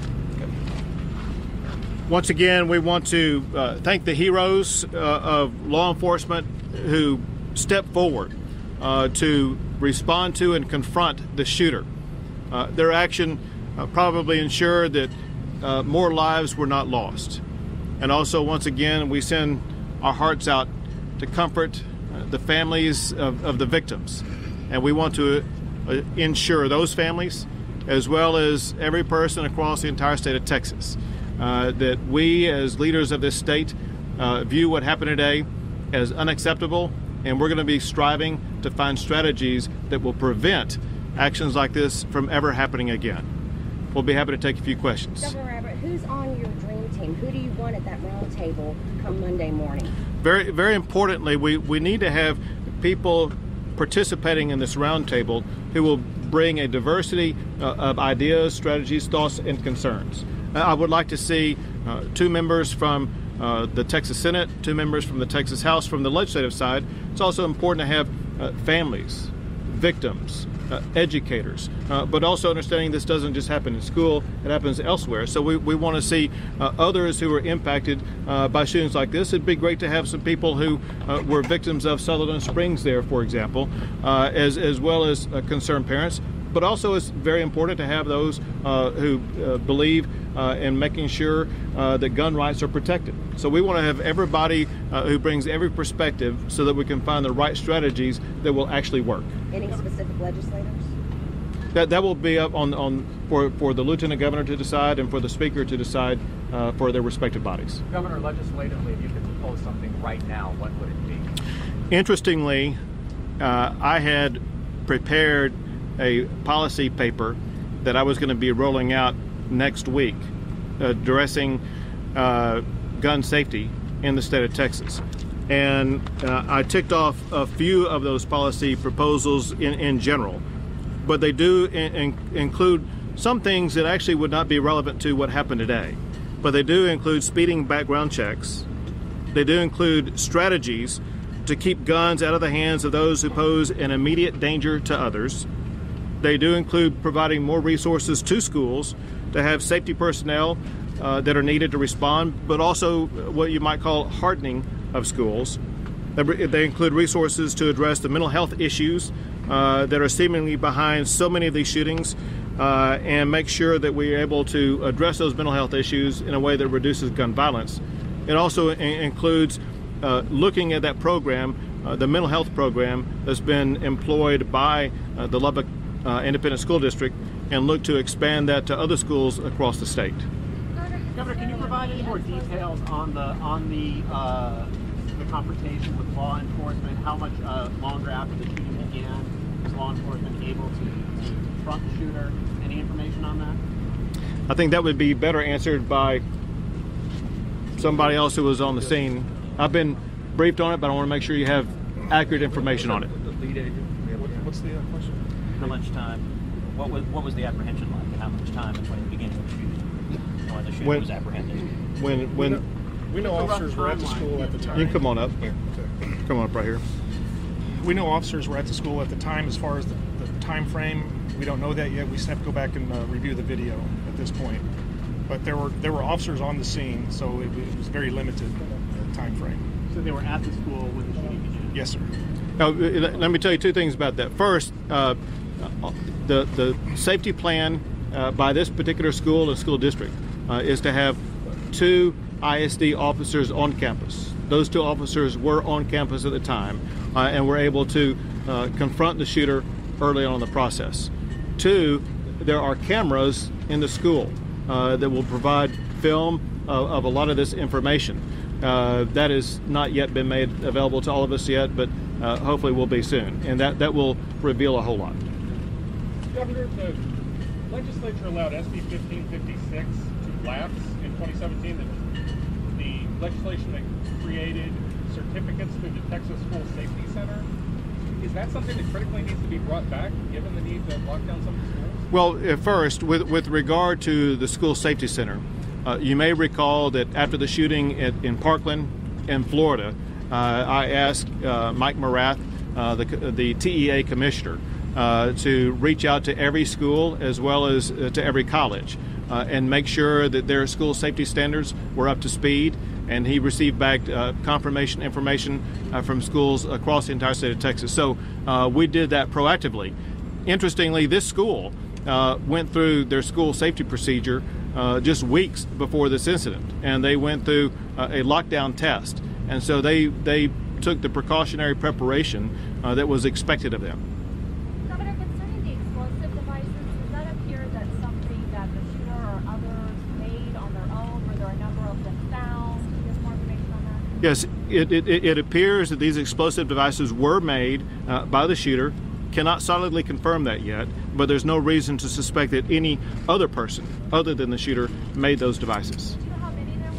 Once again, we want to thank the heroes of law enforcement who stepped forward to respond to and confront the shooter. Their action probably ensured that more lives were not lost. And also, once again, we send our hearts out to comfort the families of the victims. And we want to ensure those families, as well as every person across the entire state of Texas, that we as leaders of this state view what happened today as unacceptable, and we're going to be striving to find strategies that will prevent actions like this from ever happening again. We'll be happy to take a few questions. Governor Rabbit, who's on your dream team? Who do you want at that round table come Monday morning? Very, very importantly, we need to have people participating in this roundtable who will bring a diversity of ideas, strategies, thoughts, and concerns. I would like to see 2 members from the Texas Senate, 2 members from the Texas House from the legislative side. It's also important to have families, victims, educators, but also understanding this doesn't just happen in school, it happens elsewhere. So we want to see others who are impacted by shootings like this. It'd be great to have some people who were victims of Sutherland Springs there, for example, as well as concerned parents. But also it's very important to have those who believe in making sure that gun rights are protected. So we want to have everybody who brings every perspective so that we can find the right strategies that will actually work. Any specific legislators? That will be up for the Lieutenant Governor to decide and for the Speaker to decide for their respective bodies. Governor, legislatively, if you could propose something right now, what would it be? Interestingly, I had prepared a policy paper that I was going to be rolling out next week addressing gun safety in the state of Texas. And I ticked off a few of those policy proposals in general, but they do include some things that actually would not be relevant to what happened today. But they do include speeding background checks. They do include strategies to keep guns out of the hands of those who pose an immediate danger to others. They do include providing more resources to schools to have safety personnel that are needed to respond, but also what you might call hardening of schools. They include resources to address the mental health issues that are seemingly behind so many of these shootings and make sure that we are able to address those mental health issues in a way that reduces gun violence. It also includes looking at that program, the mental health program that's been employed by the Lubbock Independent School District, and look to expand that to other schools across the state. Governor, can you provide any more details on the confrontation with law enforcement? How much longer after the shooting began was law enforcement able to confront the shooter? Any information on that? I think that would be better answered by somebody else who was on the scene. I've been briefed on it, but I want to make sure you have accurate information on it. What's the question? How much time? What was the apprehension like? And how much time between the beginning of the shooting and when the shooter was apprehended? We know officers were at the school at the time. You can come on up. Here. Come on up right here. We know officers were at the school at the time. As far as the time frame, we don't know that yet. We just have to go back and review the video at this point. But there were officers on the scene, so it was very limited time frame. So they were at the school when the shooting began? Yes, sir. Now, let me tell you two things about that. First, the safety plan by this particular school and school district is to have 2 ISD officers on campus. Those 2 officers were on campus at the time and were able to confront the shooter early on in the process. 2, there are cameras in the school that will provide film of a lot of this information. That has not yet been made available to all of us yet, but hopefully will be soon, and that will reveal a whole lot. Governor, the legislature allowed SB 1556 to lapse in 2017. The legislation that created certificates through the Texas School Safety Center. Is that something that critically needs to be brought back, given the need to lock down some of the schools? Well, first, with regard to the School Safety Center, you may recall that after the shooting in Parkland in Florida, I asked Mike Morath, the TEA commissioner, to reach out to every school as well as to every college and make sure that their school safety standards were up to speed. And he received back confirmation information from schools across the entire state of Texas. So we did that proactively. Interestingly, this school went through their school safety procedure just weeks before this incident, and they went through a lockdown test. And so they took the precautionary preparation that was expected of them. Governor, concerning the explosive devices, does that appear that something that the shooter or others made on their own? Were there a number of them found? Can you give more information on that? Yes, it appears that these explosive devices were made by the shooter. Cannot solidly confirm that yet, but there's no reason to suspect that any other person other than the shooter made those devices. Do you know how many there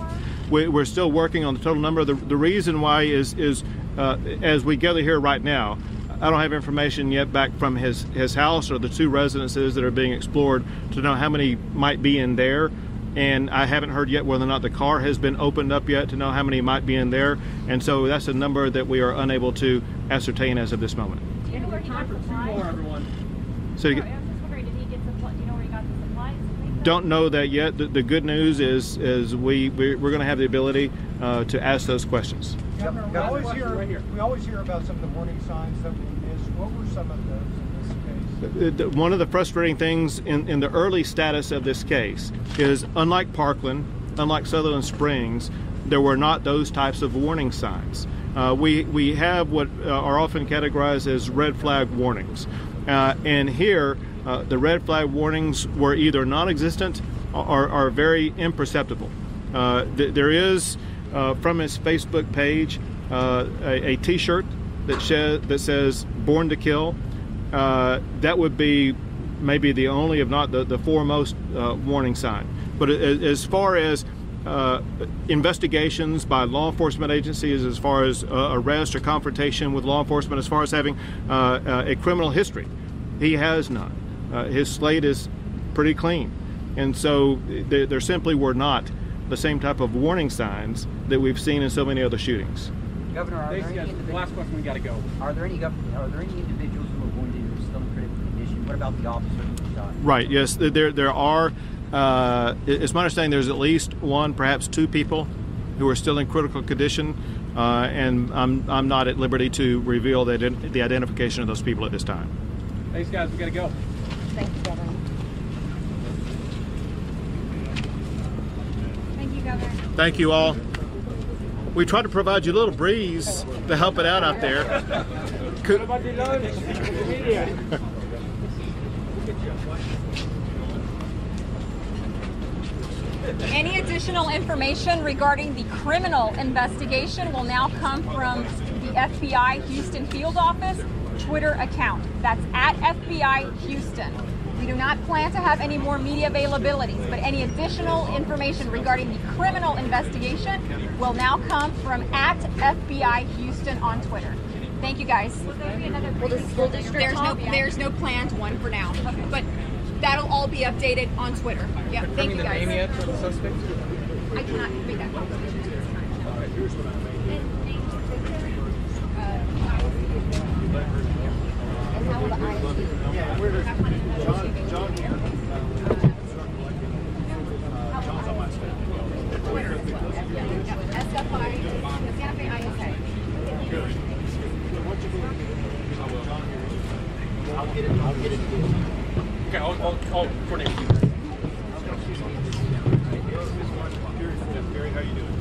were? We're still working on the total number. The reason why is as we gather here right now, I don't have information yet back from his house or the 2 residences that are being explored to know how many might be in there. And I haven't heard yet whether or not the car has been opened up yet to know how many might be in there. And so that's a number that we are unable to ascertain as of this moment. Do you know where he got supplies? So I was just wondering, did he get supplies? Do you know where he got the supplies? Don't know that yet. The good news is we're going to have the ability to ask those questions. Governor, we always hear about some of the warning signs that we missed. What were some of those in this case? One of the frustrating things in the early status of this case is, unlike Parkland, unlike Sutherland Springs, there were not those types of warning signs. We have what are often categorized as red flag warnings. And here, the red flag warnings were either non-existent or very imperceptible. There is, from his Facebook page, a T-shirt that says "Born to Kill." That would be maybe the only, if not the foremost, warning sign. But as far as investigations by law enforcement agencies, as far as arrest or confrontation with law enforcement, as far as having a criminal history, he has none. His slate is pretty clean. And so there simply were not the same type of warning signs that we've seen in so many other shootings. Governor, are there any last question, we got to go. Are there any individuals who are wounded who are still in critical condition? What about the officer who was shot? Right, yes, there are. It's my understanding there's at least one, perhaps two people who are still in critical condition, and I'm not at liberty to reveal the identification of those people at this time. Thanks, guys. We got to go. Thank you, Governor. Thank you, Governor. Thank you all. We tried to provide you a little breeze to help it out there. Any additional information regarding the criminal investigation will now come from the FBI Houston Field Office Twitter account. That's at FBI Houston. We do not plan to have any more media availabilities, but any additional information regarding the criminal investigation will now come from at FBI Houston on Twitter. Thank you, guys. Will there be another school district? There's no planned one for now, but that'll all be updated on Twitter. Yeah, thank you, guys. Name yet for the suspect? I cannot make that conversation at this time. Okay, I'll coordinate with you. Barry, how you doing?